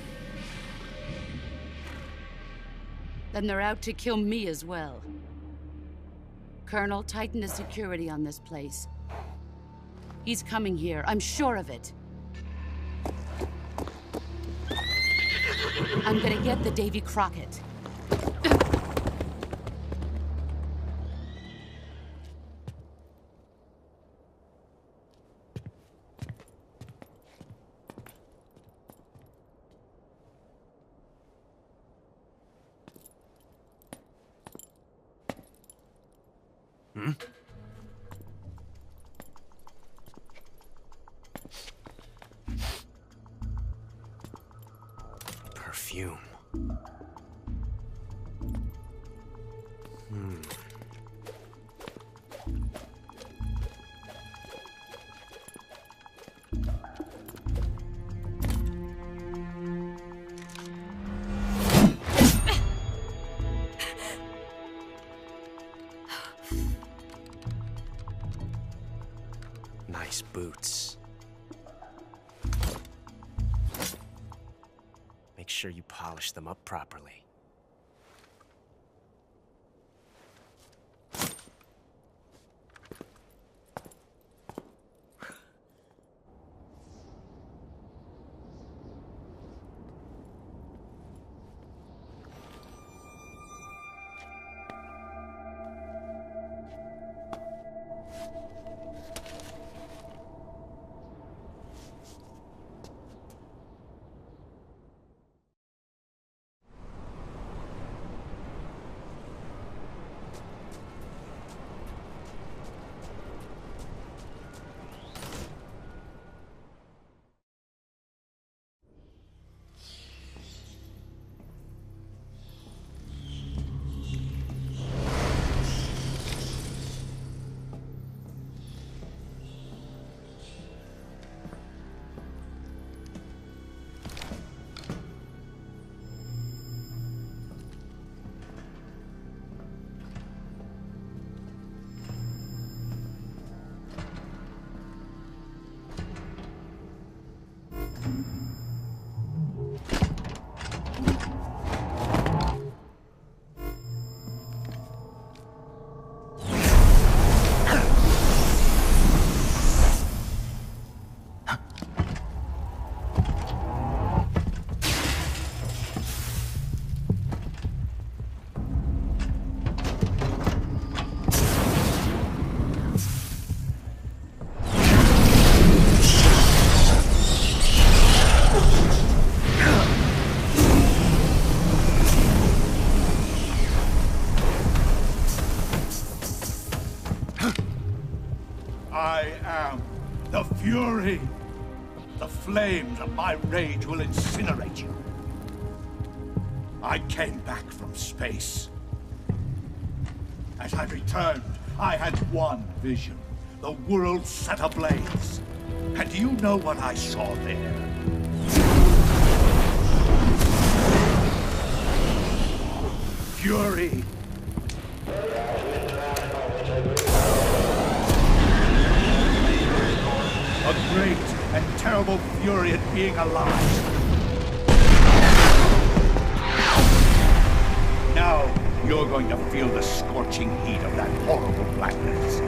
Then they're out to kill me as well. Colonel, tighten the security on this place. He's coming here, I'm sure of it. I'm gonna get the Davy Crockett. Perfume. Nice boots. Make sure you polish them up properly. I am the Fury. The flames of my rage will incinerate you. I came back from space. As I returned, I had one vision. The world set ablaze. And do you know what I saw there? Fury. A great and terrible fury at being alive. Now, you're going to feel the scorching heat of that horrible blackness.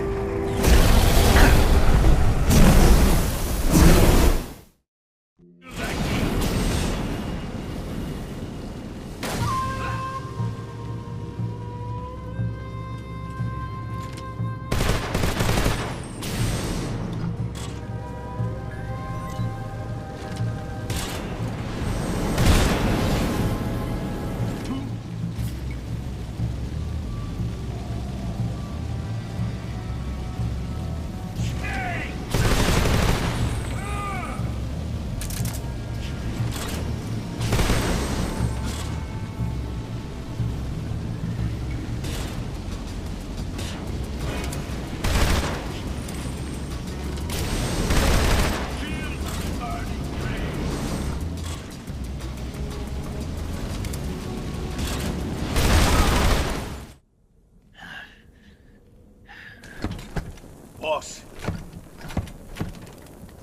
Boss,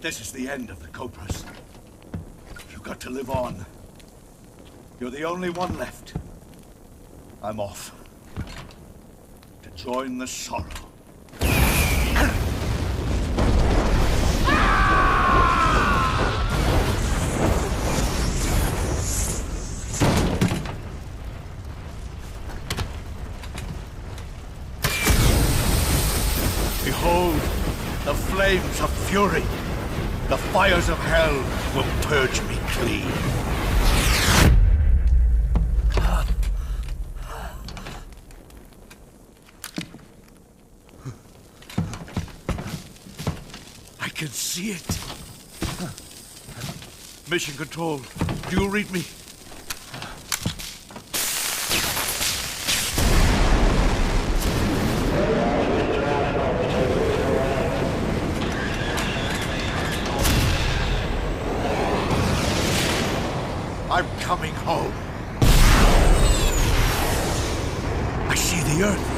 this is the end of the Cobras. You've got to live on. You're the only one left. I'm off to join the sorrow. Behold, the flames of fury. The fires of hell will purge me clean. I can see it. Mission Control, do you read me? I'm coming home. I see the Earth.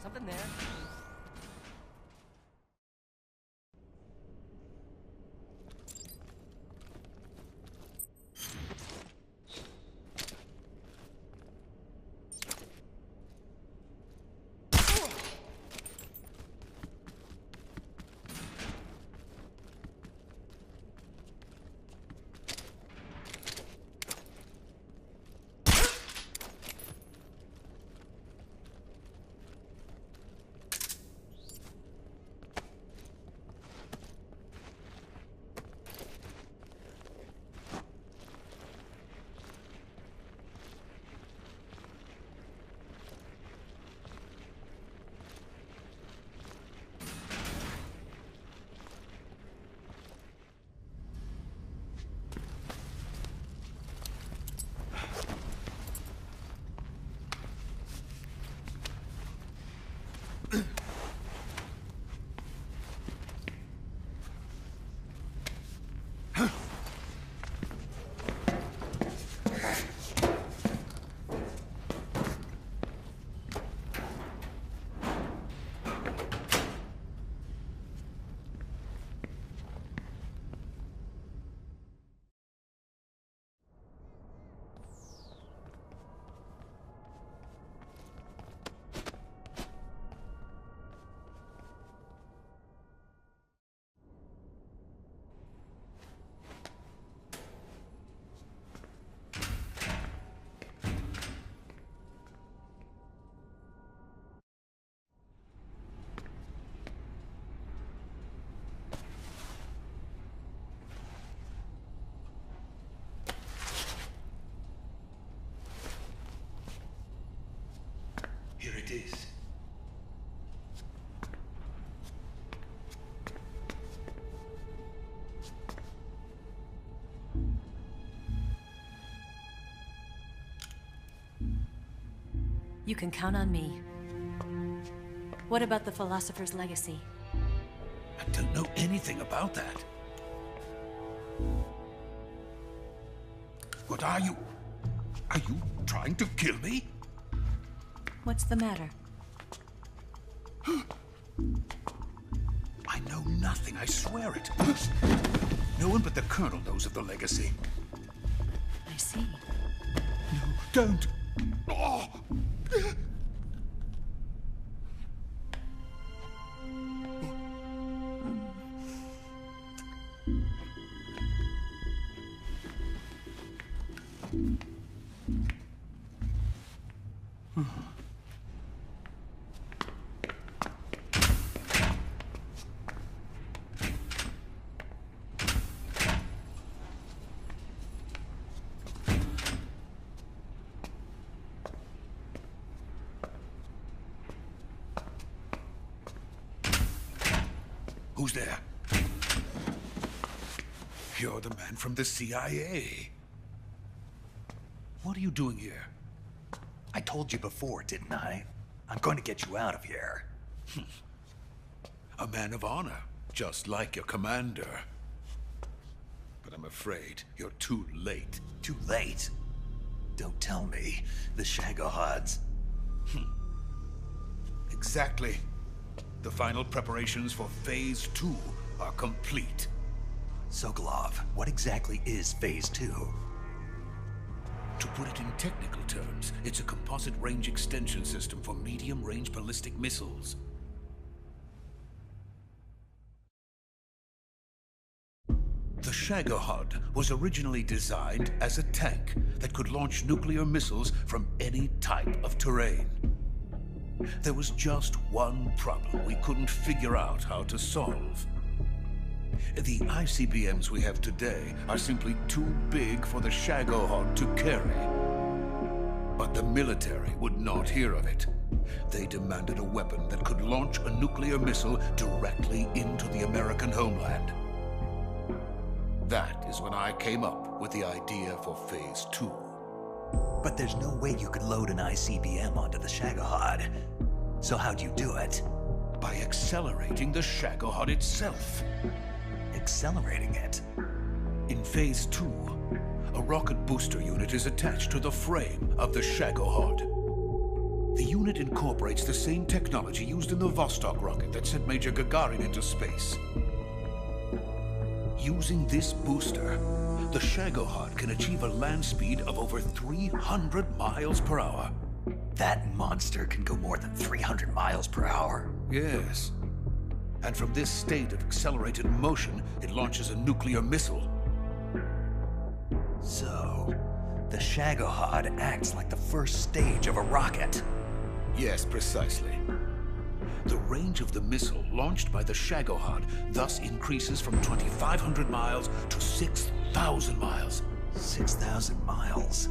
Something there. Here it is. You can count on me. What about the philosopher's legacy? I don't know anything about that. What are you? Are you trying to kill me? What's the matter? I know nothing, I swear it. No one but the Colonel knows of the legacy. I see. No, don't. Oh. Who's there? You're the man from the CIA. What are you doing here? I told you before, didn't I? I'm going to get you out of here. A man of honor, just like your commander. But I'm afraid you're too late. Too late? Don't tell me. The Shagohods. Exactly. The final preparations for Phase 2 are complete. Sokolov, what exactly is Phase 2? To put it in technical terms, it's a composite range extension system for medium-range ballistic missiles. The Shagohod was originally designed as a tank that could launch nuclear missiles from any type of terrain. There was just one problem we couldn't figure out how to solve. The ICBMs we have today are simply too big for the Shagohod to carry. But the military would not hear of it. They demanded a weapon that could launch a nuclear missile directly into the American homeland. That is when I came up with the idea for Phase 2. But there's no way you could load an ICBM onto the Shagohod. So how'd you do it? By accelerating the Shagohod itself. Accelerating it? In Phase 2, a rocket booster unit is attached to the frame of the Shagohod. The unit incorporates the same technology used in the Vostok rocket that sent Major Gagarin into space. Using this booster, the Shagohod can achieve a land speed of over 300 miles per hour. That monster can go more than 300 miles per hour? Yes. And from this state of accelerated motion, it launches a nuclear missile. So, the Shagohod acts like the first stage of a rocket. Yes, precisely. The range of the missile launched by the Shagohod thus increases from 2,500 miles to 6,000 miles. 6,000 miles?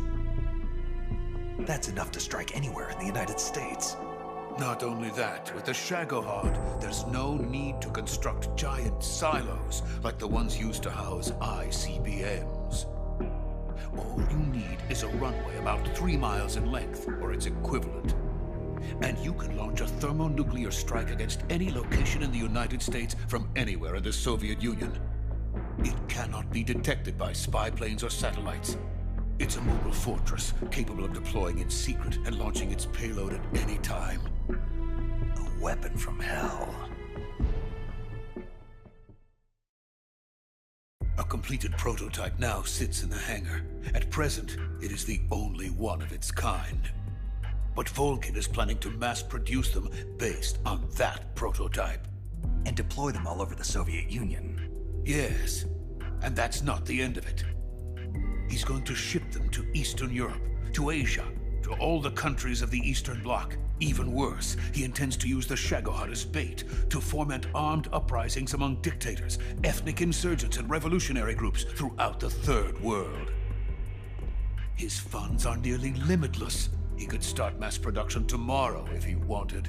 That's enough to strike anywhere in the United States. Not only that, with the Shagohod, there's no need to construct giant silos like the ones used to house ICBMs. All you need is a runway about 3 miles in length, or its equivalent. And you can launch a thermonuclear strike against any location in the United States from anywhere in the Soviet Union. It cannot be detected by spy planes or satellites. It's a mobile fortress, capable of deploying in secret and launching its payload at any time. A weapon from hell. A completed prototype now sits in the hangar. At present, it is the only one of its kind. But Volgin is planning to mass-produce them based on that prototype. And deploy them all over the Soviet Union. Yes, and that's not the end of it. He's going to ship them to Eastern Europe, to Asia, to all the countries of the Eastern Bloc. Even worse, he intends to use the Shagohod as bait to foment armed uprisings among dictators, ethnic insurgents, and revolutionary groups throughout the Third World. His funds are nearly limitless. He could start mass production tomorrow if he wanted.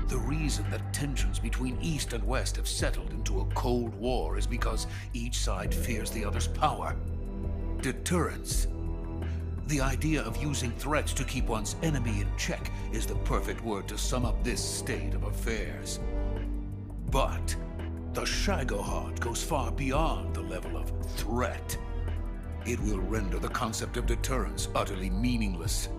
The reason that tensions between East and West have settled into a Cold War is because each side fears the other's power. Deterrence. The idea of using threats to keep one's enemy in check is the perfect word to sum up this state of affairs. But the Shagohod goes far beyond the level of threat. It will render the concept of deterrence utterly meaningless.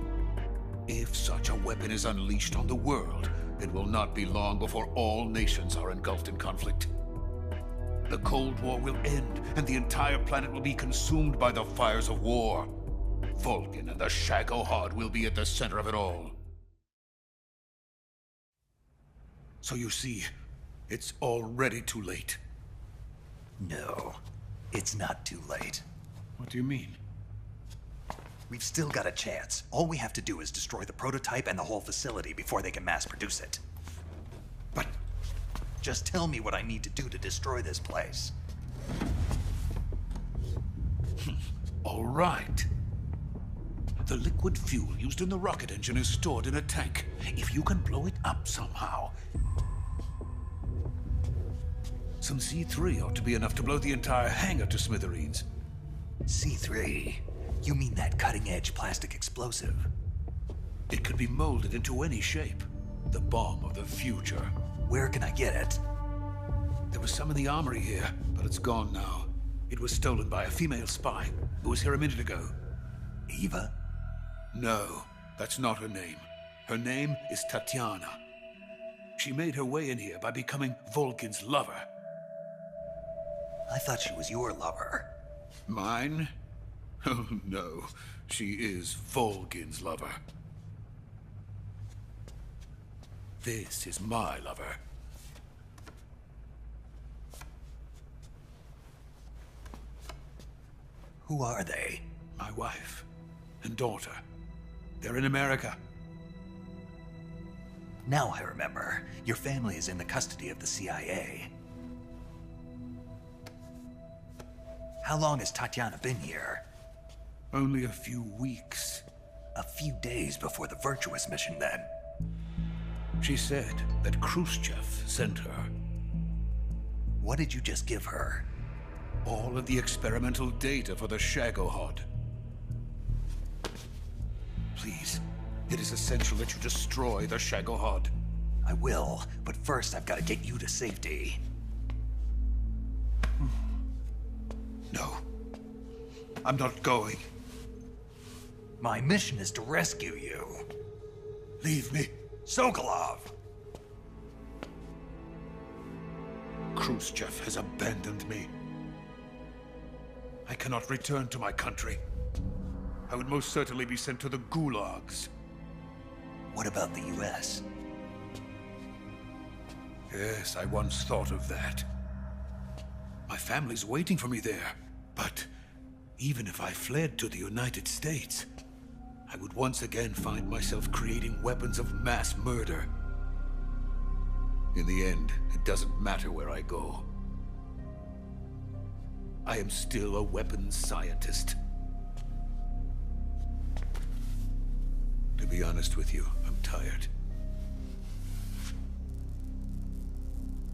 If such a weapon is unleashed on the world, it will not be long before all nations are engulfed in conflict. The Cold War will end, and the entire planet will be consumed by the fires of war. Volgin and the Shagohod will be at the center of it all. So you see, it's already too late. No, it's not too late. What do you mean? We've still got a chance. All we have to do is destroy the prototype and the whole facility before they can mass produce it. But just tell me what I need to do to destroy this place. All right. The liquid fuel used in the rocket engine is stored in a tank. If you can blow it up somehow. Some C3 ought to be enough to blow the entire hangar to smithereens. C3? You mean that cutting-edge plastic explosive? It could be molded into any shape. The bomb of the future. Where can I get it? There was some in the armory here, but it's gone now. It was stolen by a female spy who was here a minute ago. Eva? No, that's not her name. Her name is Tatiana. She made her way in here by becoming Volgin's lover. I thought she was your lover. Mine? Oh, no. She is Volgin's lover. This is my lover. Who are they? My wife and daughter. They're in America. Now I remember. Your family is in the custody of the CIA. How long has Tatiana been here? Only a few weeks. A few days before the Virtuous mission, then. She said that Khrushchev sent her. What did you just give her? All of the experimental data for the Shagohod. Please, it is essential that you destroy the Shagohod. I will, but first I've got to get you to safety. No. I'm not going. My mission is to rescue you. Leave me. Sokolov! Khrushchev has abandoned me. I cannot return to my country. I would most certainly be sent to the gulags. What about the US? Yes, I once thought of that. My family's waiting for me there. But even if I fled to the United States, I would once again find myself creating weapons of mass murder. In the end, it doesn't matter where I go. I am still a weapons scientist. To be honest with you, I'm tired.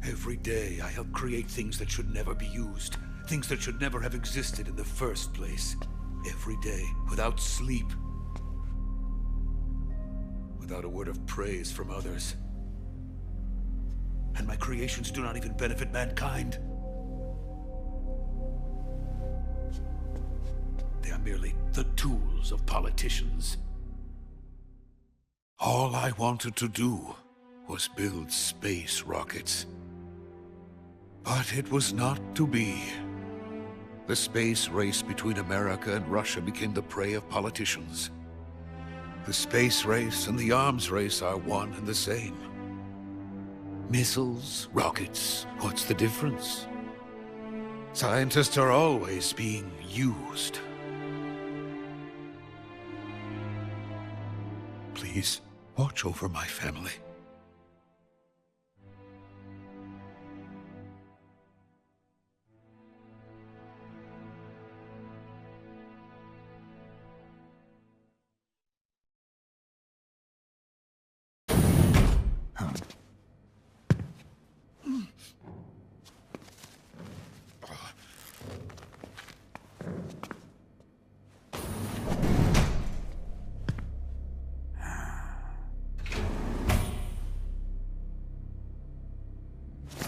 Every day, I help create things that should never be used. Things that should never have existed in the first place. Every day, without sleep. Without a word of praise from others. And my creations do not even benefit mankind. They are merely the tools of politicians. All I wanted to do was build space rockets. But it was not to be. The space race between America and Russia became the prey of politicians. The space race and the arms race are one and the same. Missiles, rockets, what's the difference? Scientists are always being used. Please, watch over my family.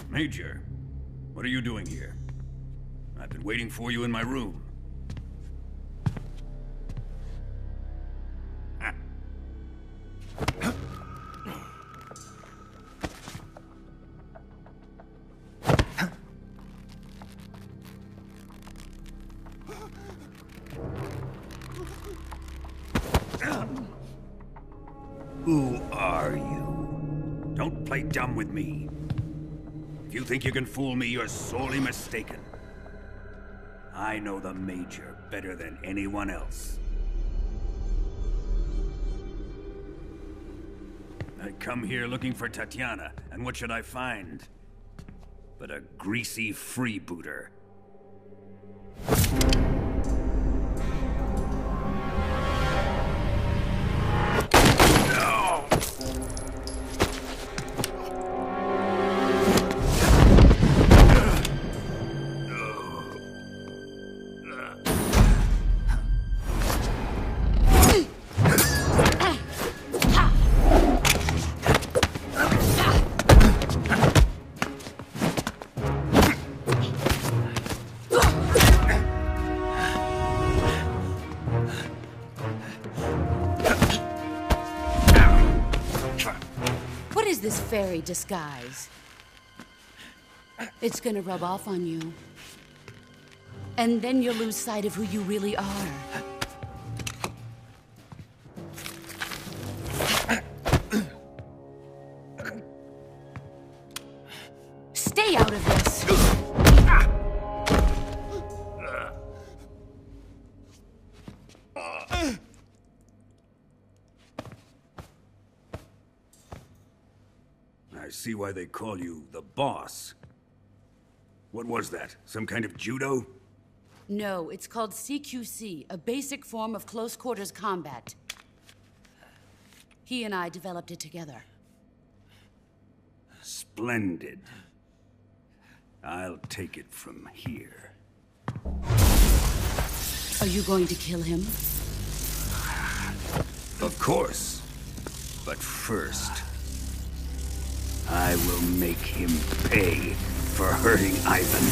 Major, what are you doing here? I've been waiting for you in my room. Who are you? Don't play dumb with me. If you think you can fool me, you're sorely mistaken. I know the Major better than anyone else. I come here looking for Tatiana, and what should I find? But a greasy freebooter. This fairy disguise. It's gonna rub off on you. And then you'll lose sight of who you really are. Stay out of this! I see why they call you the boss. What was that? Some kind of judo? No, it's called CQC, a basic form of close quarters combat. He and I developed it together. Splendid. I'll take it from here. Are you going to kill him? Of course. But first, I will make him pay for hurting Ivan.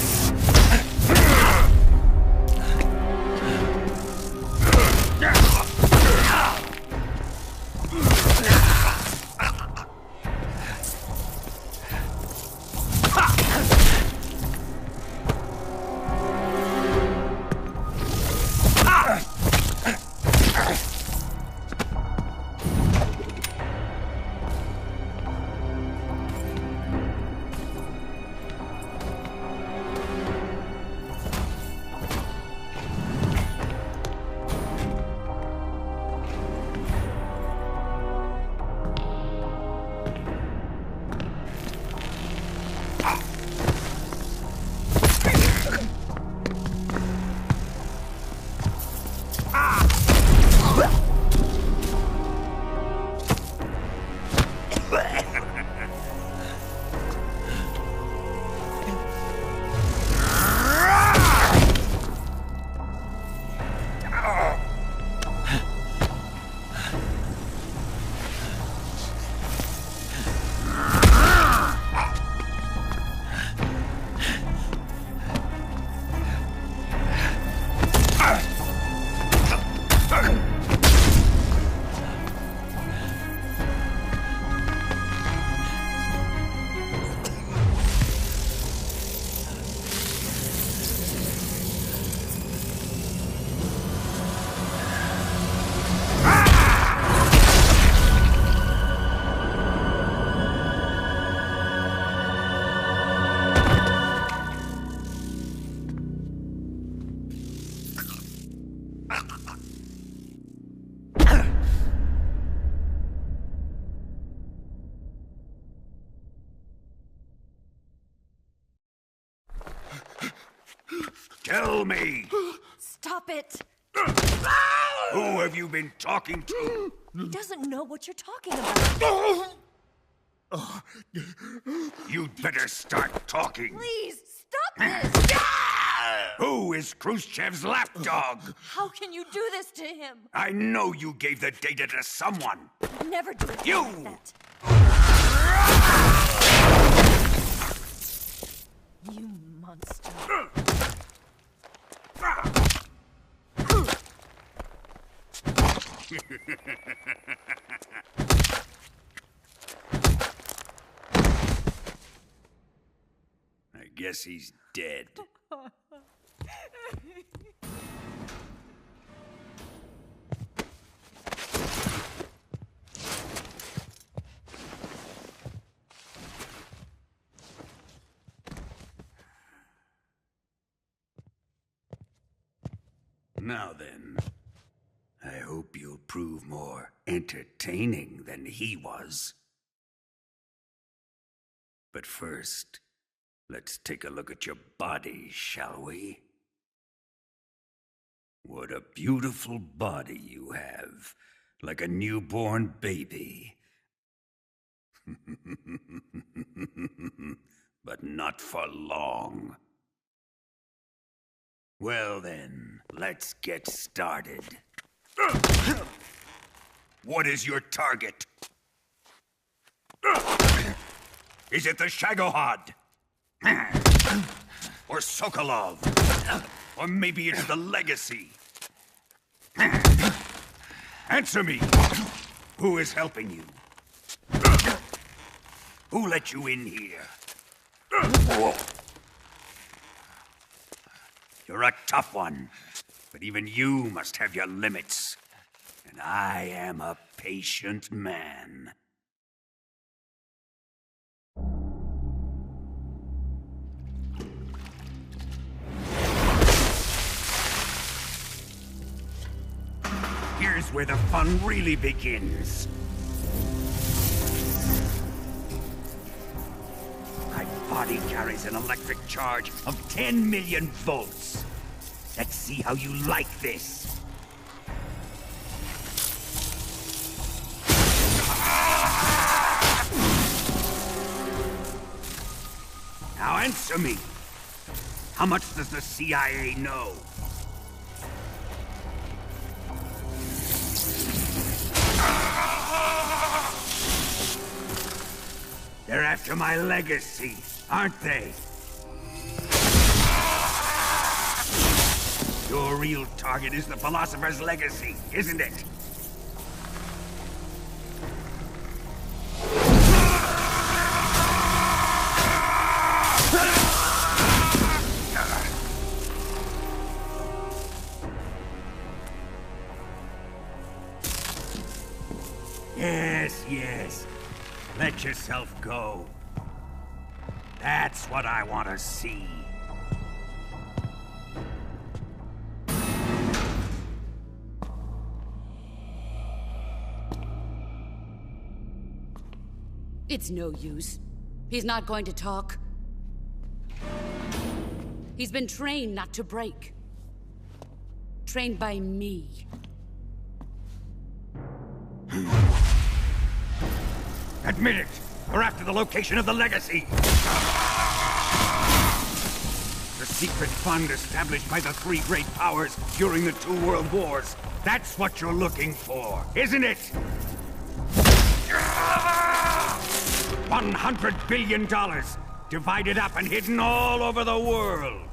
Tell me! Stop it! Who have you been talking to? He doesn't know what you're talking about. You'd better start talking. Please, stop this! Who is Khrushchev's lapdog? How can you do this to him? I know you gave the data to someone. I'd never do it You! like that. You monster. I guess he's dead. Now then, I hope you'll prove more entertaining than he was. But first, let's take a look at your body, shall we? What a beautiful body you have, like a newborn baby. But not for long. Well then, let's get started. What is your target? Is it the Shagohod? Or Sokolov? Or maybe it's the Legacy? Answer me! Who is helping you? Who let you in here? You're a tough one, but even you must have your limits. And I am a patient man. Here's where the fun really begins. My body carries an electric charge of 10 million volts. Let's see how you like this. Now answer me. How much does the CIA know? They're after my legacy, aren't they? Your real target is the philosopher's legacy, isn't it? Yes, yes. Let yourself go. That's what I want to see. It's no use. He's not going to talk. He's been trained not to break. Trained by me. Admit it! We're after the location of the legacy! The secret fund established by the three great powers during the 2 world wars. That's what you're looking for, isn't it? $100 billion, divided up and hidden all over the world.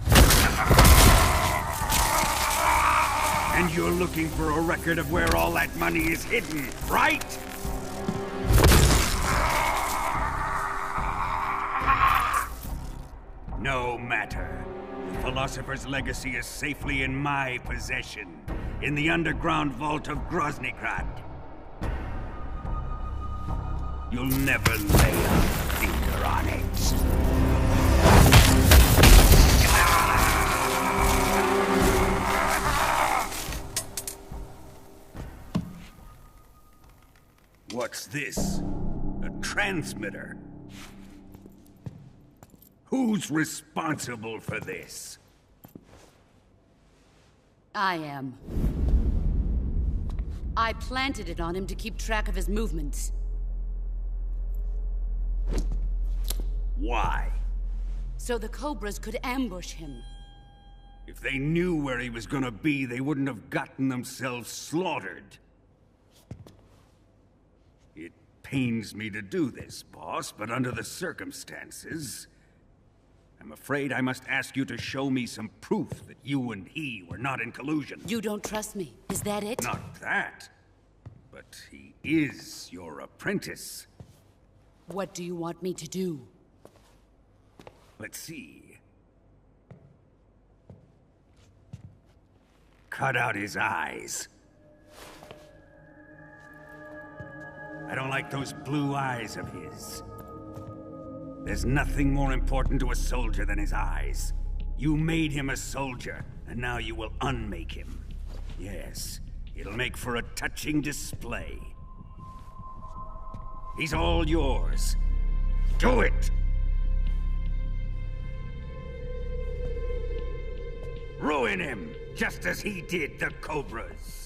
And you're looking for a record of where all that money is hidden, right? No matter. The philosopher's legacy is safely in my possession, in the underground vault of Groznygrad. You'll never lay a finger on it. What's this? A transmitter? Who's responsible for this? I am. I planted it on him to keep track of his movements. Why? So the Cobras could ambush him. If they knew where he was gonna be, they wouldn't have gotten themselves slaughtered. It pains me to do this, boss, but under the circumstances, I'm afraid I must ask you to show me some proof that you and he were not in collusion. You don't trust me, is that it? Not that, but he is your apprentice. What do you want me to do? Let's see. Cut out his eyes. I don't like those blue eyes of his. There's nothing more important to a soldier than his eyes. You made him a soldier, and now you will unmake him. Yes, it'll make for a touching display. He's all yours. Do it! Ruin him, just as he did the Cobras.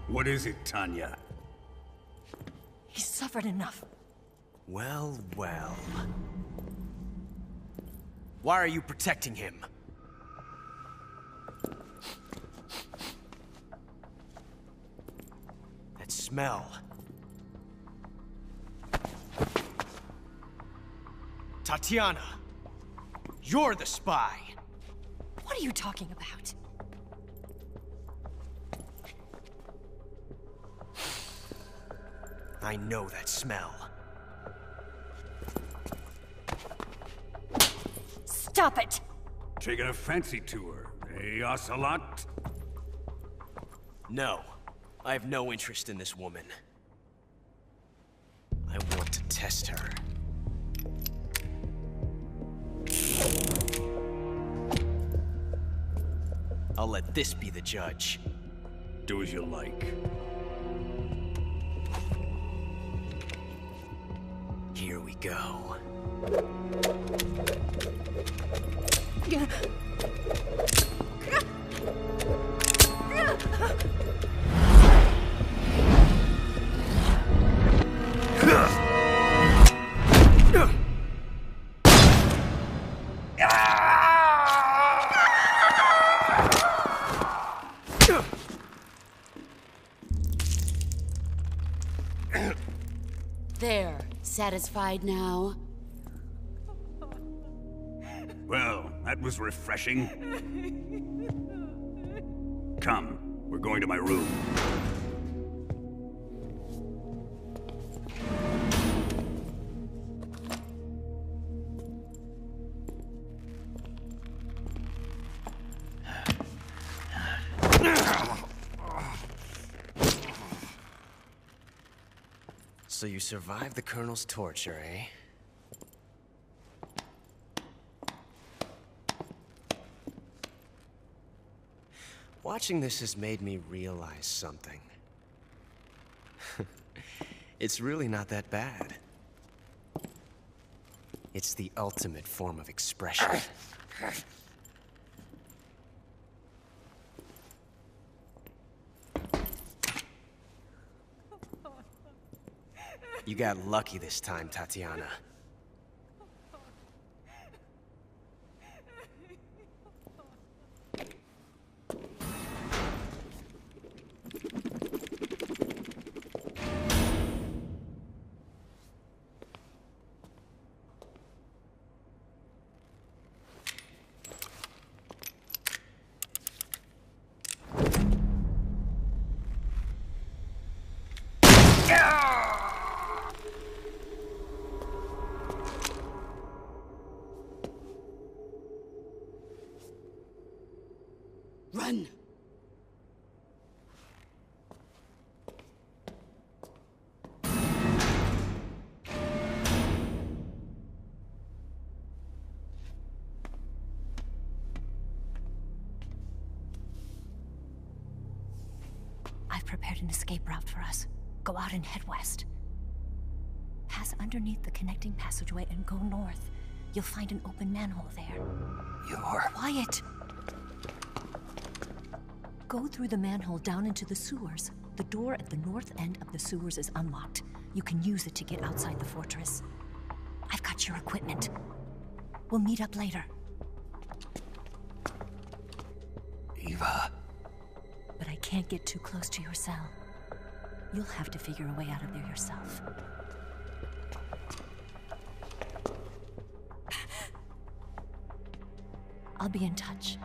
What is it, Tanya? He's suffered enough. Well, well. Why are you protecting him? That smell. Tatiana, you're the spy. What are you talking about? I know that smell. Stop it! Taking a fancy to her, eh, Ocelot? No. I have no interest in this woman. I want to test her. I'll let this be the judge. Do as you like. Here we go. There. Satisfied now? Well, that was refreshing. Come, we're going to my room. So you survived the Colonel's torture, eh? Watching this has made me realize something. It's really not that bad. It's the ultimate form of expression. You got lucky this time, Tatiana. Run! I've prepared an escape route for us. Go out and head west. Pass underneath the connecting passageway and go north. You'll find an open manhole there. You're... Quiet! Go through the manhole down into the sewers. The door at the north end of the sewers is unlocked. You can use it to get outside the fortress. I've got your equipment. We'll meet up later. Eva. But I can't get too close to your cell. You'll have to figure a way out of there yourself. I'll be in touch.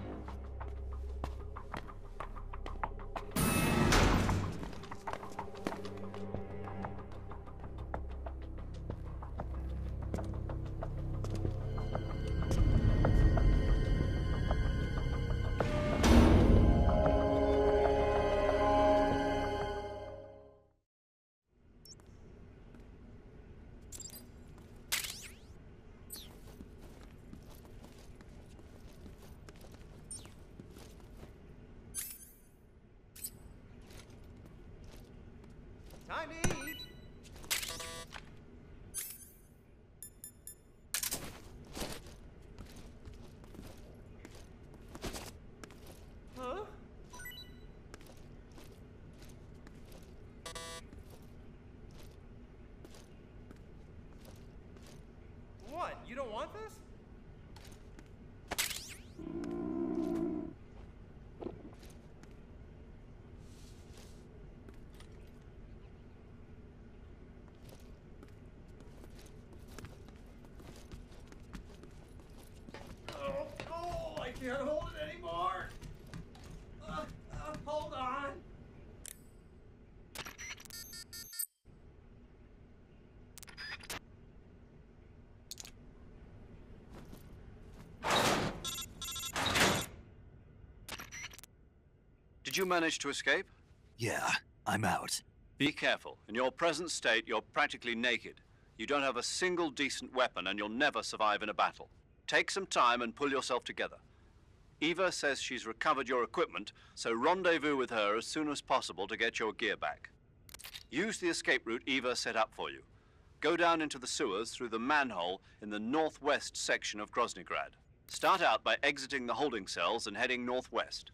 Time to eat. Huh? What? You don't want this? I can't hold it anymore. Hold on. Did you manage to escape? Yeah, I'm out. Be careful. In your present state, you're practically naked. You don't have a single decent weapon, and you'll never survive in a battle. Take some time and pull yourself together. Eva says she's recovered your equipment, so rendezvous with her as soon as possible to get your gear back. Use the escape route Eva set up for you. Go down into the sewers through the manhole in the northwest section of Groznygrad. Start out by exiting the holding cells and heading northwest.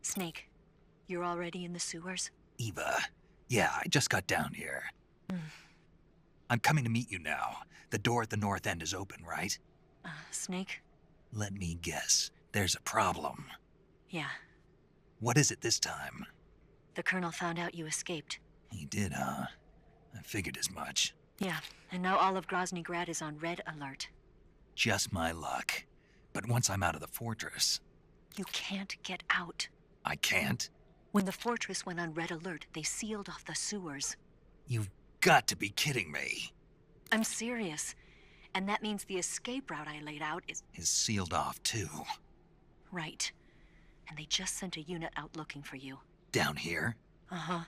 Snake, you're already in the sewers? Eva. Yeah, I just got down here. I'm coming to meet you now. The door at the north end is open, right? Snake? Let me guess. There's a problem. Yeah. What is it this time? The Colonel found out you escaped. He did, huh? I figured as much. Yeah, and now all of Groznygrad is on red alert. Just my luck. But once I'm out of the fortress... You can't get out. I can't? When the fortress went on red alert, they sealed off the sewers. You've got to be kidding me. I'm serious. And that means the escape route I laid out is sealed off, too. Right. And they just sent a unit out looking for you. Down here? Uh-huh.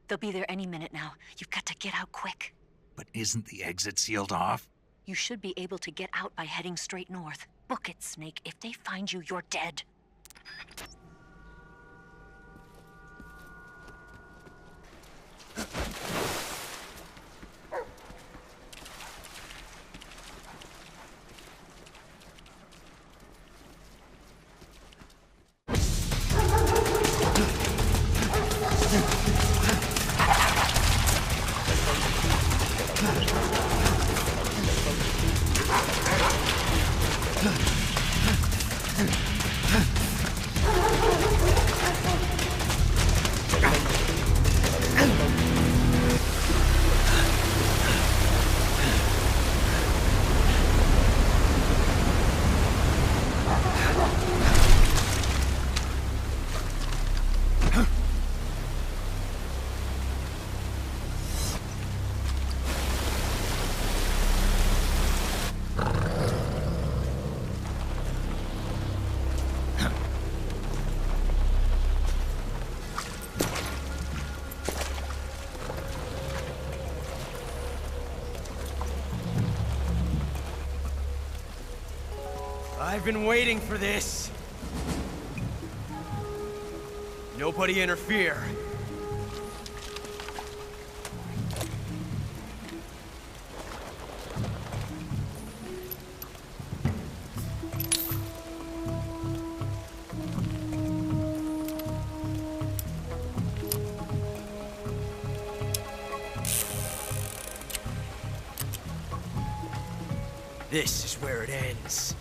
They'll be there any minute now. You've got to get out quick. But isn't the exit sealed off? You should be able to get out by heading straight north. Book it, Snake. If they find you, you're dead. I've been waiting for this. Nobody interfere. This is where it ends.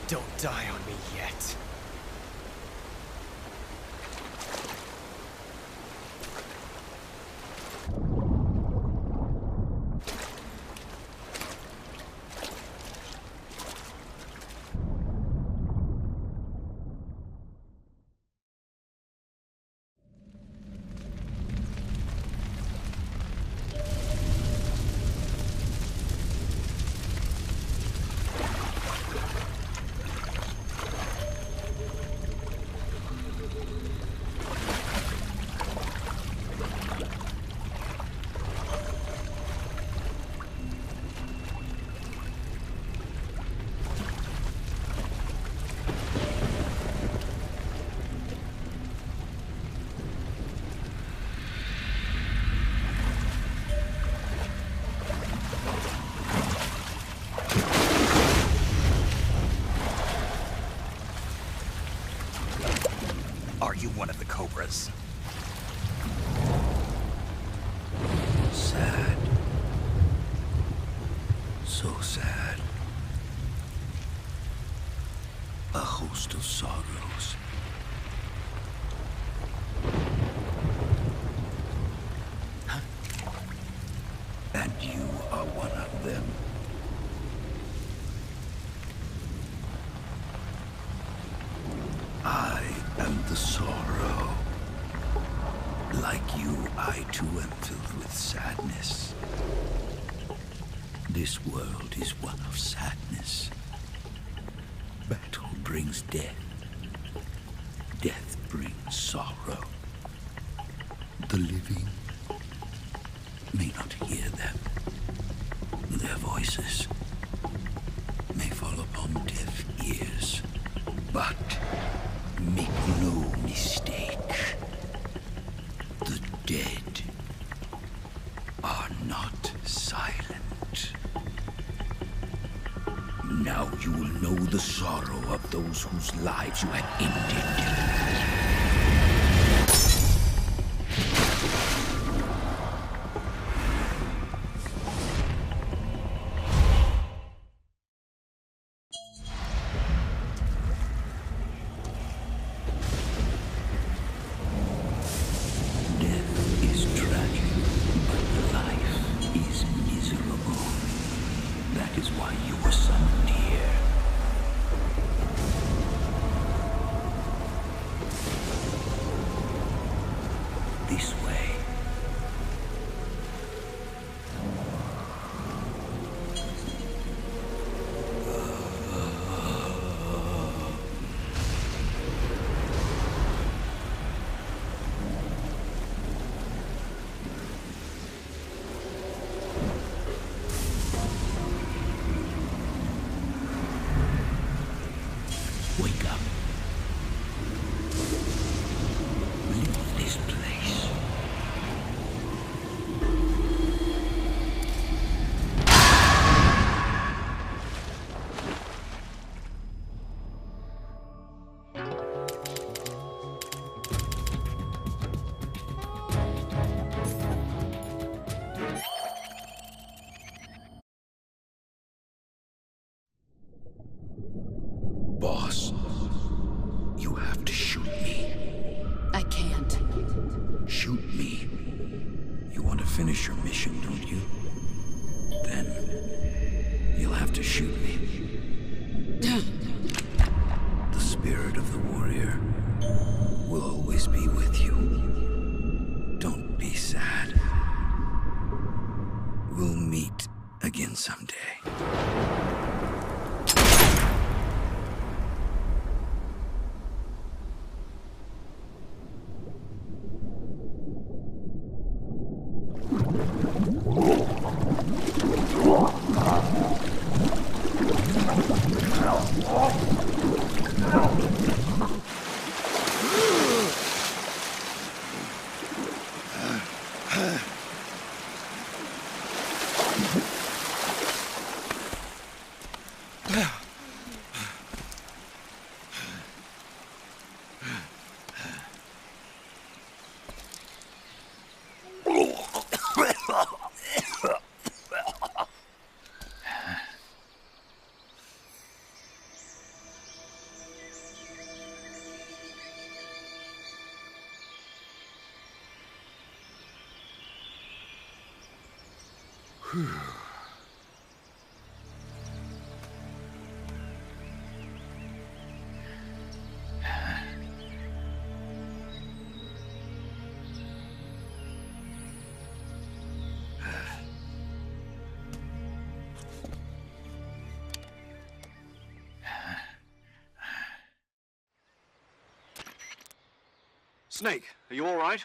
Don't die on me yet. Are you one of the Cobras? Sad. So sad. A host of sorrows. And you are one of them. I am the sorrow. Like you, I too am filled with sadness. This world is one of sadness. Battle brings death. Death brings sorrow. The living may not hear them. Their voices may fall upon deaf ears. But make no mistake, the dead are not silent. Now you will know the sorrow of those whose lives you have ended. finish your mission, don't you? Then you'll have to shoot me. The spirit of the warrior will always be with you. Don't be sad. We'll meet again someday. Snake, are you all right?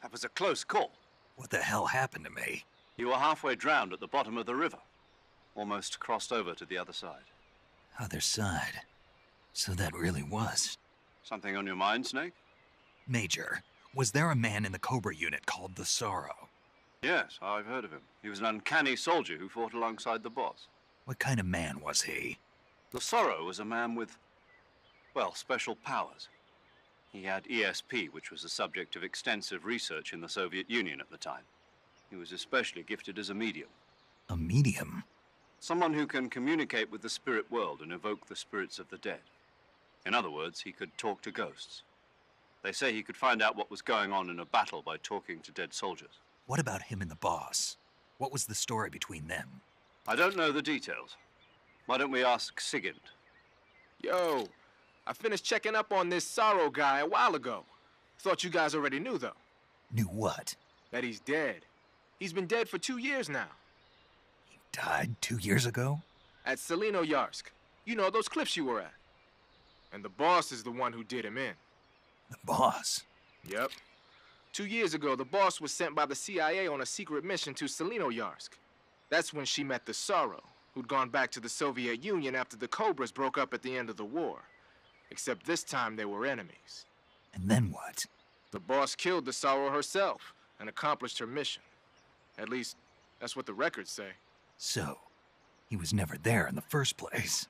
That was a close call. What the hell happened to me? You were halfway drowned at the bottom of the river. Almost crossed over to the other side. Other side? So that really was. Something on your mind, Snake? Major, was there a man in the Cobra unit called the Sorrow? Yes, I've heard of him. He was an uncanny soldier who fought alongside the boss. What kind of man was he? The Sorrow was a man with, well, special powers. He had ESP, which was the subject of extensive research in the Soviet Union at the time. He was especially gifted as a medium. A medium? Someone who can communicate with the spirit world and evoke the spirits of the dead. In other words, he could talk to ghosts. They say he could find out what was going on in a battle by talking to dead soldiers. What about him and the boss? What was the story between them? I don't know the details. Why don't we ask Sigint? Yo, I finished checking up on this Sorrow guy a while ago. Thought you guys already knew, though. Knew what? That he's dead. He's been dead for 2 years now. He died 2 years ago? At Selino-Yarsk. You know, those cliffs you were at. And the boss is the one who did him in. The boss? Yep. 2 years ago, the boss was sent by the CIA on a secret mission to Selino-Yarsk. That's when she met the Sorrow, who'd gone back to the Soviet Union after the Cobras broke up at the end of the war. Except this time they were enemies. And then what? The boss killed the Sorrow herself and accomplished her mission. At least, that's what the records say. So, he was never there in the first place.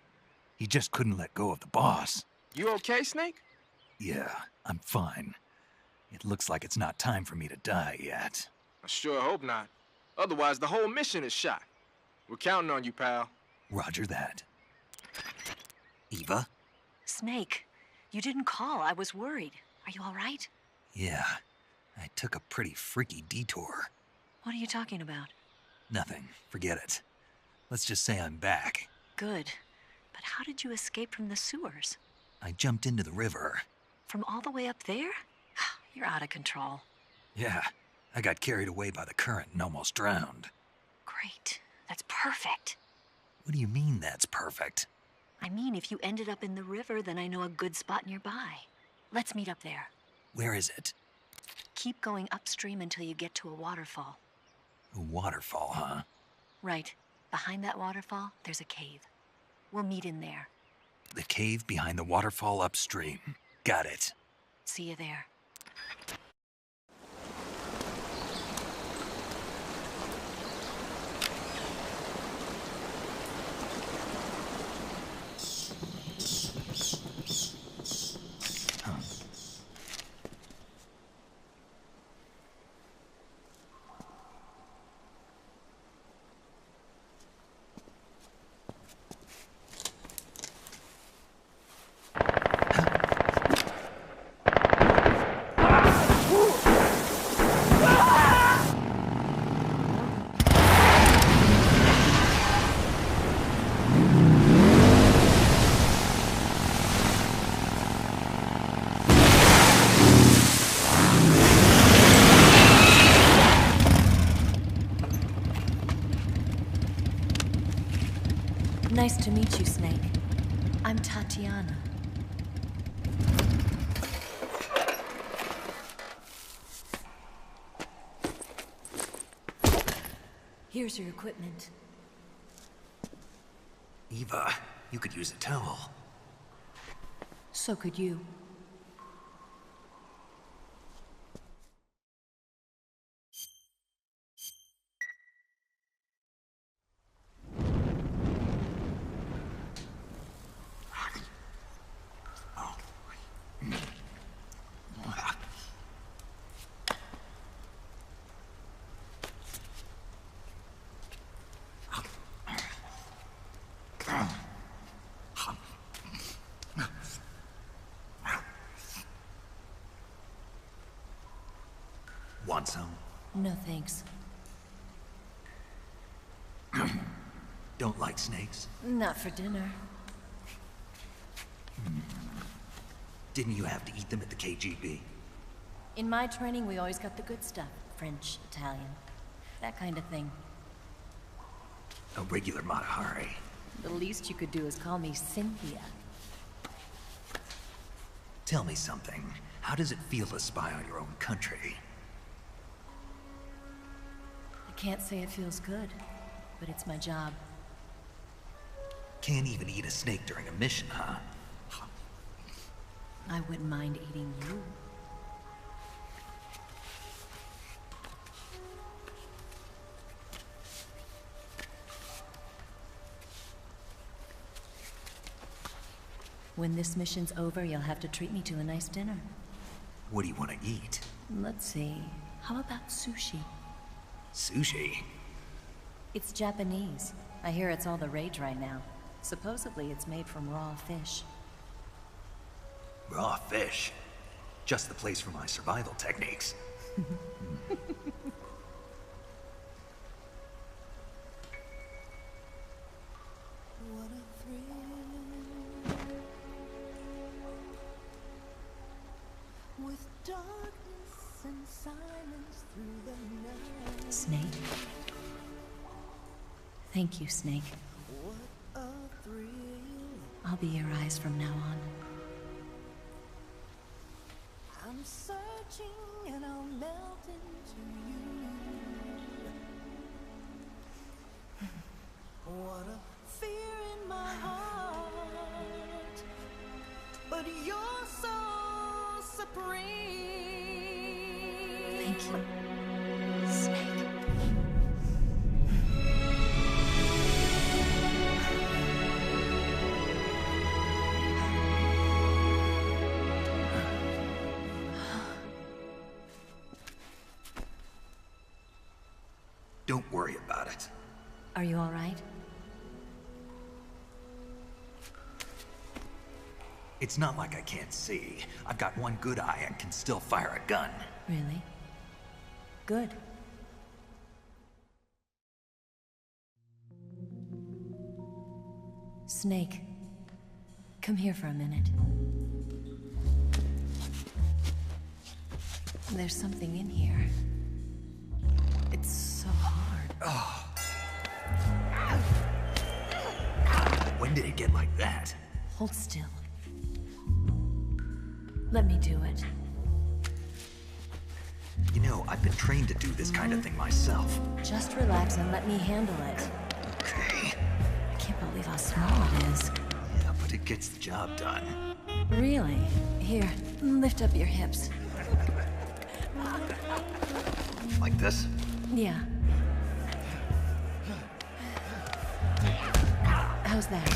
He just couldn't let go of the boss. You okay, Snake? Yeah, I'm fine. It looks like it's not time for me to die yet. I sure hope not. Otherwise, the whole mission is shot. We're counting on you, pal. Roger that. Eva? Snake, you didn't call. I was worried. Are you all right? Yeah, I took a pretty freaky detour. What are you talking about? Nothing. Forget it. Let's just say I'm back. Good. But how did you escape from the sewers? I jumped into the river. From all the way up there? You're out of control. Yeah, I got carried away by the current and almost drowned. Great. That's perfect. What do you mean that's perfect? I mean, if you ended up in the river, then I know a good spot nearby. Let's meet up there. Where is it? Keep going upstream until you get to a waterfall. A waterfall, huh? Right. Behind that waterfall, there's a cave. We'll meet in there. The cave behind the waterfall upstream. Got it. See you there. Nice to meet you, Snake. I'm Tatiana. Here's your equipment. Eva, you could use a towel. So could you. Want some? No thanks. Don't like snakes? Not for dinner. Didn't you have to eat them at the KGB? In my training, we always got the good stuff. French, Italian, that kind of thing. A regular Matahari. The least you could do is call me Cynthia. Tell me something. How does it feel to spy on your own country? I can't say it feels good, but it's my job. Can't even eat a snake during a mission, huh? I wouldn't mind eating you. When this mission's over, you'll have to treat me to a nice dinner. What do you want to eat? Let's see. How about sushi? Sushi? It's Japanese. I hear it's all the rage right now. Supposedly it's made from raw fish. Raw fish? Just the place for my survival techniques. With darkness and silence through the night. Snake. Thank you, Snake. What a thrill. I'll be your eyes from now on. I'm searching and I'll melt into you. What a fear in my heart. But you're so supreme. Thank you, Snake. Don't worry about it. Are you all right? It's not like I can't see. I've got one good eye and can still fire a gun. Really? Good. Snake, come here for a minute. There's something in here. It's so hard. Oh. When did it get like that? Hold still. Let me do it. You know, I've been trained to do this kind of thing myself. Just relax and let me handle it. Okay. I can't believe how small it is. Yeah, but it gets the job done. Really? Here, lift up your hips. Like this? Yeah. How's that?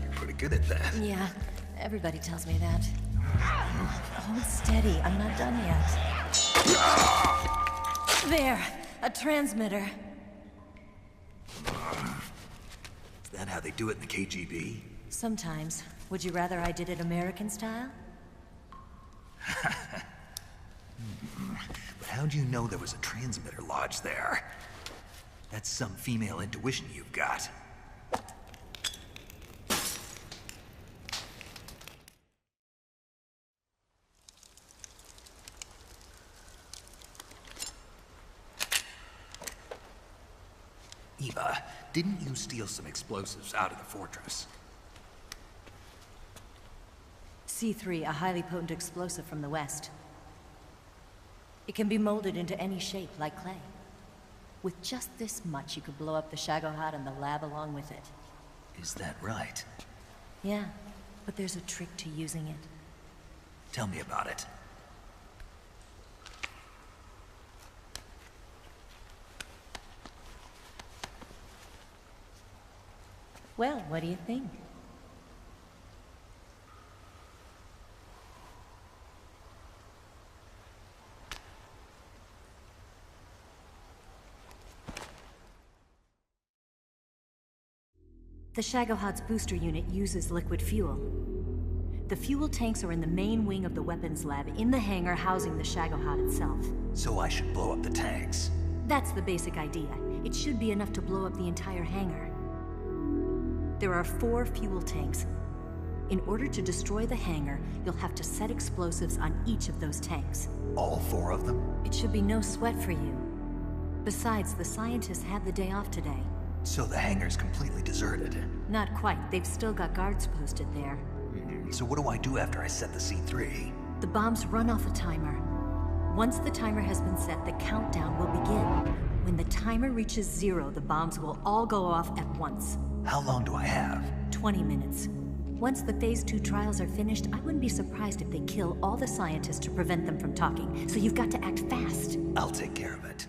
You're pretty good at that. Yeah, everybody tells me that. Hold steady, I'm not done yet. There, a transmitter. Is that how they do it in the KGB? Sometimes. Would you rather I did it American style? But how'd you know there was a transmitter lodged there? That's some female intuition you've got. Eva, Didn't you steal some explosives out of the fortress? C3, a highly potent explosive from the west. It can be molded into any shape, like clay. With just this much, you could blow up the Shagohod and the lab along with it. Is that right? Yeah, but there's a trick to using it. Tell me about it. Well, what do you think? The Shagohod's booster unit uses liquid fuel. The fuel tanks are in the main wing of the weapons lab in the hangar housing the Shagohod itself. So I should blow up the tanks. That's the basic idea. It should be enough to blow up the entire hangar. There are 4 fuel tanks. In order to destroy the hangar, you'll have to set explosives on each of those tanks. All 4 of them? It should be no sweat for you. Besides, the scientists had the day off today. So the hangar's completely deserted. Not quite. They've still got guards posted there. So what do I do after I set the C3? The bombs run off a timer. Once the timer has been set, the countdown will begin. When the timer reaches 0, the bombs will all go off at once. How long do I have? 20 minutes. Once the Phase 2 trials are finished, I wouldn't be surprised if they kill all the scientists to prevent them from talking. So you've got to act fast. I'll take care of it.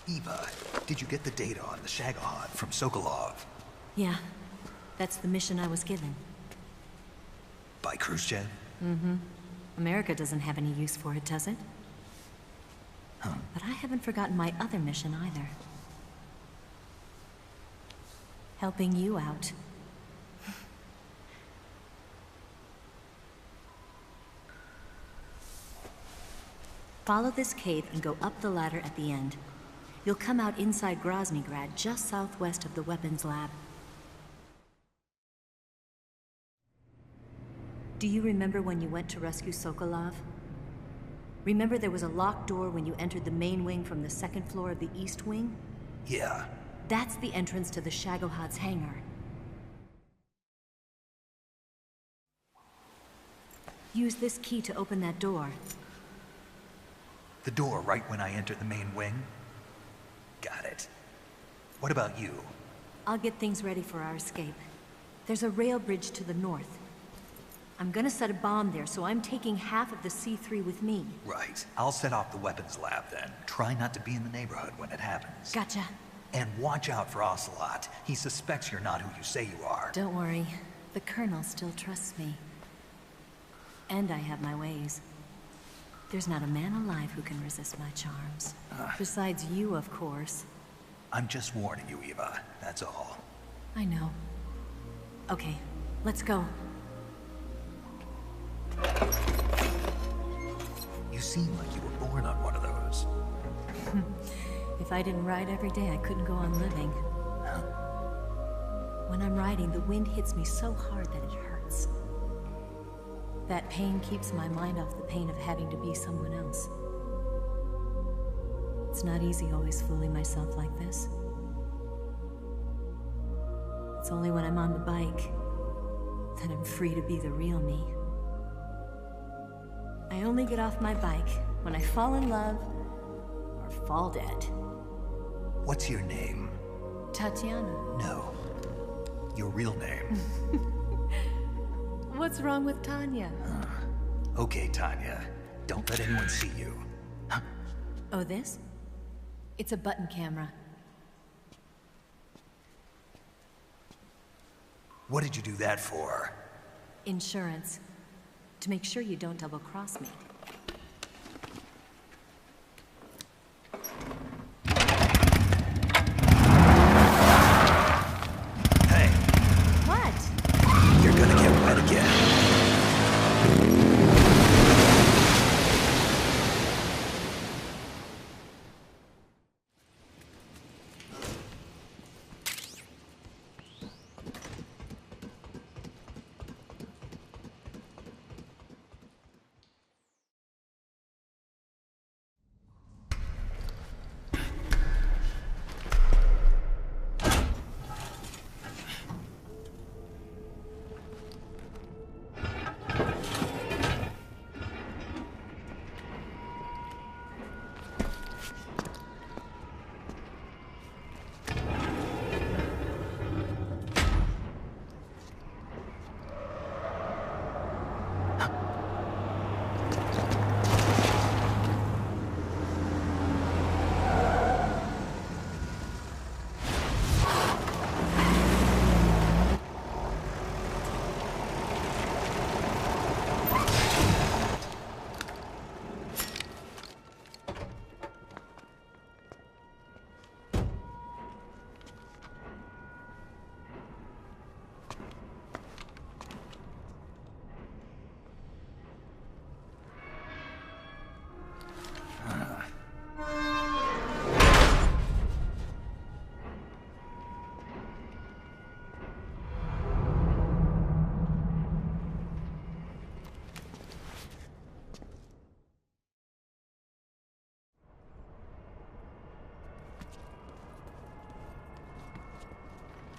Eva, did you get the data on the Shagohod from Sokolov? Yeah, that's the mission I was given. By Khrushchev? Mm-hmm. America doesn't have any use for it, does it? Huh. But I haven't forgotten my other mission either. Helping you out. Follow this cave and go up the ladder at the end. You'll come out inside Groznygrad, just southwest of the weapons lab. Do you remember when you went to rescue Sokolov? Remember there was a locked door when you entered the main wing from the 2nd floor of the east wing? Yeah. That's the entrance to the Shagohod's hangar. Use this key to open that door. The door right when I enter the main wing? Got it. What about you? I'll get things ready for our escape. There's a rail bridge to the north. I'm gonna set a bomb there, so I'm taking half of the C3 with me. Right. I'll set off the weapons lab then. Try not to be in the neighborhood when it happens. Gotcha. And watch out for Ocelot. He suspects you're not who you say you are. Don't worry. The Colonel still trusts me. And I have my ways. There's not a man alive who can resist my charms. Besides you, of course. I'm just warning you, Eva. That's all. I know. Okay, let's go. You seem like you were born on one of those. If I didn't ride every day, I couldn't go on living. When I'm riding, the wind hits me so hard that it hurts. That pain keeps my mind off the pain of having to be someone else. It's not easy always fooling myself like this. It's only when I'm on the bike that I'm free to be the real me. I only get off my bike when I fall in love or fall dead. What's your name? Tatiana. No. Your real name. What's wrong with Tanya? Okay, Tanya. Don't let anyone see you. Oh, this? It's a button camera. What did you do that for? Insurance. To make sure you don't double-cross me. Hey. What? You're gonna get wet again.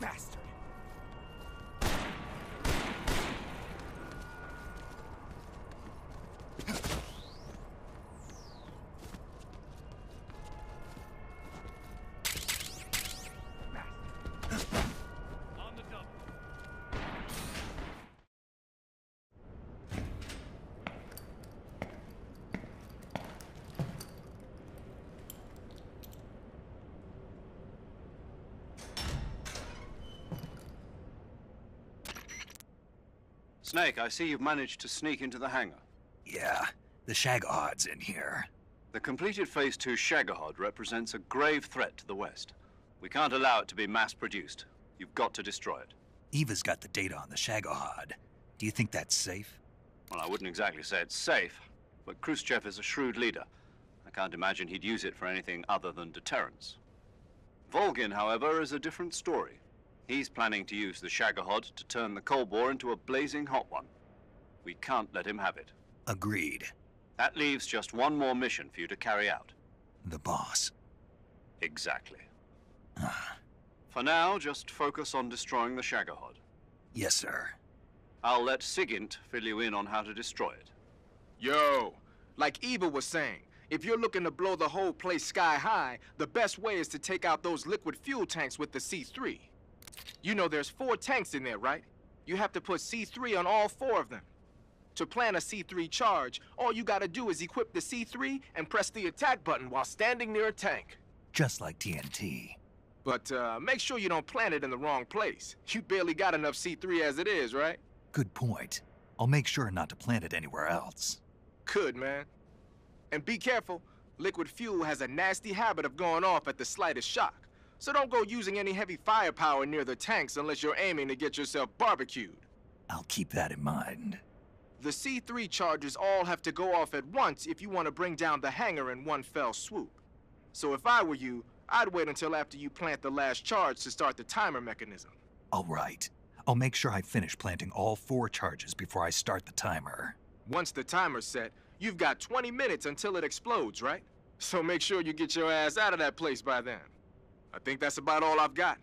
bastard! Snake, I see you've managed to sneak into the hangar. Yeah, the Shagohod's in here. The completed Phase 2 Shagohod represents a grave threat to the West. We can't allow it to be mass-produced. You've got to destroy it. Eva's got the data on the Shagohod. Do you think that's safe? Well, I wouldn't exactly say it's safe, but Khrushchev is a shrewd leader. I can't imagine he'd use it for anything other than deterrence. Volgin, however, is a different story. He's planning to use the Shagohod to turn the Cold War into a blazing hot one. We can't let him have it. Agreed. That leaves just one more mission for you to carry out. The boss. Exactly. For now, just focus on destroying the Shagohod. Yes, sir. I'll let Sigint fill you in on how to destroy it. Yo, like Eva was saying, if you're looking to blow the whole place sky high, the best way is to take out those liquid fuel tanks with the C3. You know there's 4 tanks in there, right? You have to put C3 on all 4 of them. To plan a C3 charge, all you gotta do is equip the C3 and press the attack button while standing near a tank. Just like TNT. But make sure you don't plant it in the wrong place. You barely got enough C3 as it is, right? Good point. I'll make sure not to plant it anywhere else. Good, man. And be careful. Liquid fuel has a nasty habit of going off at the slightest shock. So don't go using any heavy firepower near the tanks unless you're aiming to get yourself barbecued. I'll keep that in mind. The C3 charges all have to go off at once if you want to bring down the hangar in one fell swoop. So if I were you, I'd wait until after you plant the last charge to start the timer mechanism. All right. I'll make sure I finish planting all 4 charges before I start the timer. Once the timer's set, you've got 20 minutes until it explodes, right? So make sure you get your ass out of that place by then. I think that's about all I've got.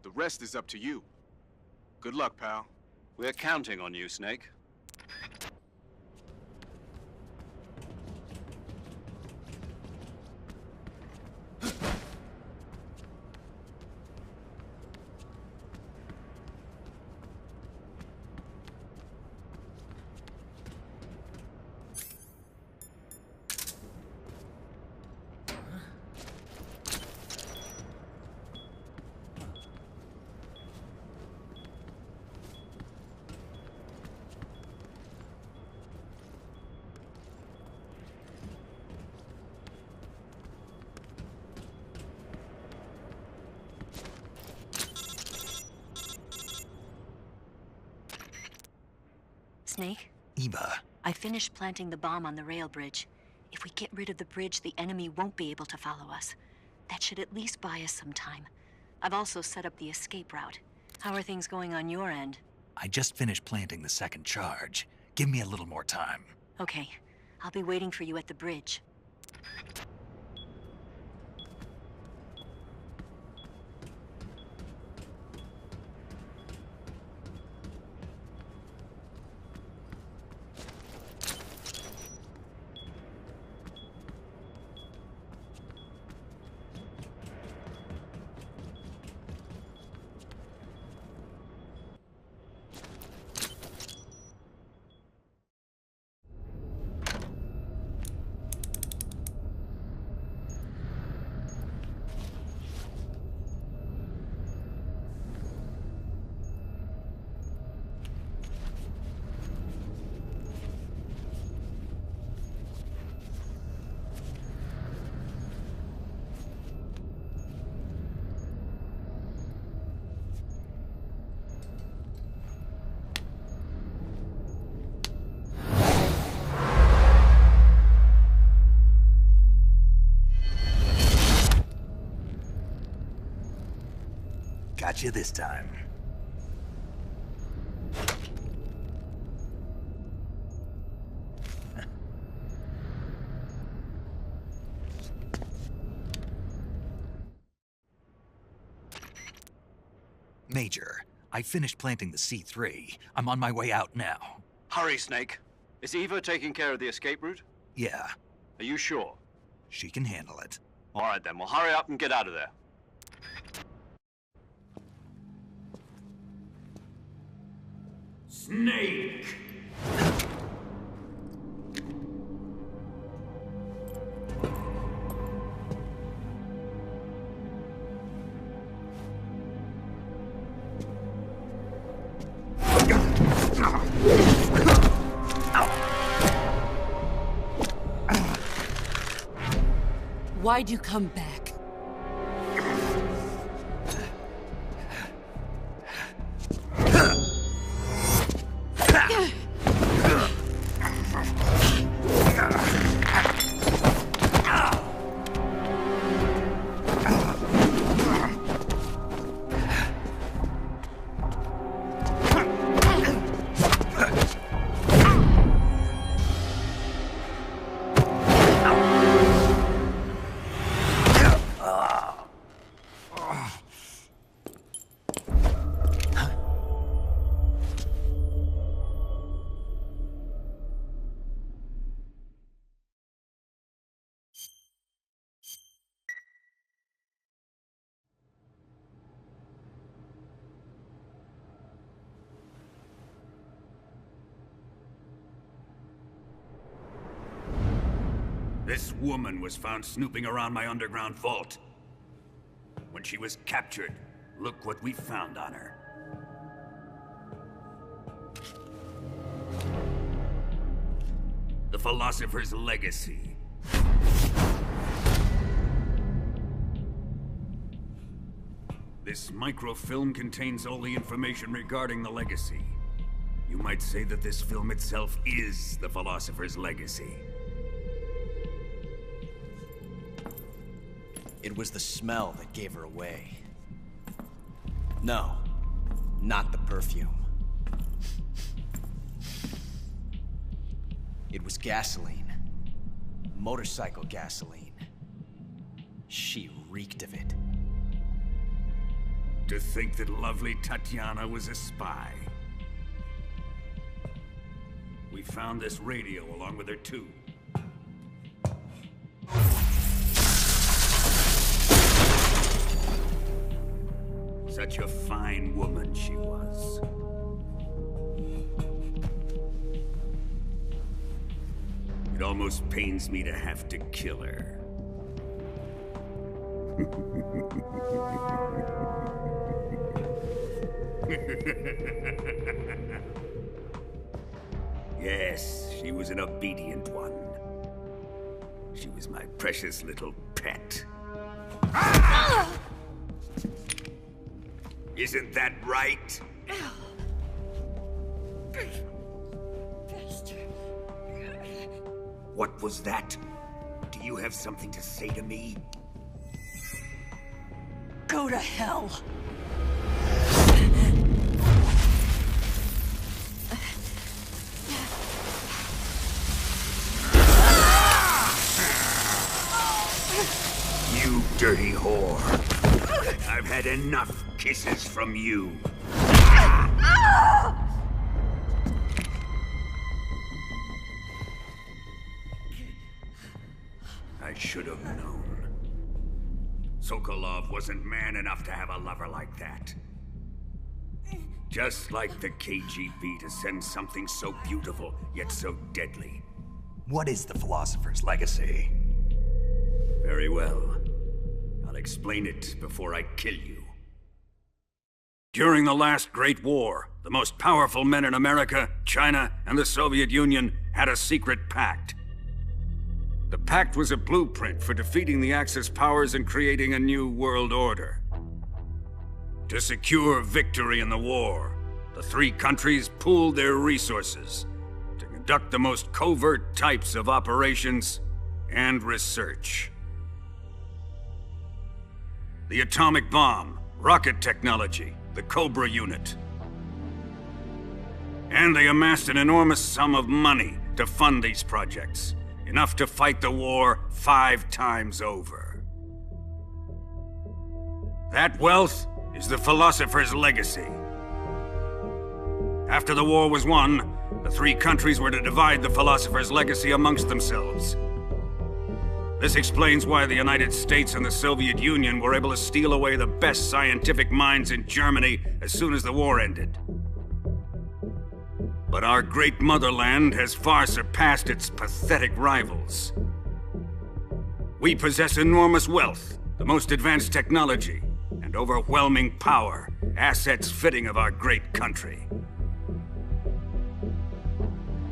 The rest is up to you. Good luck, pal. We're counting on you, Snake. Snake? Eva. I finished planting the bomb on the rail bridge. If we get rid of the bridge, the enemy won't be able to follow us. That should at least buy us some time. I've also set up the escape route. How are things going on your end? I just finished planting the 2nd charge. Give me a little more time. Okay. I'll be waiting for you at the bridge. Got you this time. Major, I finished planting the C3. I'm on my way out now. Hurry, Snake. Is Eva taking care of the escape route? Yeah. Are you sure? She can handle it. All right, then. Well, hurry up and get out of there. Snake! Why'd you come back? This woman was found snooping around my underground vault. When she was captured, look what we found on her. The philosopher's legacy. This microfilm contains all the information regarding the legacy. You might say that this film itself is the philosopher's legacy. It was the smell that gave her away. No, not the perfume. It was gasoline. Motorcycle gasoline. She reeked of it. To think that lovely Tatiana was a spy. We found this radio along with her too. Such a fine woman she was. It almost pains me to have to kill her. Yes, she was an obedient one. She was my precious little pet. Isn't that right? What was that? Do you have something to say to me? Go to hell. You dirty whore. I've had enough kisses from you. I should have known. Sokolov wasn't man enough to have a lover like that. Just like the KGB to send something so beautiful, yet so deadly. What is the philosopher's legacy? Very well. I'll explain it before I kill you. During the last Great War, the most powerful men in America, China, and the Soviet Union had a secret pact. The pact was a blueprint for defeating the Axis powers and creating a new world order. To secure victory in the war, the three countries pooled their resources to conduct the most covert types of operations and research. The atomic bomb, rocket technology, the Cobra unit. And they amassed an enormous sum of money to fund these projects, enough to fight the war 5 times over. That wealth is the philosopher's legacy. After the war was won, the three countries were to divide the philosopher's legacy amongst themselves. This explains why the United States and the Soviet Union were able to steal away the best scientific minds in Germany as soon as the war ended. But our great motherland has far surpassed its pathetic rivals. We possess enormous wealth, the most advanced technology, and overwhelming power, assets fitting of our great country.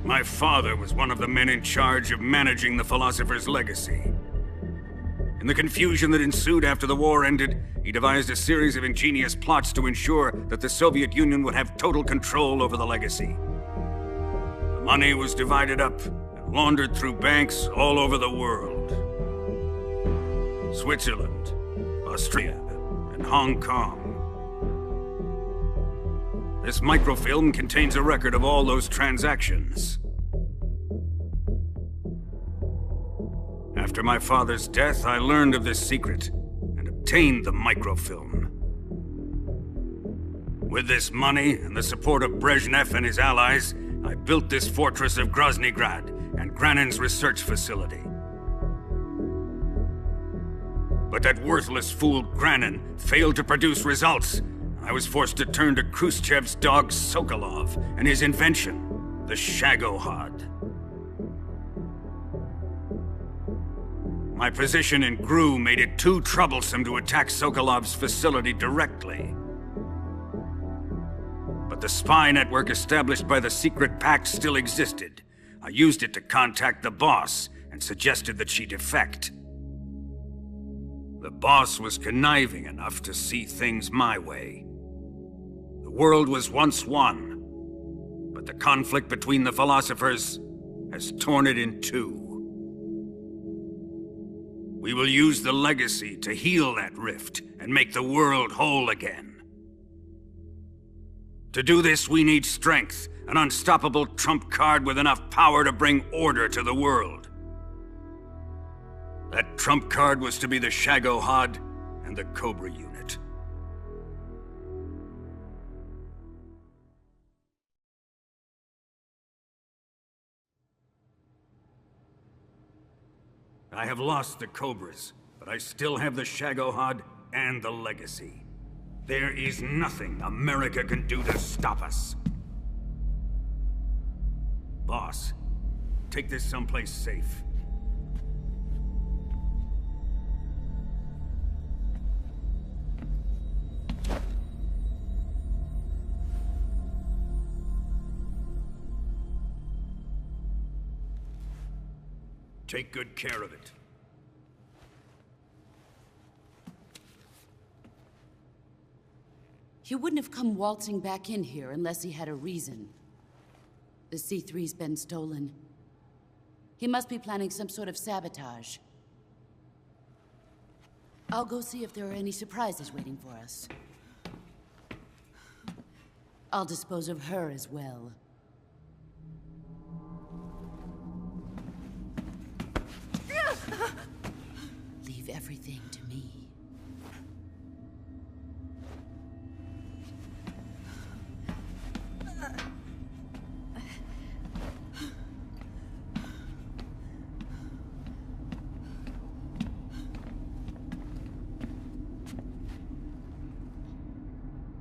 My father was one of the men in charge of managing the philosopher's legacy. In the confusion that ensued after the war ended, he devised a series of ingenious plots to ensure that the Soviet Union would have total control over the legacy. The money was divided up and laundered through banks all over the world. Switzerland, Austria, and Hong Kong. This microfilm contains a record of all those transactions. After my father's death, I learned of this secret and obtained the microfilm. With this money and the support of Brezhnev and his allies, I built this fortress of Groznygrad and Granin's research facility. But that worthless fool Granin failed to produce results. I was forced to turn to Khrushchev's dog Sokolov and his invention, the Shagohod. My position in GRU made it too troublesome to attack Sokolov's facility directly. But the spy network established by the secret pact still existed. I used it to contact the boss and suggested that she defect. The boss was conniving enough to see things my way. The world was once one, but the conflict between the philosophers has torn it in two. We will use the legacy to heal that rift and make the world whole again. To do this, we need strength, an unstoppable trump card with enough power to bring order to the world. That trump card was to be the Shagohod and the Cobra unit. I have lost the Cobras, but I still have the Shagohod and the legacy. There is nothing America can do to stop us. Boss, take this someplace safe. Take good care of it. He wouldn't have come waltzing back in here unless he had a reason. The C3's been stolen. He must be planning some sort of sabotage. I'll go see if there are any surprises waiting for us. I'll dispose of her as well. Leave everything to me.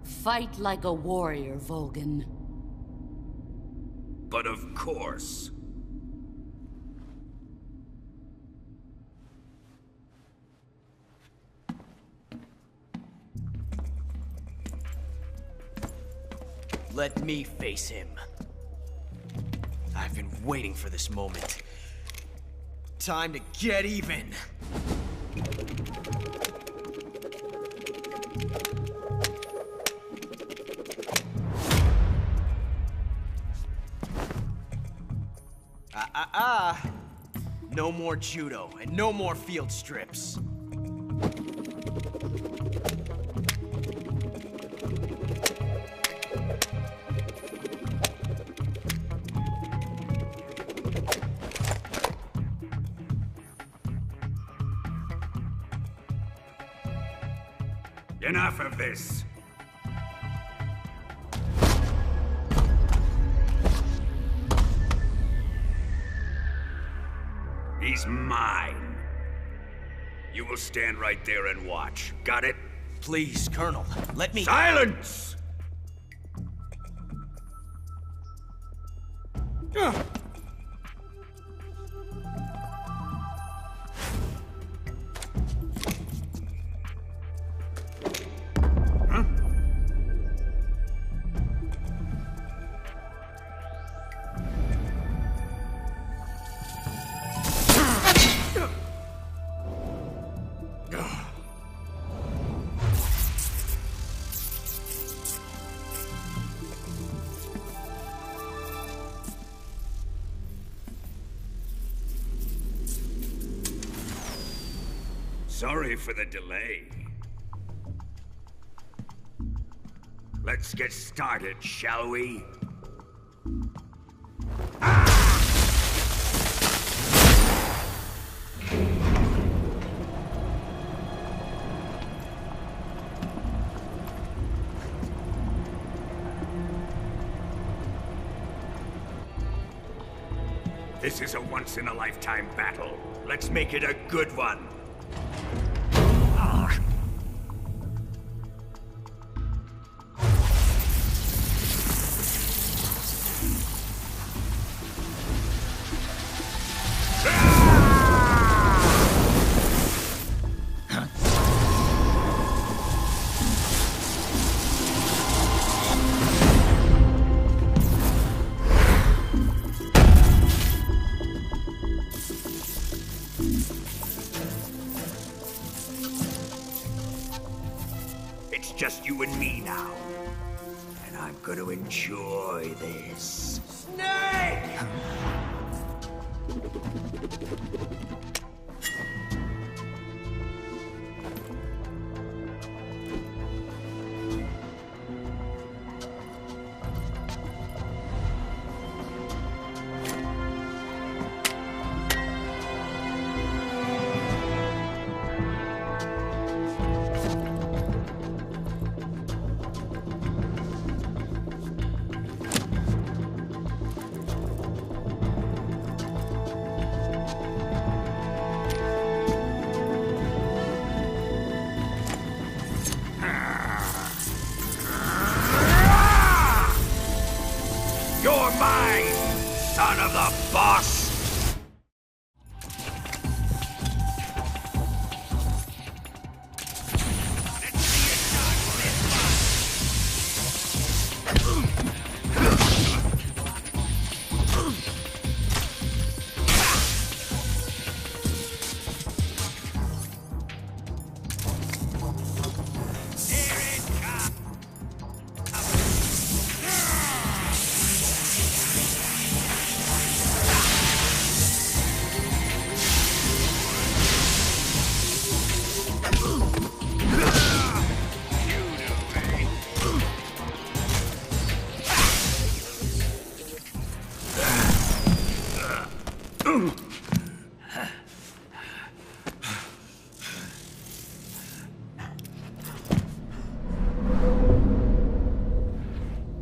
Fight like a warrior, Volgan. But of course. Let me face him. I've been waiting for this moment. Time to get even. No more judo, and no more field strips. Enough of this. He's mine. You will stand right there and watch. Got it? Please, Colonel, let me... Silence! Sorry for the delay. Let's get started, shall we? This is a once-in-a-lifetime battle. Let's make it a good one. It's just you and me now. And I'm gonna enjoy this. Snake! You're mine, son of the boss!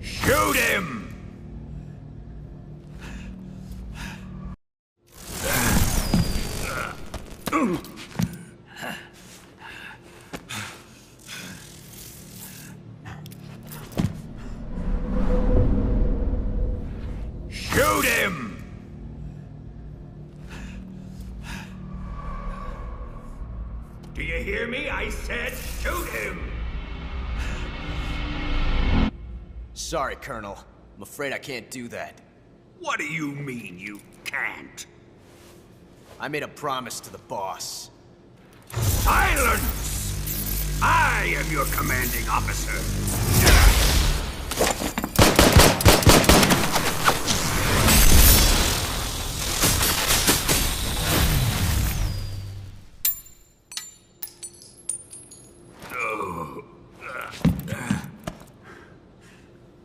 Shoot him! Shoot him! Do you hear me? I said shoot him! Sorry, Colonel. I'm afraid I can't do that. What do you mean you can't? I made a promise to the boss. Silence! I am your commanding officer.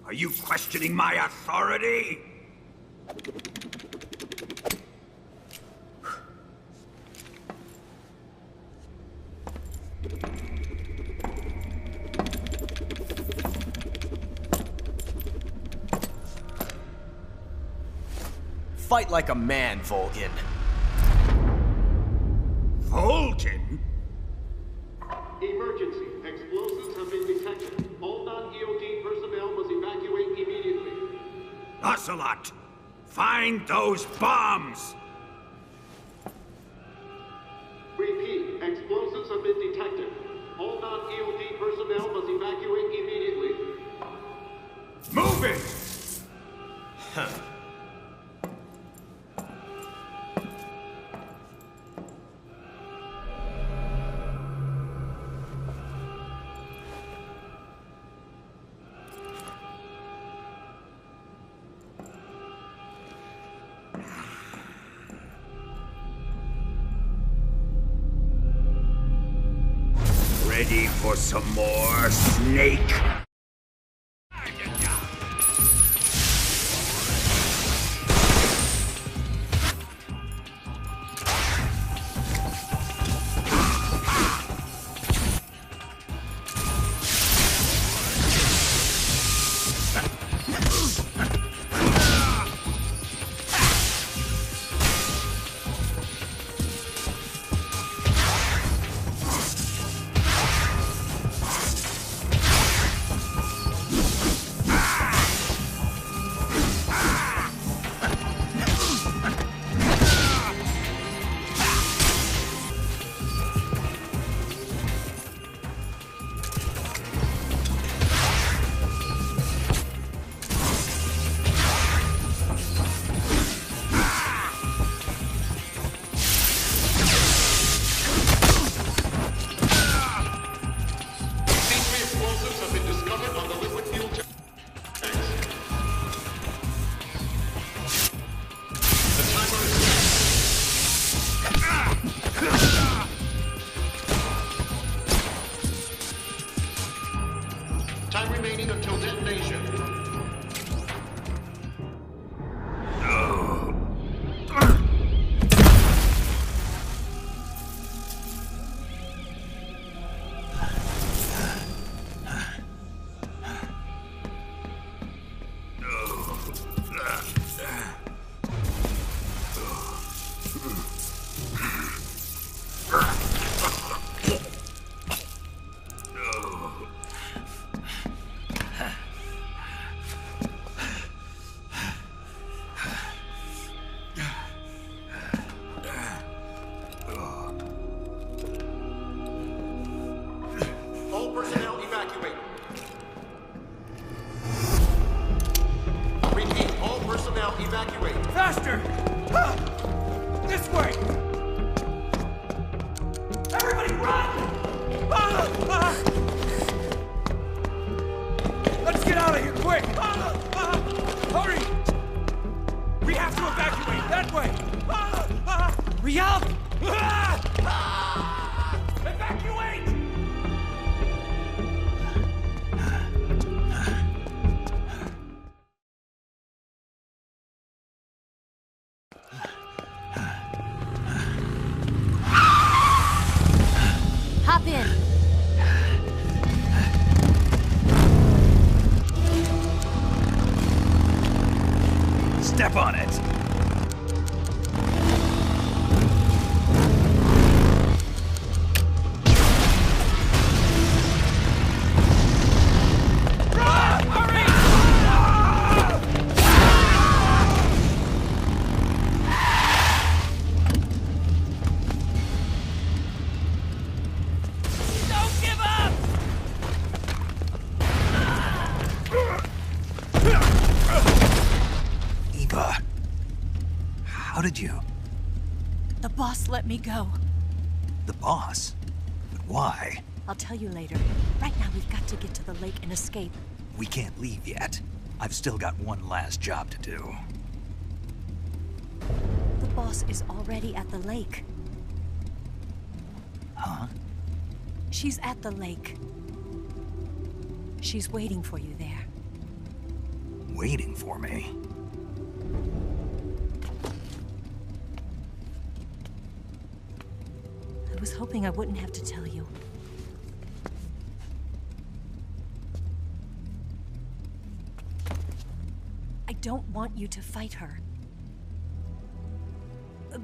Are you questioning my authority? Fight like a man, Volgin. Volgin? Emergency. Explosives have been detected. All non-EOD personnel must evacuate immediately. Ocelot, find those bombs! Repeat. Explosives have been detected. All non-EOD personnel must evacuate immediately. Move it! Huh. Ready for some more, Snake? Time remaining until detonation. All personnel evacuate. Repeat, all personnel evacuate. Faster! This way! Everybody run! Let's get out of here, quick! Hurry! We have to evacuate that way! Hurry up! Evacuate! Hop in. Step on it. How did you? The boss let me go. The boss? But why? I'll tell you later. Right now, we've got to get to the lake and escape. We can't leave yet. I've still got one last job to do. The boss is already at the lake. Huh? She's at the lake. She's waiting for you there. Waiting for me? I was hoping I wouldn't have to tell you. I don't want you to fight her.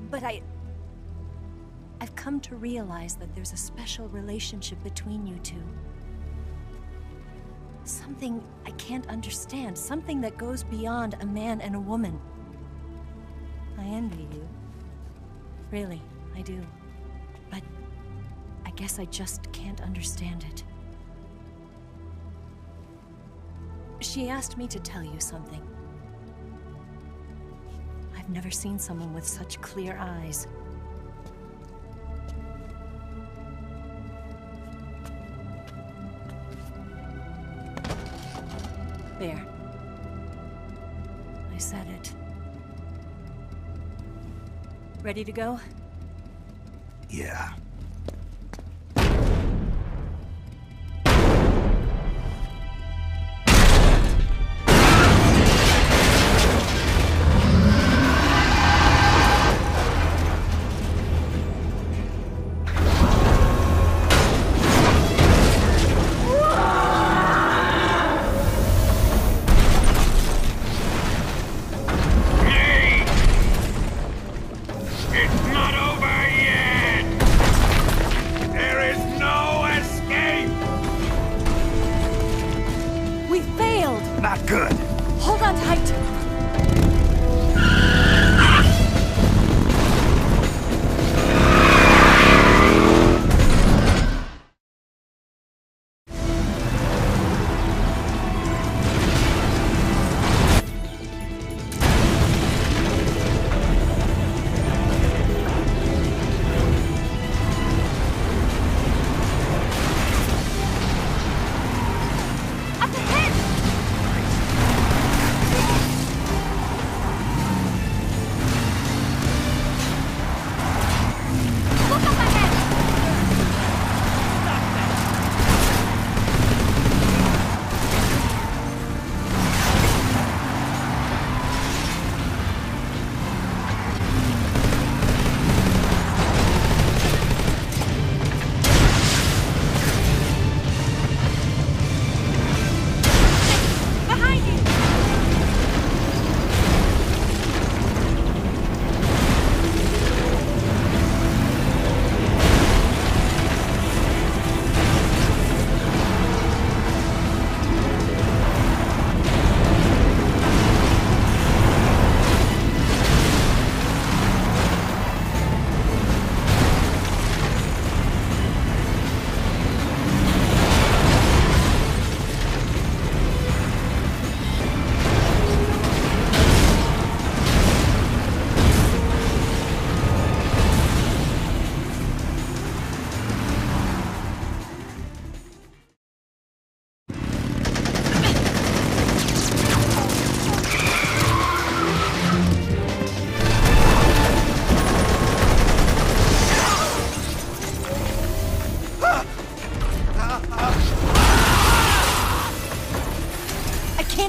But I've come to realize that there's a special relationship between you two. Something I can't understand. Something that goes beyond a man and a woman. I envy you. Really, I do. But I guess I just can't understand it. She asked me to tell you something. I've never seen someone with such clear eyes. There. I said it. Ready to go? Yeah.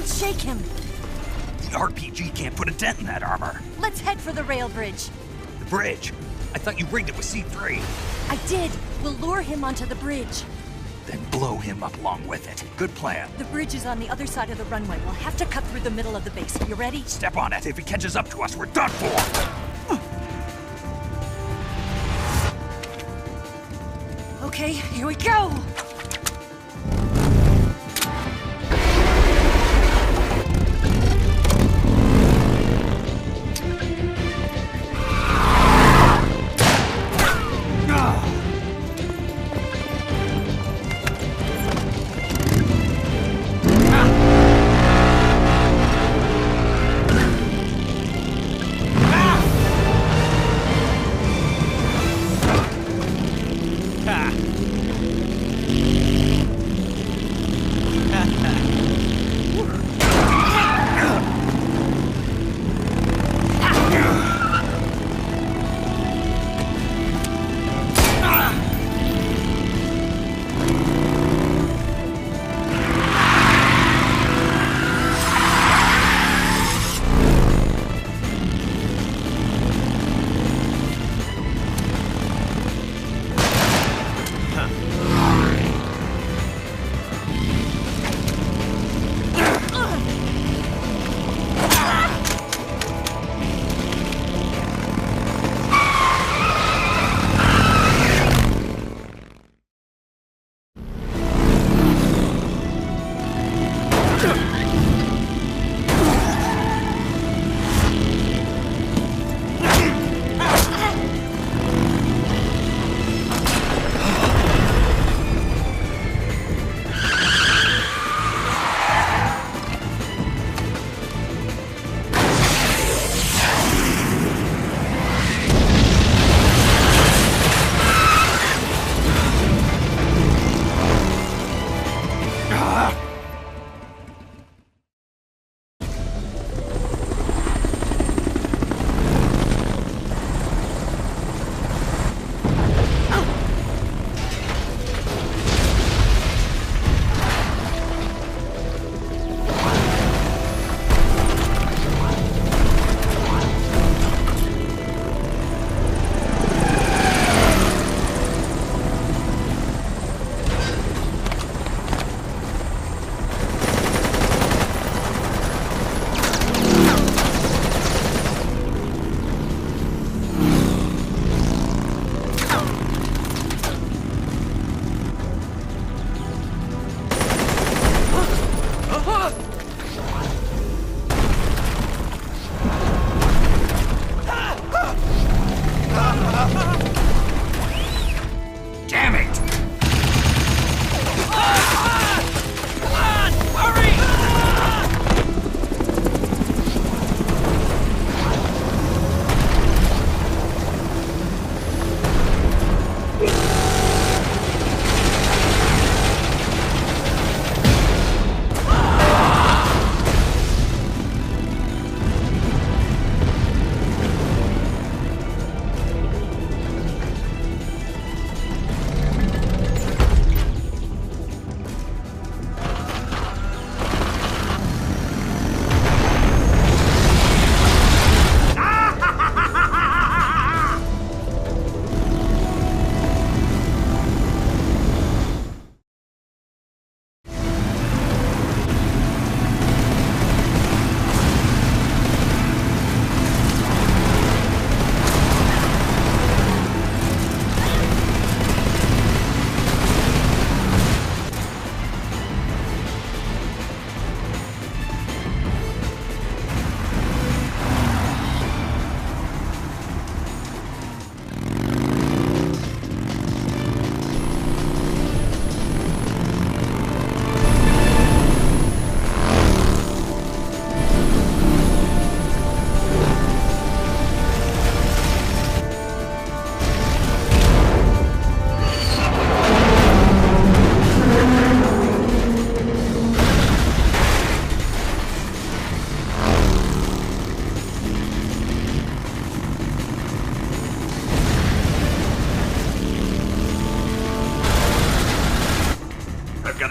Shake him! The RPG can't put a dent in that armor. Let's head for the rail bridge. The bridge? I thought you rigged it with C3. I did. We'll lure him onto the bridge. Then blow him up along with it. Good plan. The bridge is on the other side of the runway. We'll have to cut through the middle of the base. You ready? Step on it. If he catches up to us, we're done for. Okay, here we go!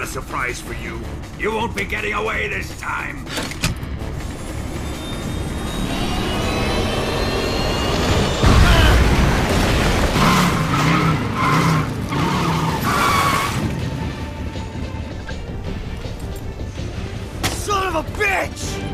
a surprise for you. You won't be getting away this time. Son of a bitch!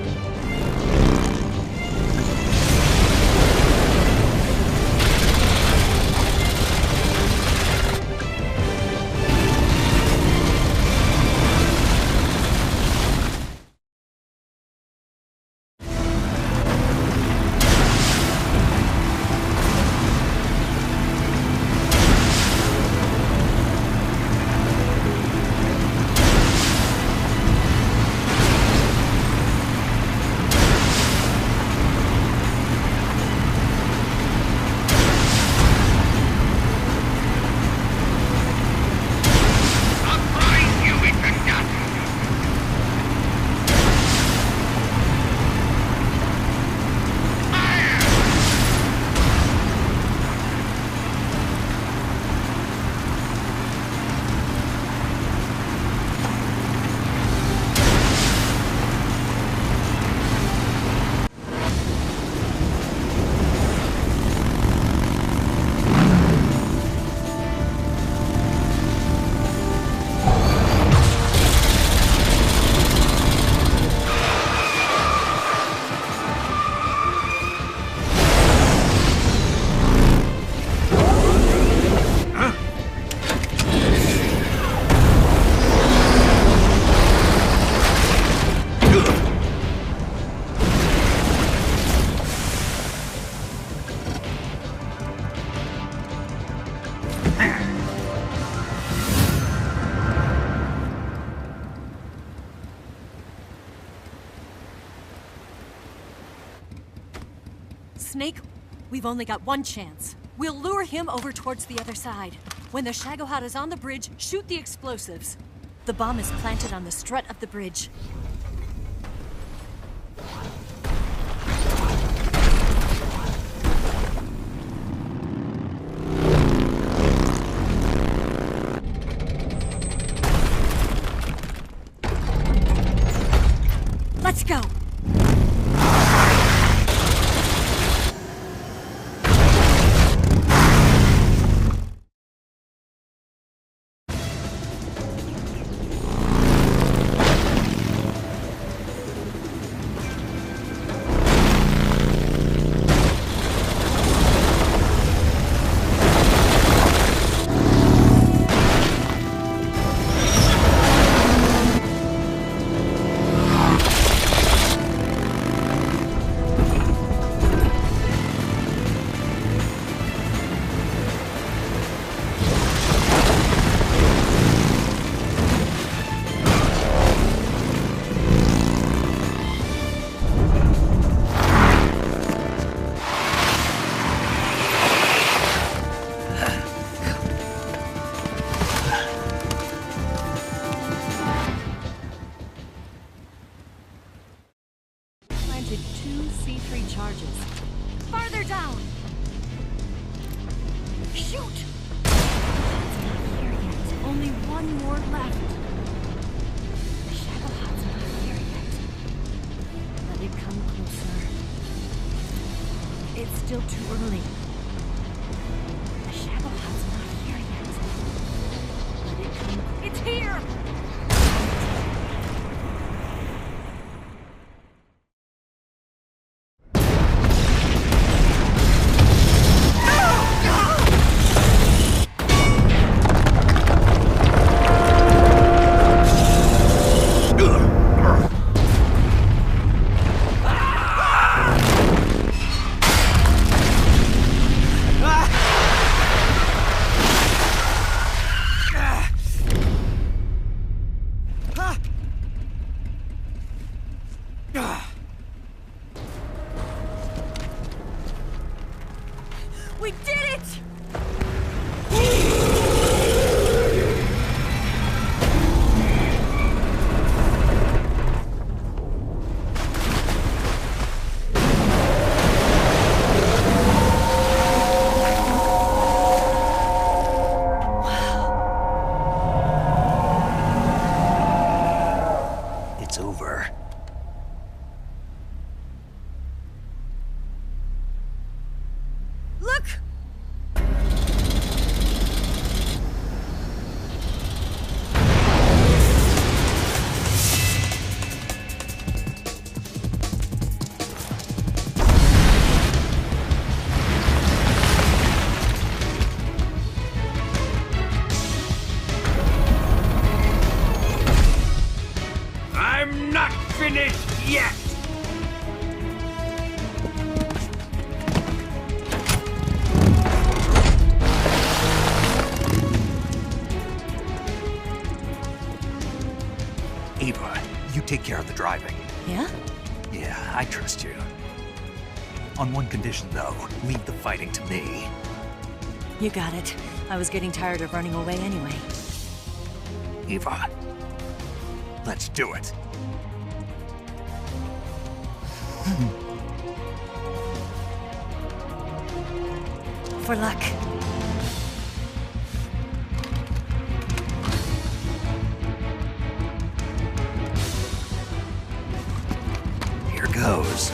Snake, we've only got one chance. We'll lure him over towards the other side. When the Shagohod is on the bridge, shoot the explosives. The bomb is planted on the strut of the bridge. Let's go! finished yet! Ava, you take care of the driving. Yeah? Yeah, I trust you. On one condition, though, leave the fighting to me. You got it. I was getting tired of running away anyway. Ava, let's do it. For luck. Here goes.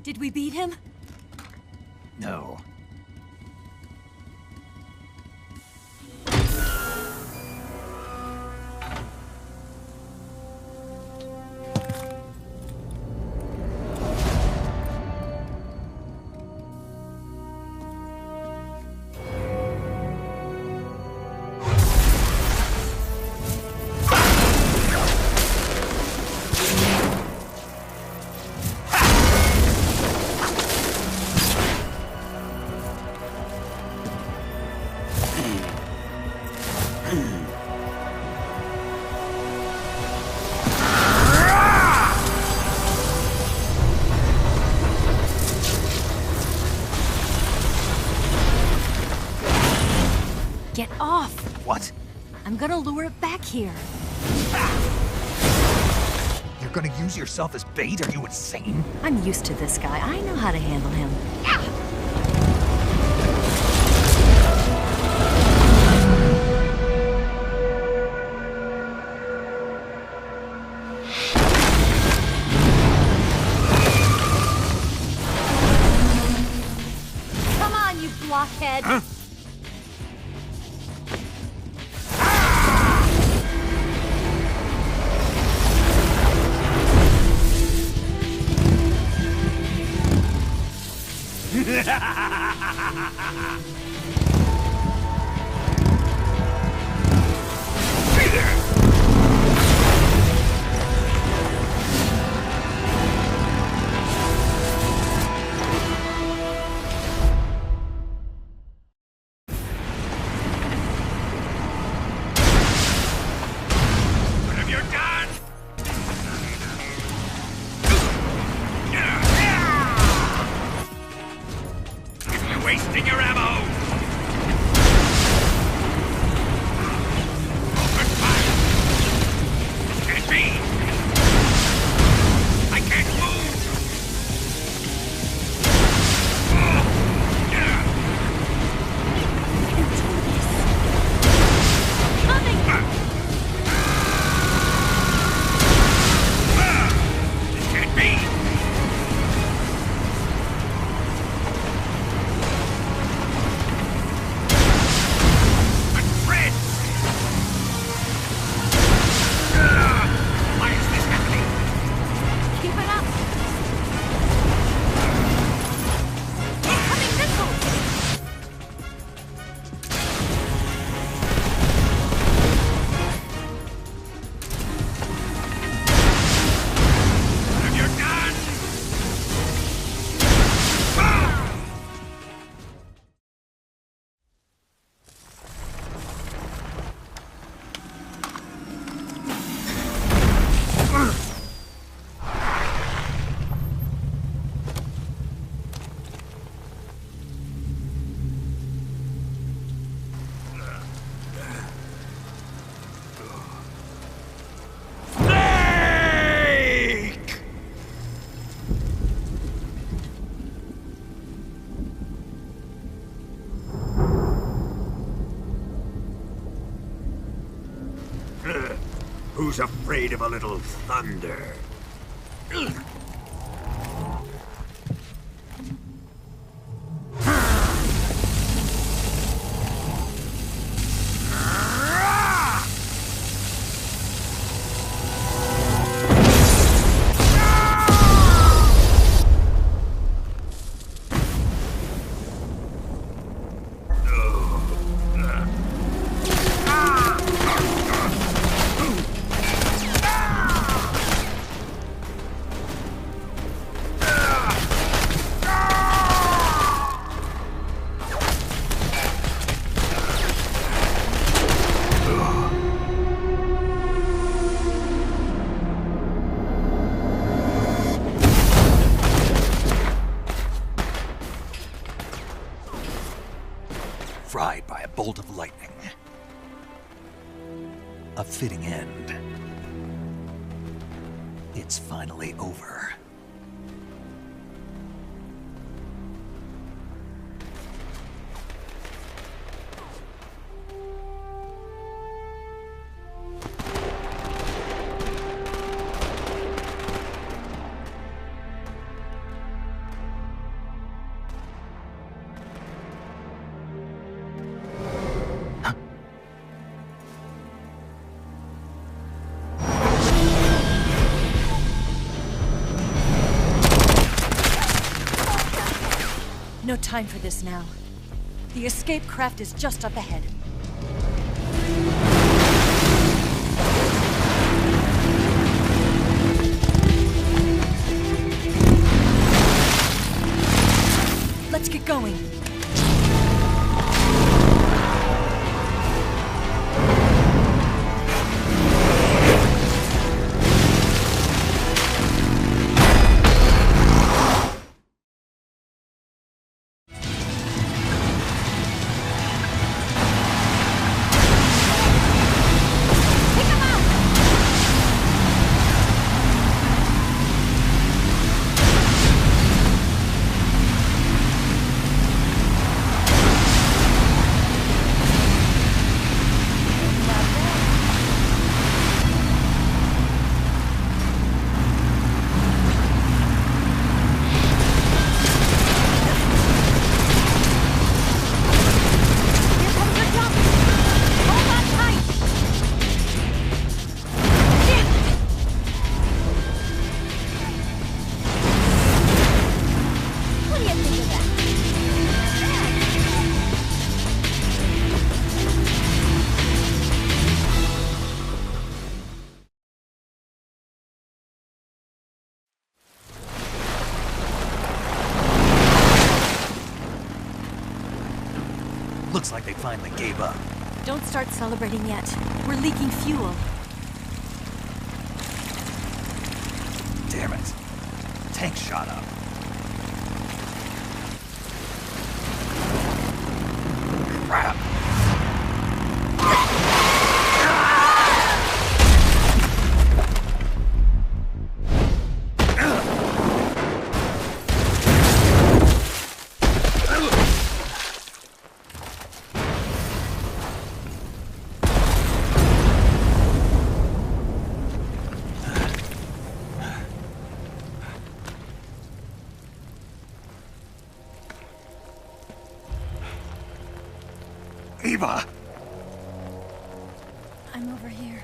Did we beat him? No. Get off! What? I'm gonna lure it back here. You're gonna use yourself as bait? Are you insane? I'm used to this guy. I know how to handle him. Come on, you blockhead! Huh? Wasting your ammo! Open fire! This can't be! I can't move! Coming! This can't be! Who's afraid of a little thunder? Fried by a bolt of lightning. A fitting end. It's finally over. No time for this now. The escape craft is just up ahead. Let's get going. Looks like they finally gave up. Don't start celebrating yet. We're leaking fuel. Damn it. Tank shot up. Crap. Eva! I'm over here.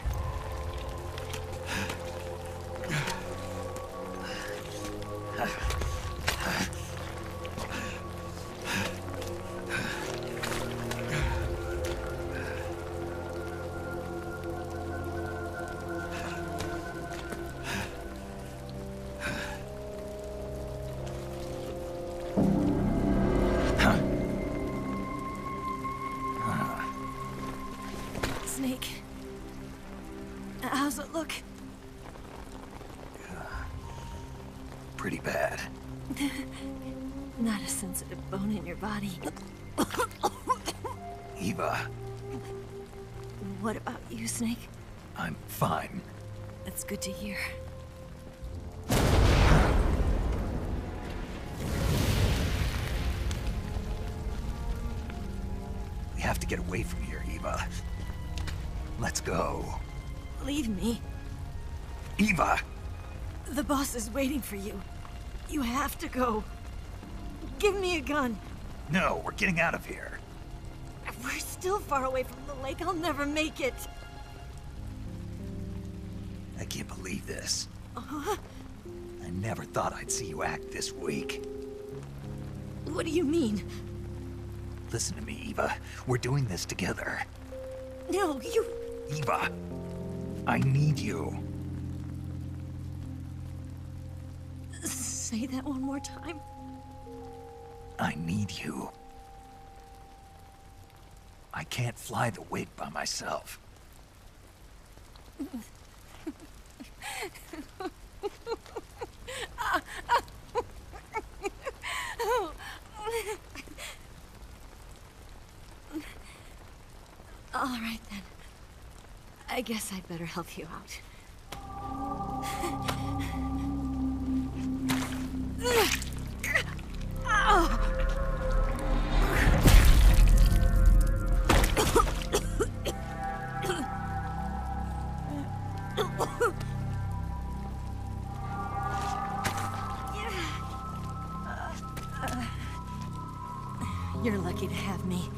Snake. How's it look? Pretty bad. Not a sensitive bone in your body. Eva, What about you, Snake? I'm fine. That's good to hear. We have to get away from here, Eva. Let's go. Leave me. Eva! The boss is waiting for you. You have to go. Give me a gun. No, we're getting out of here. We're still far away from the lake. I'll never make it. I can't believe this. I never thought I'd see you act this weak. What do you mean? Listen to me, Eva. We're doing this together. No, you... Eva, I need you. Say that one more time. I need you. I can't fly the wig by myself. All right, then. I guess I'd better help you out. You're lucky to have me.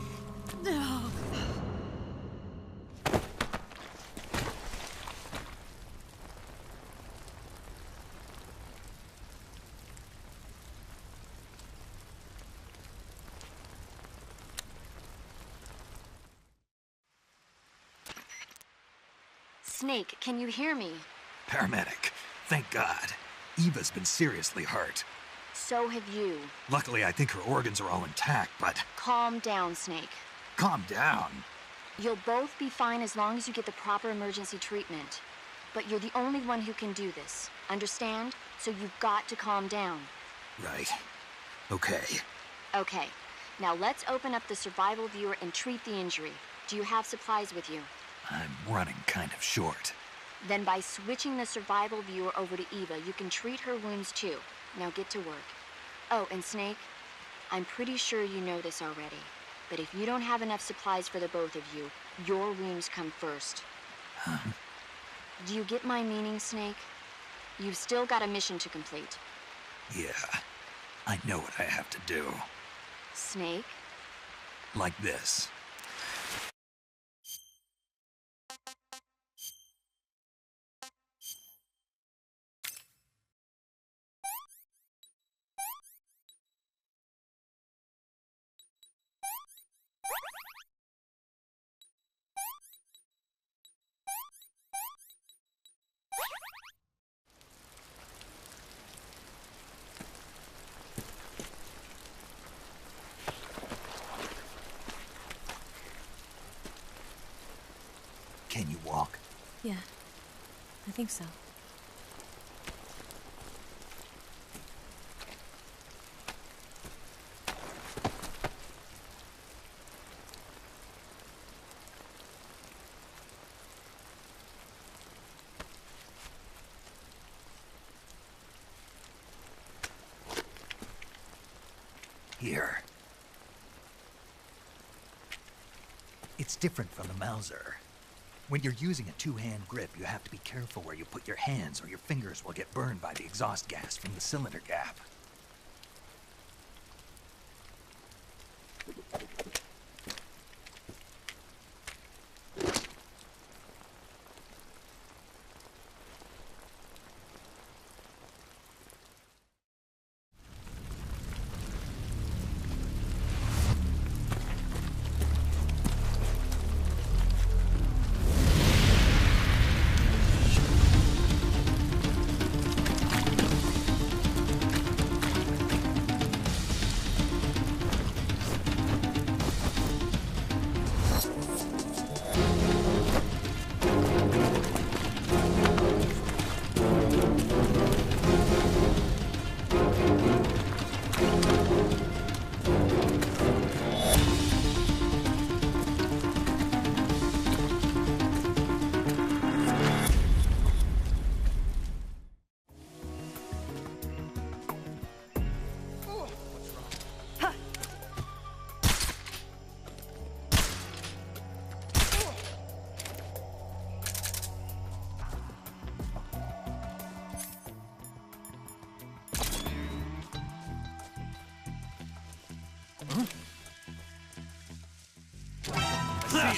Snake, can you hear me? Paramedic, thank God. Eva's been seriously hurt. So have you. Luckily, I think her organs are all intact, but... Calm down, Snake. Calm down. You'll both be fine as long as you get the proper emergency treatment. But you're the only one who can do this. Understand? So you've got to calm down. Right. Okay. Okay. Now let's open up the survival viewer and treat the injury. Do you have supplies with you? I'm running kind of short. Then by switching the survival viewer over to Eva, you can treat her wounds too. Now get to work. Oh, and Snake, I'm pretty sure you know this already, but if you don't have enough supplies for the both of you, your wounds come first. Do you get my meaning, Snake? You've still got a mission to complete. Yeah, I know what I have to do. Snake? Like this. Can you walk? Yeah, I think so. Here. It's different from the Mauser. When you're using a two-hand grip, you have to be careful where you put your hands or your fingers will get burned by the exhaust gas from the cylinder gap. See ya.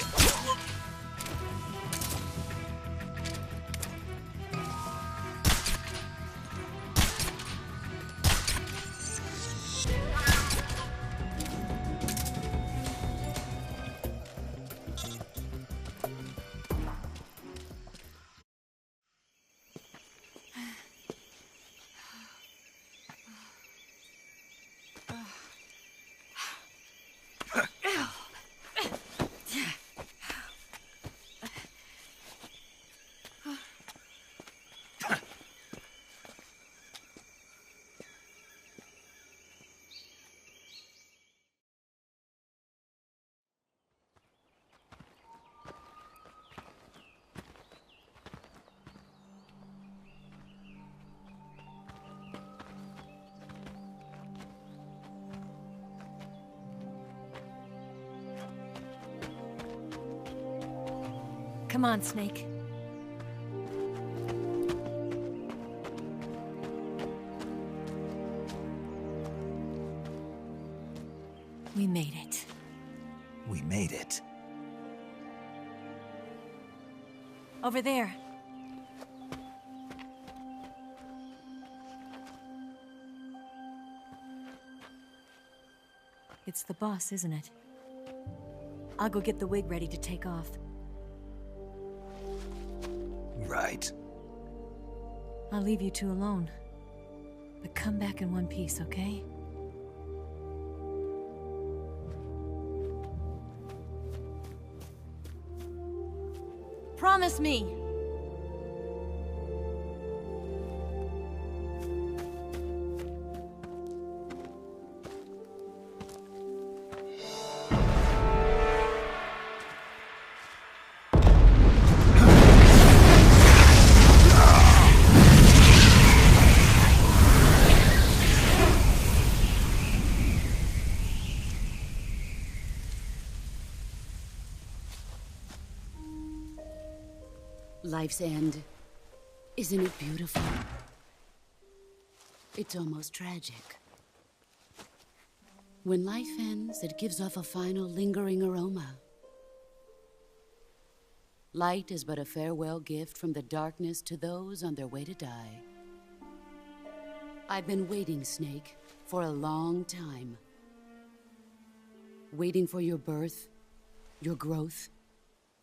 Come on, Snake. We made it. We made it. Over there. It's the boss, isn't it? I'll go get the wig ready to take off. Right. I'll leave you two alone. But come back in one piece, okay? Promise me! Life's end. Isn't it beautiful? It's almost tragic. When life ends, it gives off a final lingering aroma. Light is but a farewell gift from the darkness to those on their way to die. I've been waiting, Snake, for a long time. Waiting for your birth, your growth,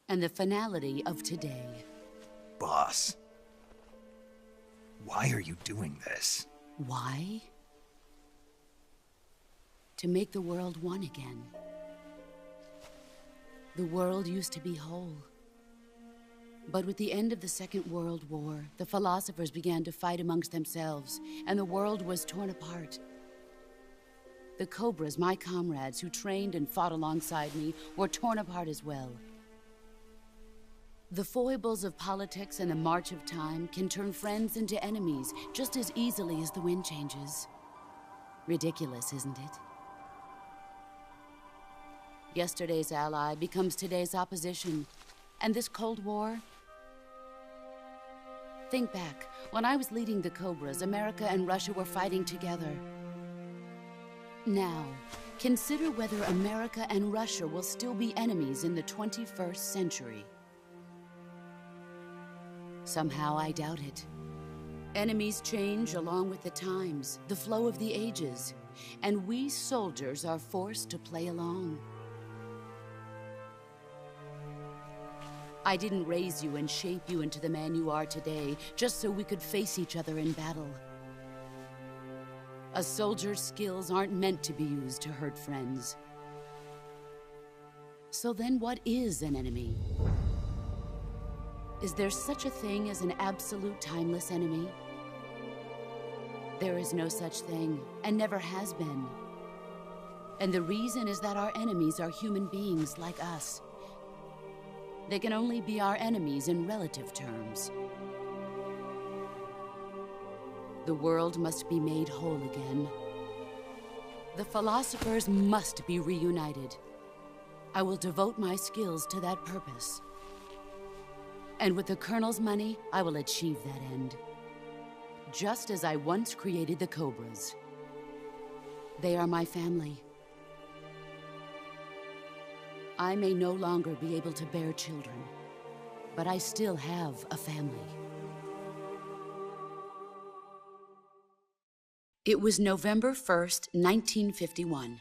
and the finality of today. Boss. Why are you doing this? Why? To make the world one again. The world used to be whole. But with the end of the Second World War, the philosophers began to fight amongst themselves, and the world was torn apart. The Cobras, my comrades who trained and fought alongside me, were torn apart as well. The foibles of politics and the march of time can turn friends into enemies just as easily as the wind changes. Ridiculous, isn't it? Yesterday's ally becomes today's opposition, and this Cold War... Think back. When I was leading the Cobras, America and Russia were fighting together. Now, consider whether America and Russia will still be enemies in the 21st century. Somehow I doubt it. Enemies change along with the times, the flow of the ages, and we soldiers are forced to play along. I didn't raise you and shape you into the man you are today just so we could face each other in battle. A soldier's skills aren't meant to be used to hurt friends. So then what is an enemy? Is there such a thing as an absolute timeless enemy? There is no such thing, and never has been. And the reason is that our enemies are human beings like us. They can only be our enemies in relative terms. The world must be made whole again. The philosophers must be reunited. I will devote my skills to that purpose. And with the Colonel's money, I will achieve that end. Just as I once created the Cobras. They are my family. I may no longer be able to bear children, but I still have a family. It was November 1st, 1951.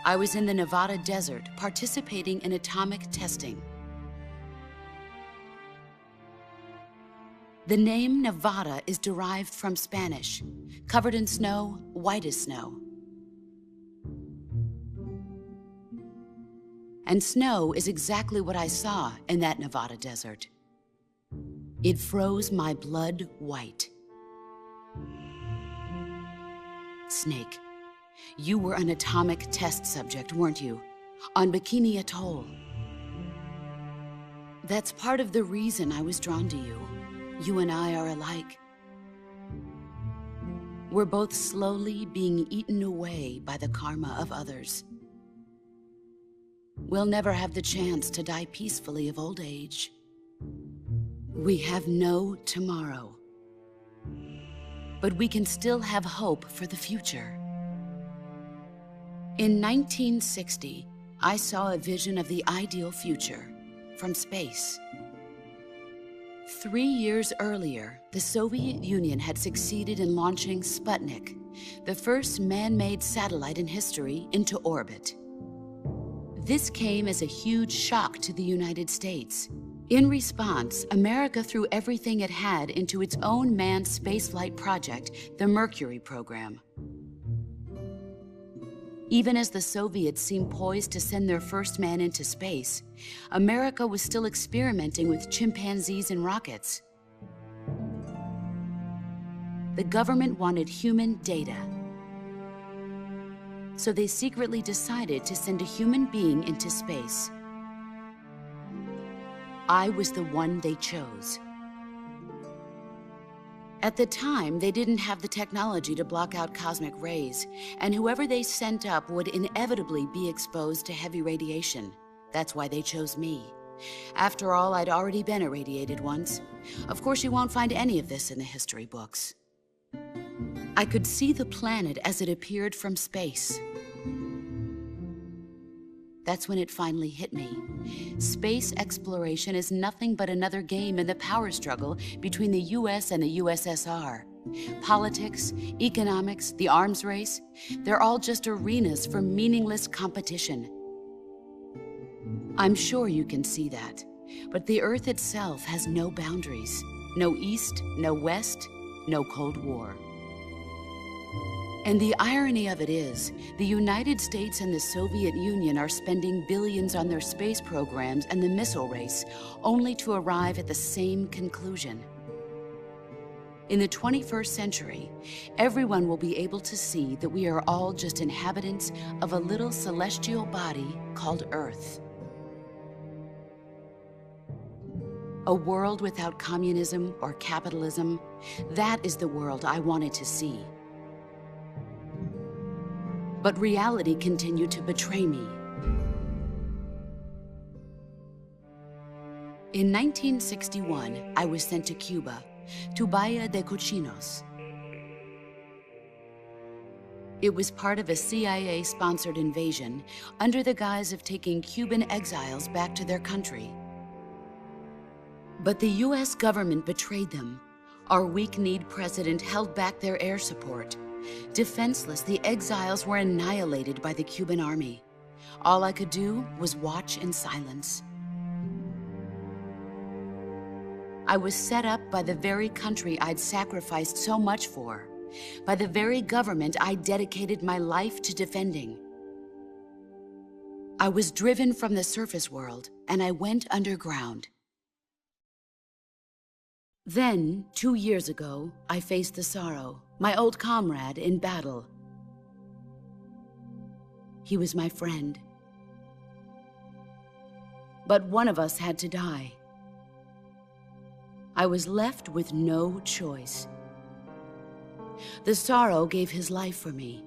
I was in the Nevada desert participating in atomic testing. The name Nevada is derived from Spanish, covered in snow, white as snow. And snow is exactly what I saw in that Nevada desert. It froze my blood white. Snake, you were an atomic test subject, weren't you? On Bikini Atoll. That's part of the reason I was drawn to you. You and I are alike. We're both slowly being eaten away by the karma of others. We'll never have the chance to die peacefully of old age. We have no tomorrow. But we can still have hope for the future. In 1960, I saw a vision of the ideal future from space. 3 years earlier, the Soviet Union had succeeded in launching Sputnik, the first man-made satellite in history, into orbit. This came as a huge shock to the United States. In response, America threw everything it had into its own manned spaceflight project, the Mercury program. Even as the Soviets seemed poised to send their first man into space, America was still experimenting with chimpanzees and rockets. The government wanted human data. So they secretly decided to send a human being into space. I was the one they chose. At the time, they didn't have the technology to block out cosmic rays, and whoever they sent up would inevitably be exposed to heavy radiation. That's why they chose me. After all, I'd already been irradiated once. Of course, you won't find any of this in the history books. I could see the planet as it appeared from space. That's when it finally hit me. Space exploration is nothing but another game in the power struggle between the US and the USSR. Politics, economics, the arms race, they're all just arenas for meaningless competition. I'm sure you can see that, but the Earth itself has no boundaries. No East, no West, no Cold War. And the irony of it is, the United States and the Soviet Union are spending billions on their space programs and the missile race, only to arrive at the same conclusion. In the 21st century, everyone will be able to see that we are all just inhabitants of a little celestial body called Earth. A world without communism or capitalism, that is the world I wanted to see. But reality continued to betray me. In 1961, I was sent to Cuba, to Bahia de Cochinos. It was part of a CIA-sponsored invasion under the guise of taking Cuban exiles back to their country. But the US government betrayed them. Our weak-kneed president held back their air support. Defenseless, the exiles were annihilated by the Cuban army. All I could do was watch in silence. I was set up by the very country I'd sacrificed so much for, by the very government I dedicated my life to defending. I was driven from the surface world, and I went underground. Then, 2 years ago, I faced the sorrow, my old comrade in battle. He was my friend. But one of us had to die. I was left with no choice. The sorrow gave his life for me.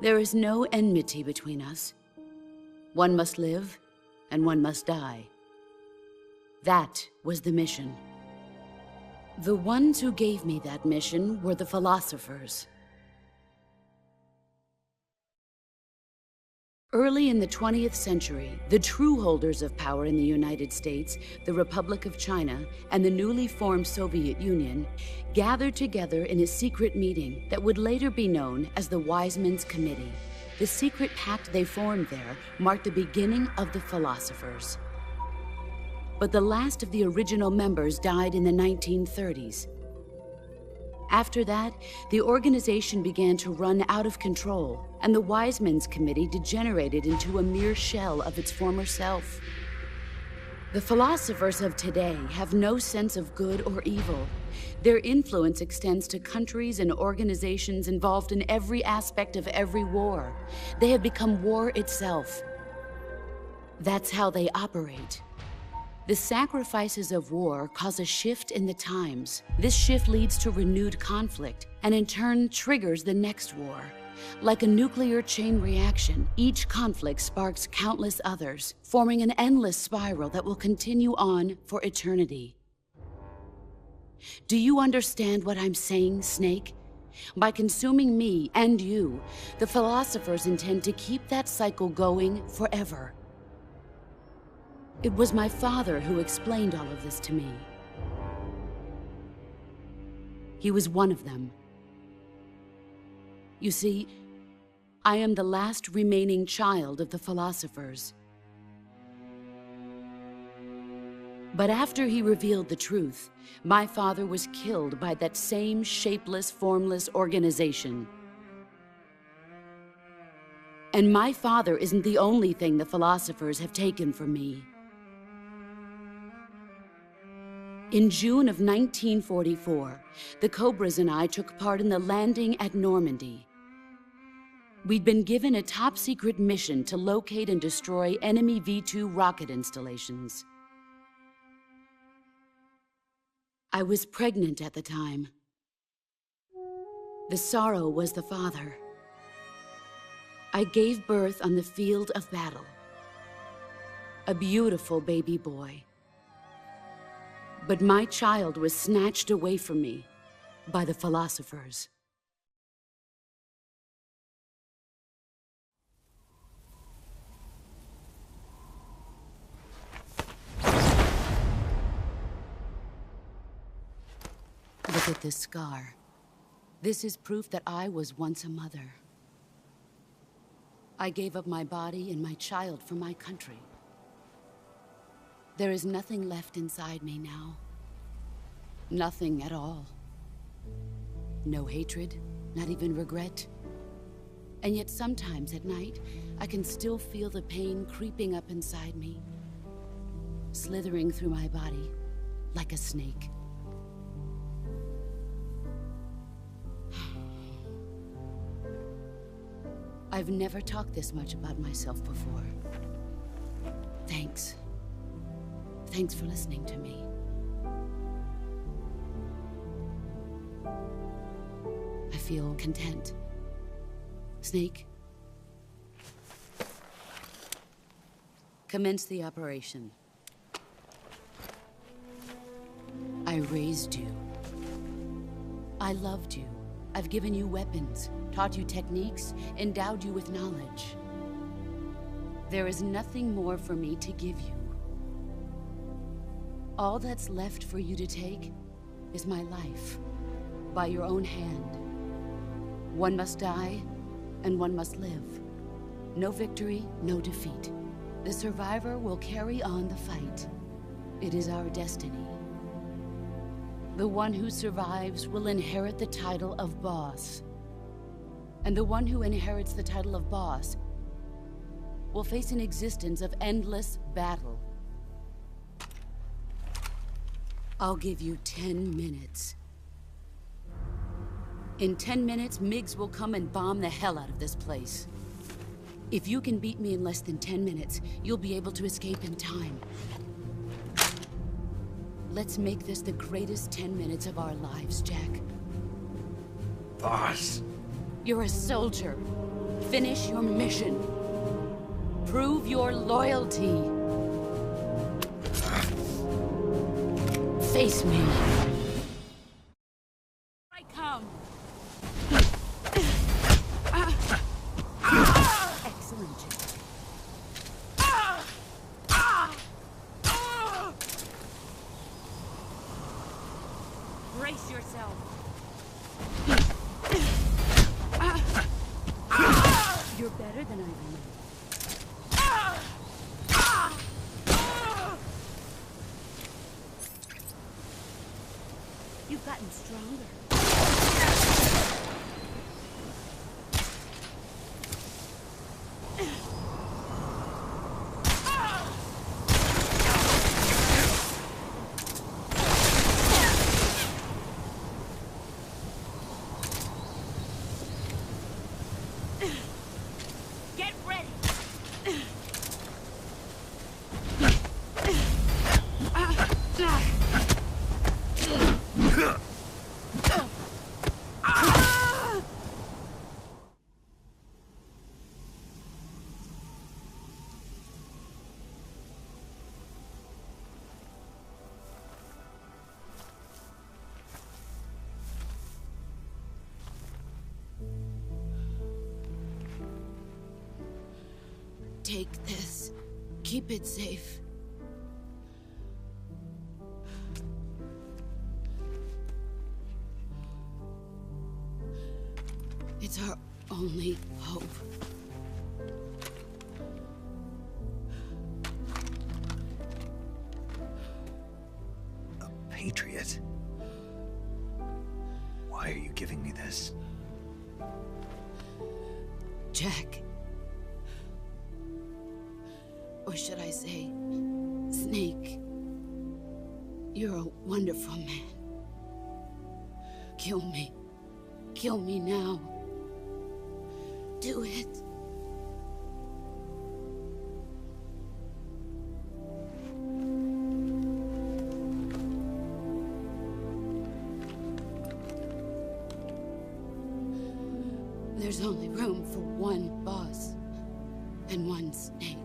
There is no enmity between us. One must live, and one must die. That was the mission. The ones who gave me that mission were the philosophers. Early in the 20th century, the true holders of power in the United States, the Republic of China, and the newly formed Soviet Union gathered together in a secret meeting that would later be known as the Wise Men's Committee. The secret pact they formed there marked the beginning of the philosophers. But the last of the original members died in the 1930s. After that, the organization began to run out of control, and the Wise Men's Committee degenerated into a mere shell of its former self. The philosophers of today have no sense of good or evil. Their influence extends to countries and organizations involved in every aspect of every war. They have become war itself. That's how they operate. The sacrifices of war cause a shift in the times. This shift leads to renewed conflict, and in turn triggers the next war. Like a nuclear chain reaction, each conflict sparks countless others, forming an endless spiral that will continue on for eternity. Do you understand what I'm saying, Snake? By consuming me and you, the philosophers intend to keep that cycle going forever. It was my father who explained all of this to me. He was one of them. You see, I am the last remaining child of the philosophers. But after he revealed the truth, my father was killed by that same shapeless, formless organization. And my father isn't the only thing the philosophers have taken from me. In June of 1944, the Cobras and I took part in the landing at Normandy. We'd been given a top-secret mission to locate and destroy enemy V-2 rocket installations. I was pregnant at the time. The sorrow was the father. I gave birth on the field of battle. A beautiful baby boy. But my child was snatched away from me by the philosophers. Look at this scar. This is proof that I was once a mother. I gave up my body and my child for my country. There is nothing left inside me now. Nothing at all. No hatred, not even regret. And yet sometimes at night, I can still feel the pain creeping up inside me, slithering through my body like a snake. I've never talked this much about myself before. Thanks. Thanks for listening to me. I feel content. Snake, commence the operation. I raised you. I loved you. I've given you weapons, taught you techniques, endowed you with knowledge. There is nothing more for me to give you. All that's left for you to take is my life, by your own hand. One must die, and one must live. No victory, no defeat. The survivor will carry on the fight. It is our destiny. The one who survives will inherit the title of boss. And the one who inherits the title of boss will face an existence of endless battle. I'll give you 10 minutes. In 10 minutes, MiGs will come and bomb the hell out of this place. If you can beat me in less than 10 minutes, you'll be able to escape in time. Let's make this the greatest 10 minutes of our lives, Jack. Boss. You're a soldier. Finish your mission. Prove your loyalty. Face me. I come. Excellent, Jack. gotten stronger. Get ready! Take this. Keep it safe. It's our only hope. A patriot? Why are you giving me this? Jack. Or should I say, Snake? You're a wonderful man. Kill me. Kill me now. Do it. There's only room for one boss and one snake.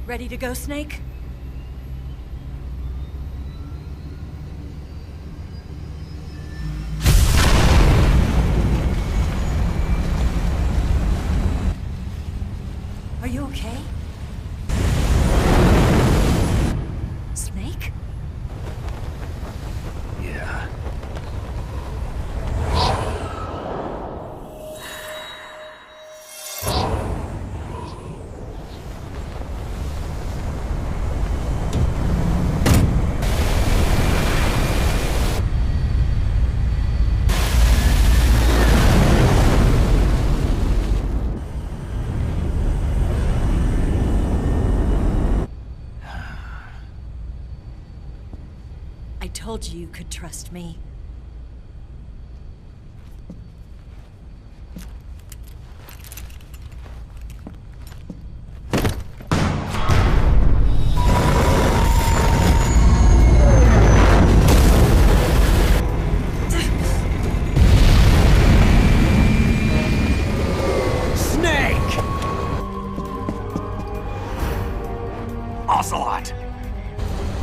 Ready to go, Snake? Are you okay? Snake? Yeah. told you could trust me.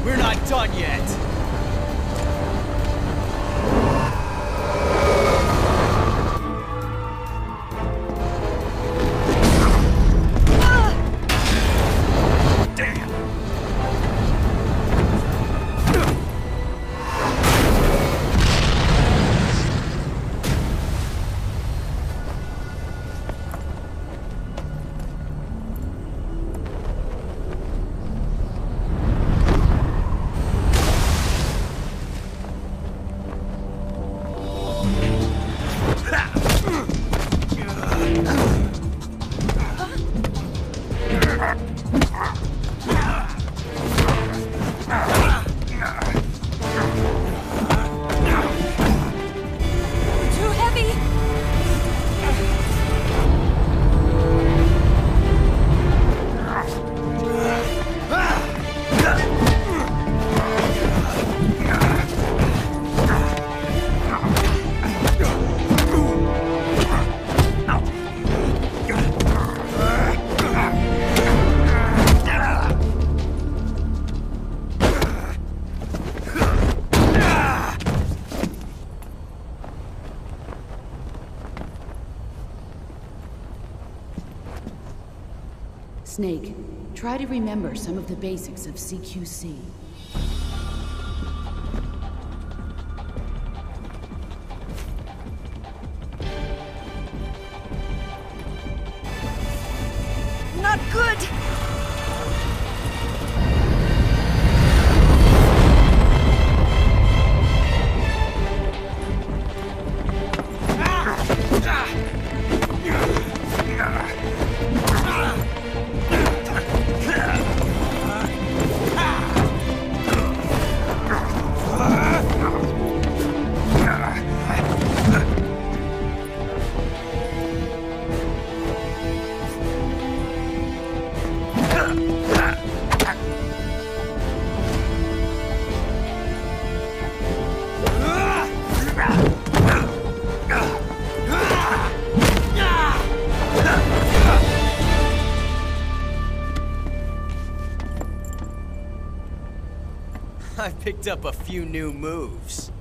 We're not done yet. Snake, try to remember some of the basics of CQC. Not good! I picked up a few new moves.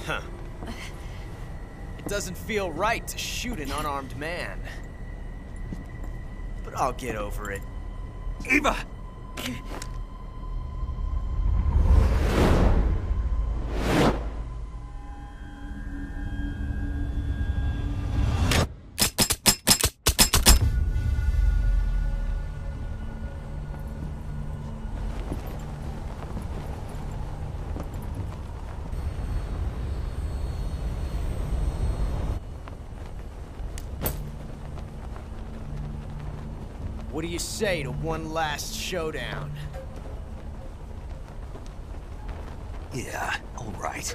Huh. It doesn't feel right to shoot an unarmed man. But I'll get over it. Eva! What do you say to one last showdown? Yeah, all right.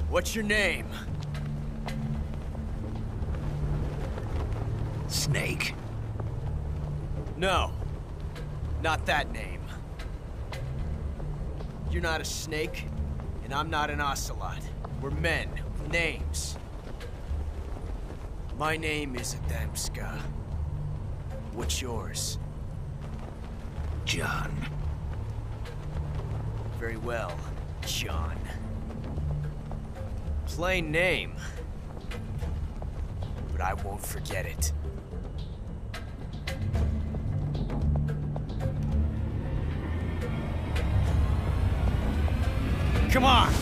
What's your name? Snake. No. Not that name. You're not a snake, and I'm not an ocelot. We're men with Names. My name is Adamska. What's yours? John. Very well, John. Plain name. But I won't forget it. Come on!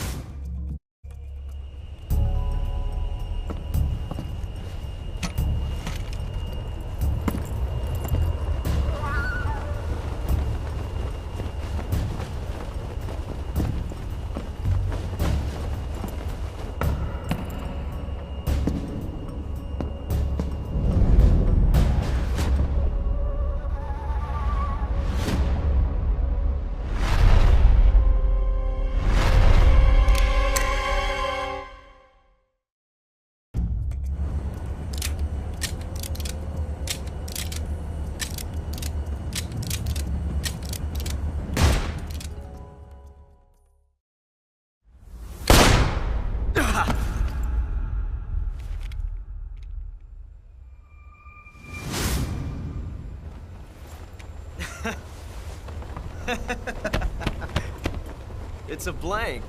It's a blank.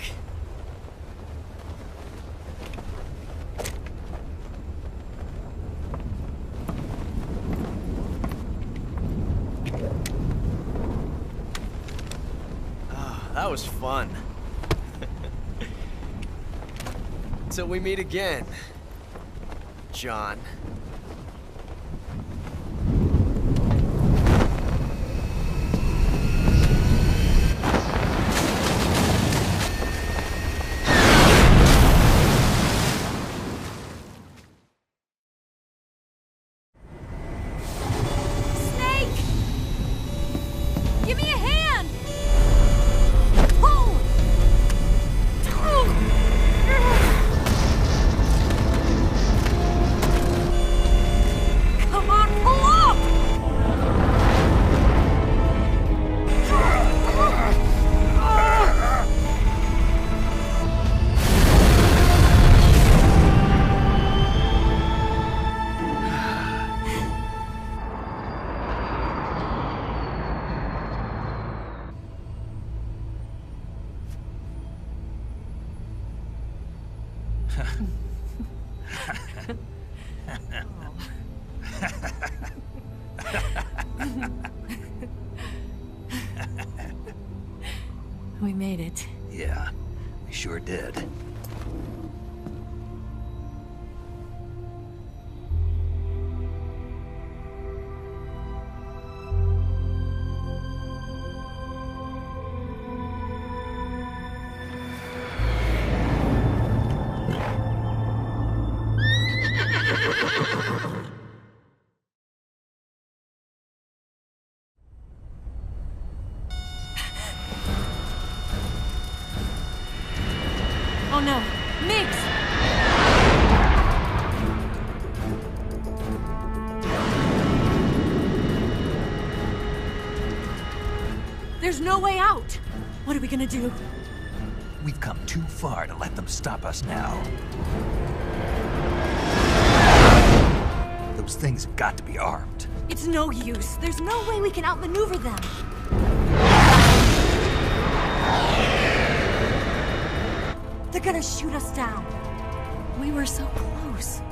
Ah, that was fun. Till we meet again, John. We made it. Yeah, we sure did. Oh no, Migs! There's no way out! What are we gonna do? We've come too far to let them stop us now. Those things have got to be armed. It's no use. There's no way we can outmaneuver them. They're gonna shoot us down. We were so close.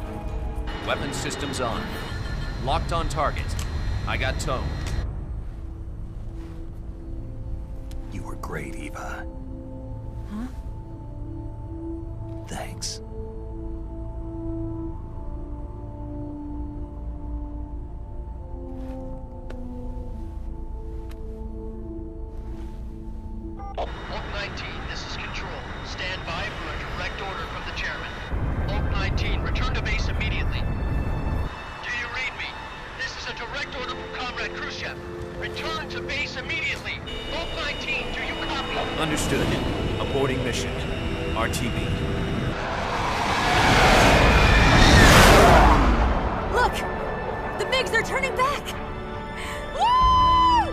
Weapon systems on. Locked on target. I got tone. You were great, Eva. Huh? Thanks. Oak 19, this is Control. Stand by for a direct order from the chairman. Oak 19, return to base immediately. Do you read me? This is a direct order from Comrade Khrushchev. Return to base immediately. Oak 19, do you copy? Understood. Aborting mission. RTB. Look! The MiGs are turning back! Woo!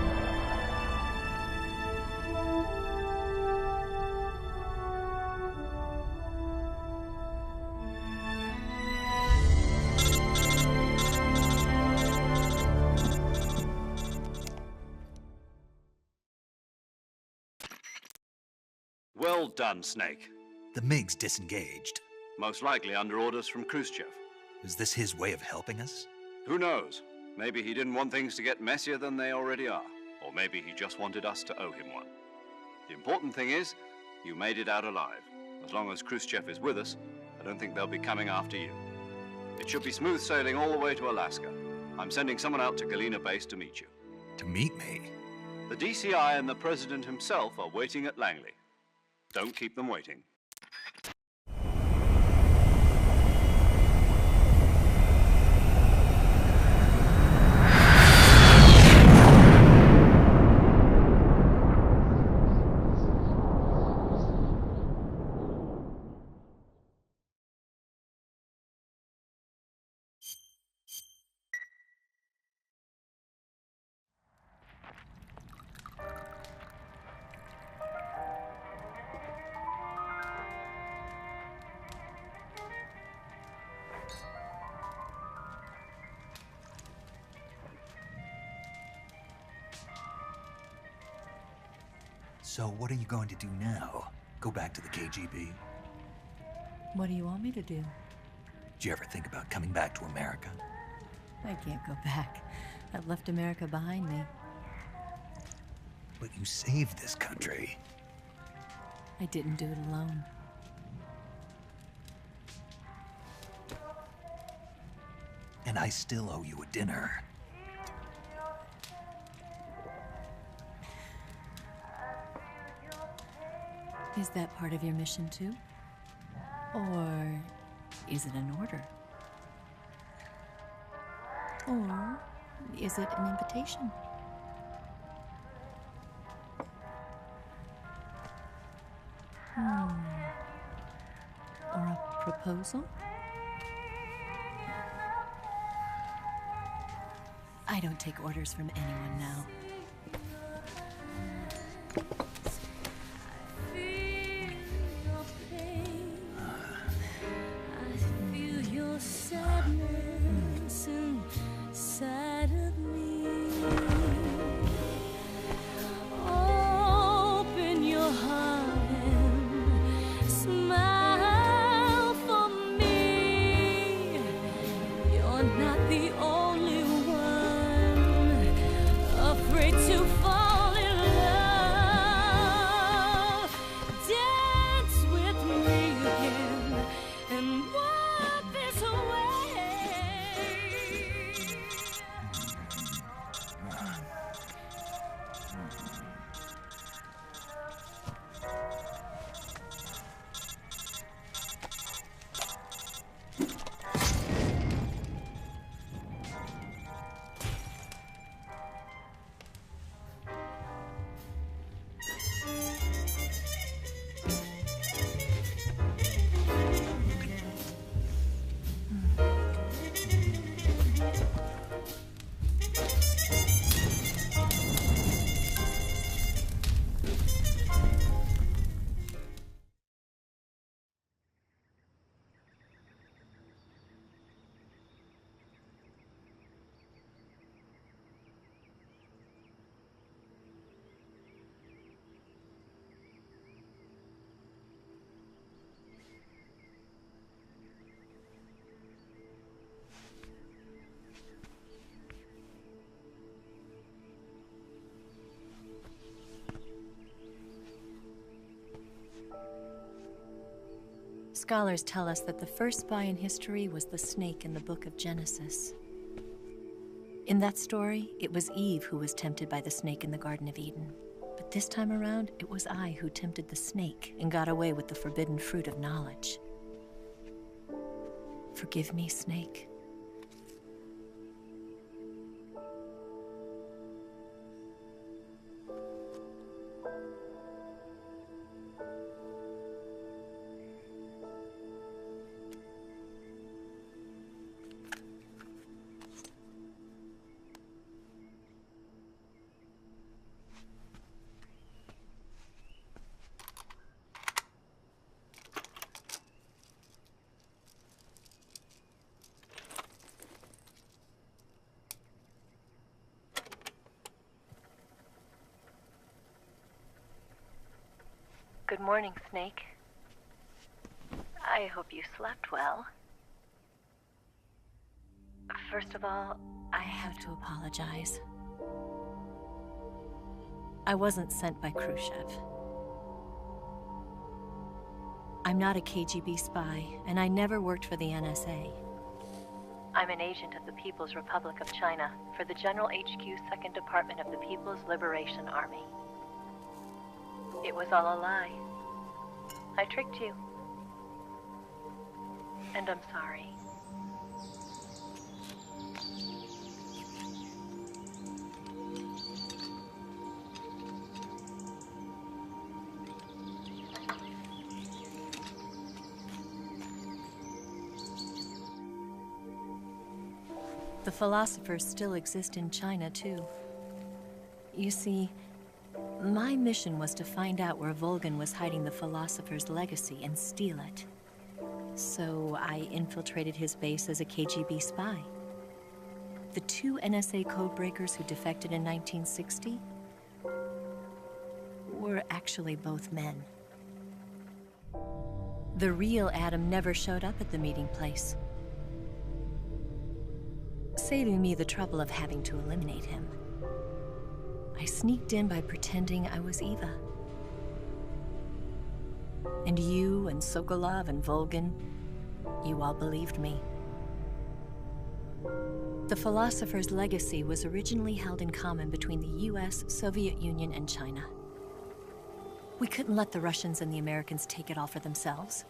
Well done, Snake. The MiG's disengaged. Most likely under orders from Khrushchev. Is this his way of helping us? Who knows? Maybe he didn't want things to get messier than they already are. Or maybe he just wanted us to owe him one. The important thing is, you made it out alive. As long as Khrushchev is with us, I don't think they'll be coming after you. It should be smooth sailing all the way to Alaska. I'm sending someone out to Galena Base to meet you. To meet me? The DCI and the President himself are waiting at Langley. Don't keep them waiting. So what are you going to do now? Go back to the KGB? What do you want me to do? Did you ever think about coming back to America? I can't go back. I've left America behind me. But you saved this country. I didn't do it alone. And I still owe you a dinner. Is that part of your mission too? Or is it an order? Or is it an invitation? Or a proposal? I don't take orders from anyone now. Scholars tell us that the first spy in history was the snake in the book of Genesis. In that story, it was Eve who was tempted by the snake in the Garden of Eden. But this time around, it was I who tempted the snake and got away with the forbidden fruit of knowledge. Forgive me, snake. Good morning, Snake. I hope you slept well. First of all, I have to apologize. I wasn't sent by Khrushchev. I'm not a KGB spy, and I never worked for the NSA. I'm an agent of the People's Republic of China for the General HQ 2nd Department of the People's Liberation Army. It was all a lie. I tricked you. And I'm sorry. The philosophers still exist in China, too. You see, my mission was to find out where Volgin was hiding the philosopher's legacy and steal it. So I infiltrated his base as a KGB spy. The 2 NSA codebreakers who defected in 1960 were actually both men. The real Adam never showed up at the meeting place, saving me the trouble of having to eliminate him. I sneaked in by pretending I was Eva. And you and Sokolov and Volgin, you all believed me. The philosopher's legacy was originally held in common between the US, Soviet Union, and China. We couldn't let the Russians and the Americans take it all for themselves.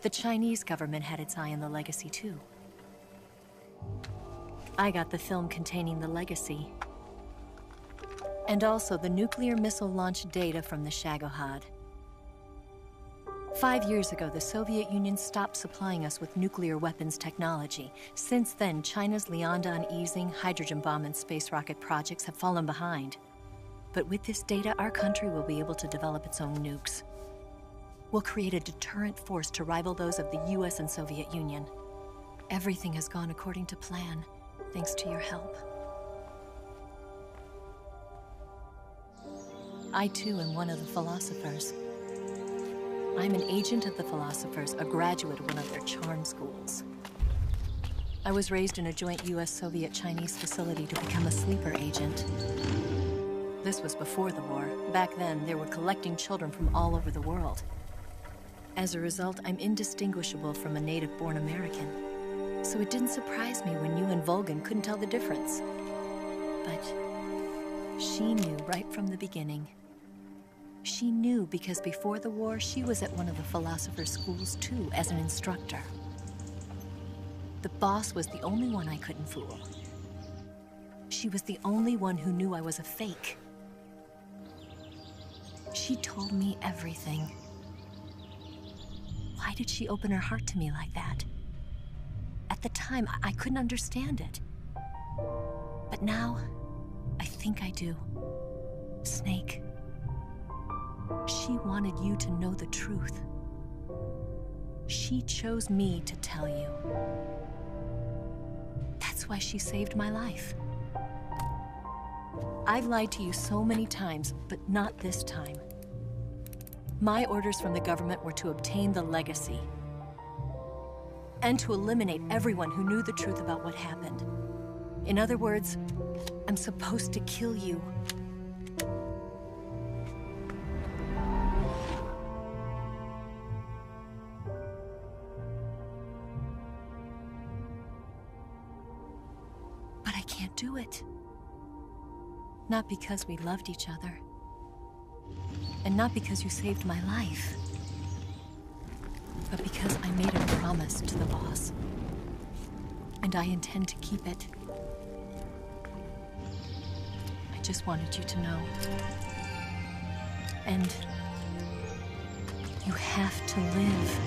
The Chinese government had its eye on the legacy, too. I got the film containing the legacy, and also the nuclear missile launch data from the Shagohod. 5 years ago, the Soviet Union stopped supplying us with nuclear weapons technology. Since then, China's Liaodong easing, hydrogen bomb, and space rocket projects have fallen behind. But with this data, our country will be able to develop its own nukes. We'll create a deterrent force to rival those of the US and Soviet Union. Everything has gone according to plan, thanks to your help. I, too, am one of the philosophers. I'm an agent of the philosophers, a graduate of one of their charm schools. I was raised in a joint US-Soviet-Chinese facility to become a sleeper agent. This was before the war. Back then, they were collecting children from all over the world. As a result, I'm indistinguishable from a native-born American. So it didn't surprise me when you and Volgin couldn't tell the difference. But she knew right from the beginning. She knew because before the war, she was at one of the philosopher's schools too, as an instructor. The boss was the only one I couldn't fool. She was the only one who knew I was a fake. She told me everything. Why did she open her heart to me like that? At the time, I couldn't understand it. But now, I think I do. Snake. She wanted you to know the truth. She chose me to tell you. That's why she saved my life. I've lied to you so many times, but not this time. My orders from the government were to obtain the legacy and to eliminate everyone who knew the truth about what happened. In other words, I'm supposed to kill you. But I can't do it. Not because we loved each other. And not because you saved my life. But because I made a promise to the boss. And I intend to keep it. I just wanted you to know. And you have to live.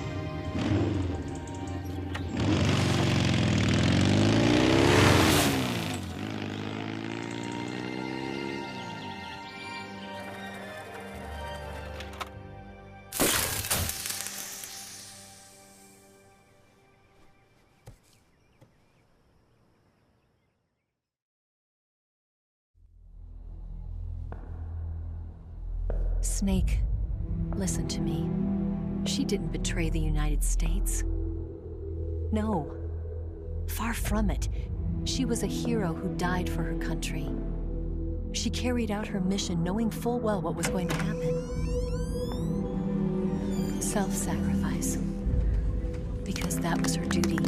Snake, Listen to me. She didn't betray the United States. No. Far from it. She was a hero who died for her country. She carried out her mission knowing full well what was going to happen. Self-sacrifice. Because that was her duty.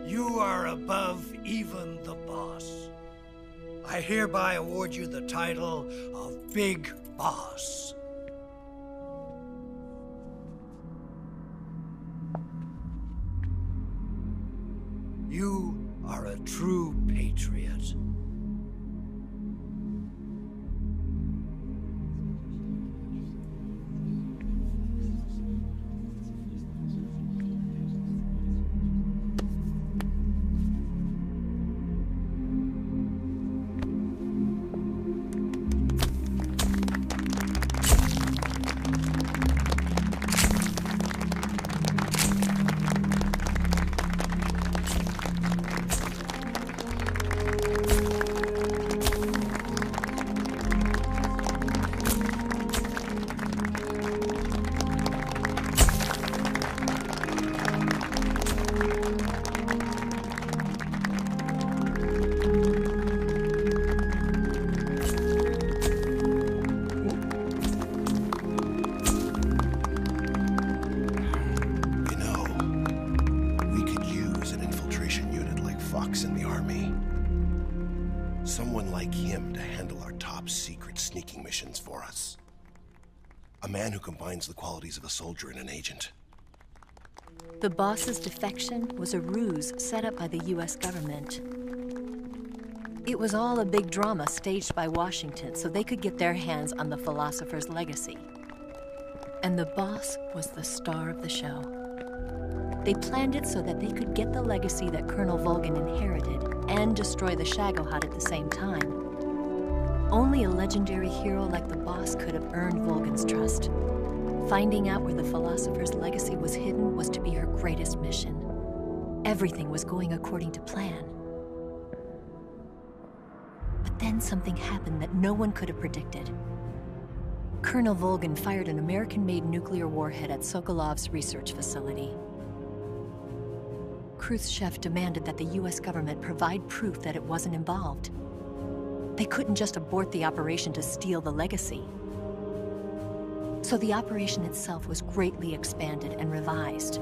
You are above even the boss. I hereby award you the title of Big Boss. You are a true patriot. For us. A man who combines the qualities of a soldier and an agent. The boss's defection was a ruse set up by the US government. It was all a big drama staged by Washington so they could get their hands on the philosopher's legacy. And the boss was the star of the show. They planned it so that they could get the legacy that Colonel Volgin inherited and destroy the Shagohod at the same time. Only a legendary hero like the boss could have earned Volgin's trust. Finding out where the philosopher's legacy was hidden was to be her greatest mission. Everything was going according to plan. But then something happened that no one could have predicted. Colonel Volgin fired an American-made nuclear warhead at Sokolov's research facility. Khrushchev demanded that the US government provide proof that it wasn't involved. They couldn't just abort the operation to steal the legacy. So the operation itself was greatly expanded and revised.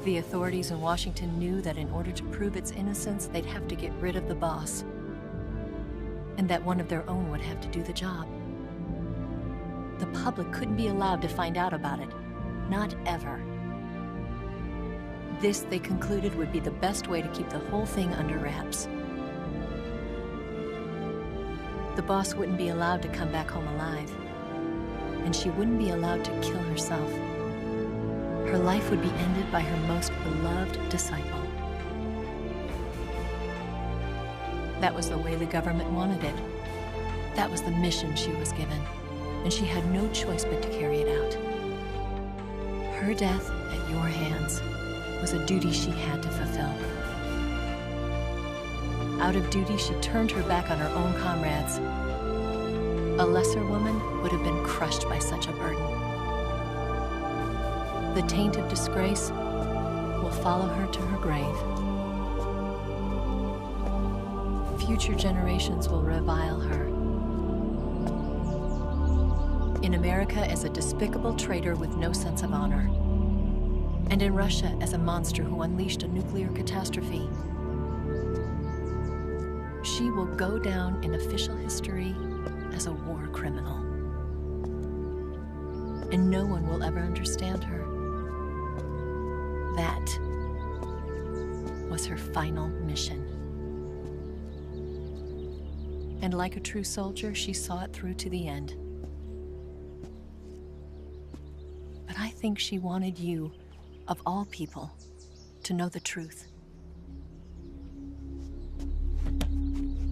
The authorities in Washington knew that in order to prove its innocence, they'd have to get rid of the boss, and that one of their own would have to do the job. The public couldn't be allowed to find out about it. Not ever. This, they concluded, would be the best way to keep the whole thing under wraps. The boss wouldn't be allowed to come back home alive, and she wouldn't be allowed to kill herself. Her life would be ended by her most beloved disciple. That was the way the government wanted it. That was the mission she was given, and she had no choice but to carry it out. Her death at your hands was a duty she had to fulfill. Out of duty, she turned her back on her own comrades. A lesser woman would have been crushed by such a burden. The taint of disgrace will follow her to her grave. Future generations will revile her. In America as a despicable traitor with no sense of honor. And in Russia as a monster who unleashed a nuclear catastrophe. She will go down in official history as a war criminal. And no one will ever understand her. That was her final mission. And like a true soldier, she saw it through to the end. But I think she wanted you, of all people, to know the truth.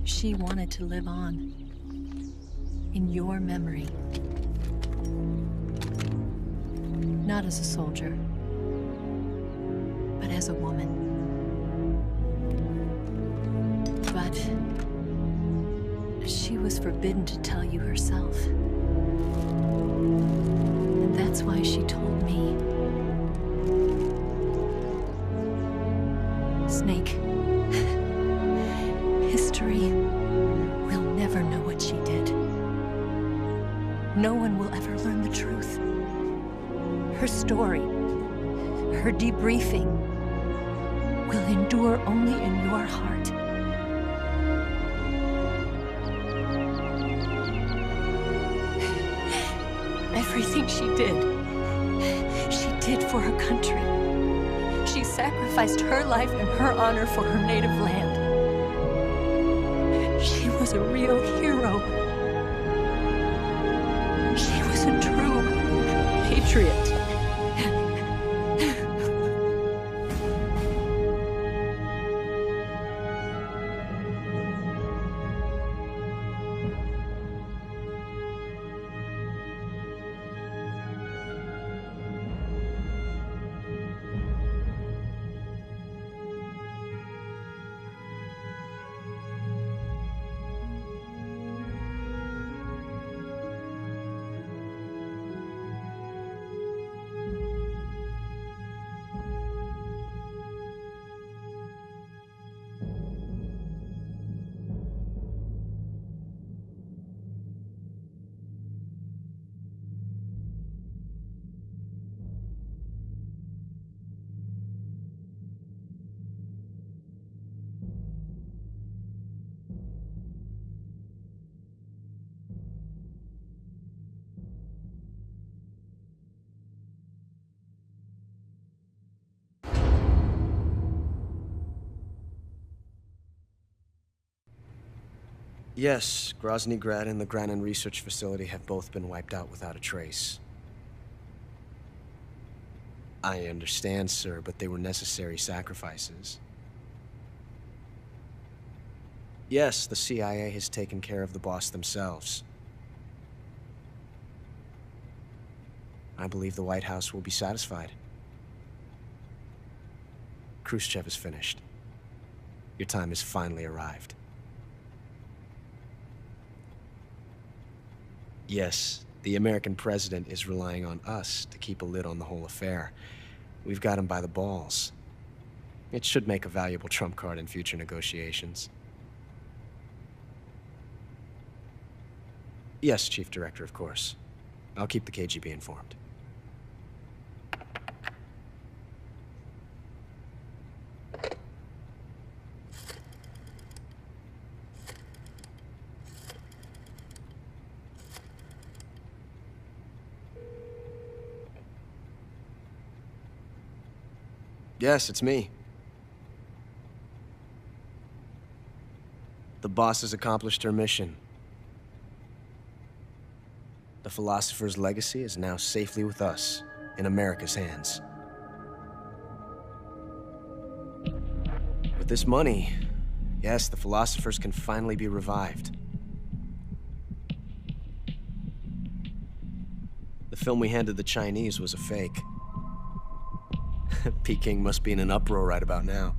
She wanted to live on, in your memory. Not as a soldier, but as a woman. But she was forbidden to tell you herself. And that's why she told me. Snake, history will never know what she did. No one will ever learn the truth. Her story, her debriefing, will endure only in your heart. Everything she did for her country. She sacrificed her life and her honor for her native land. She was a real hero. She was a true patriot. Yes, Grozny Grad and the Granin Research Facility have both been wiped out without a trace. I understand, sir, but they were necessary sacrifices. Yes, the CIA has taken care of the boss themselves. I believe the White House will be satisfied. Khrushchev is finished. Your time has finally arrived. Yes, the American president is relying on us to keep a lid on the whole affair. We've got him by the balls. It should make a valuable trump card in future negotiations. Yes, Chief Director, of course. I'll keep the KGB informed. Yes, it's me. The boss has accomplished her mission. The philosopher's legacy is now safely with us, in America's hands. With this money, yes, the philosophers can finally be revived. The film we handed the Chinese was a fake. Peking must be in an uproar right about now.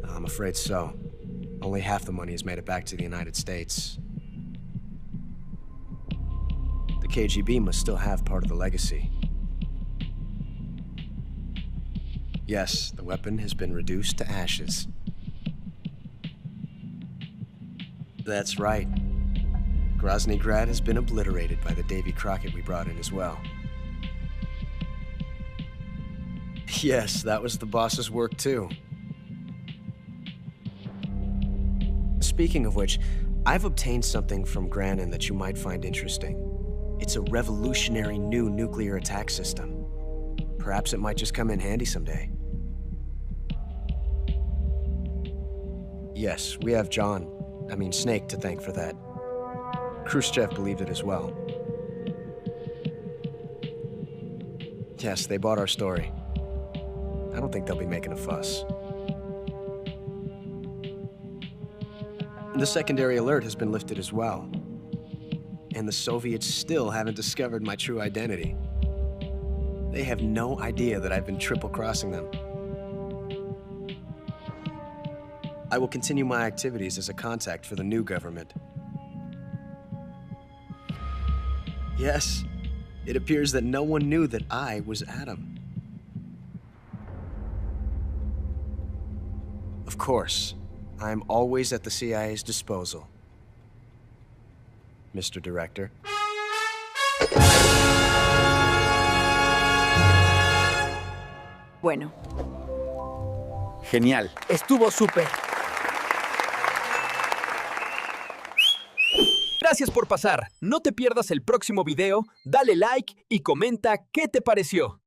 I'm afraid so. Only half the money has made it back to the United States. The KGB must still have part of the legacy. Yes, the weapon has been reduced to ashes. That's right. Grozny Grad has been obliterated by the Davy Crockett we brought in as well. Yes, that was the boss's work too. Speaking of which, I've obtained something from Granin that you might find interesting. It's a revolutionary new nuclear attack system. Perhaps it might just come in handy someday. Yes, we have Snake to thank for that. Khrushchev believed it as well. Yes, they bought our story. I don't think they'll be making a fuss. The secondary alert has been lifted as well. And the Soviets still haven't discovered my true identity. They have no idea that I've been triple-crossing them. I will continue my activities as a contact for the new government. Yes, it appears that no one knew that I was Adam. Of course, I'm always at the CIA's disposal, Mr. Director. Bueno. Genial. Estuvo súper. Gracias por pasar. No te pierdas el próximo video, dale like y comenta qué te pareció.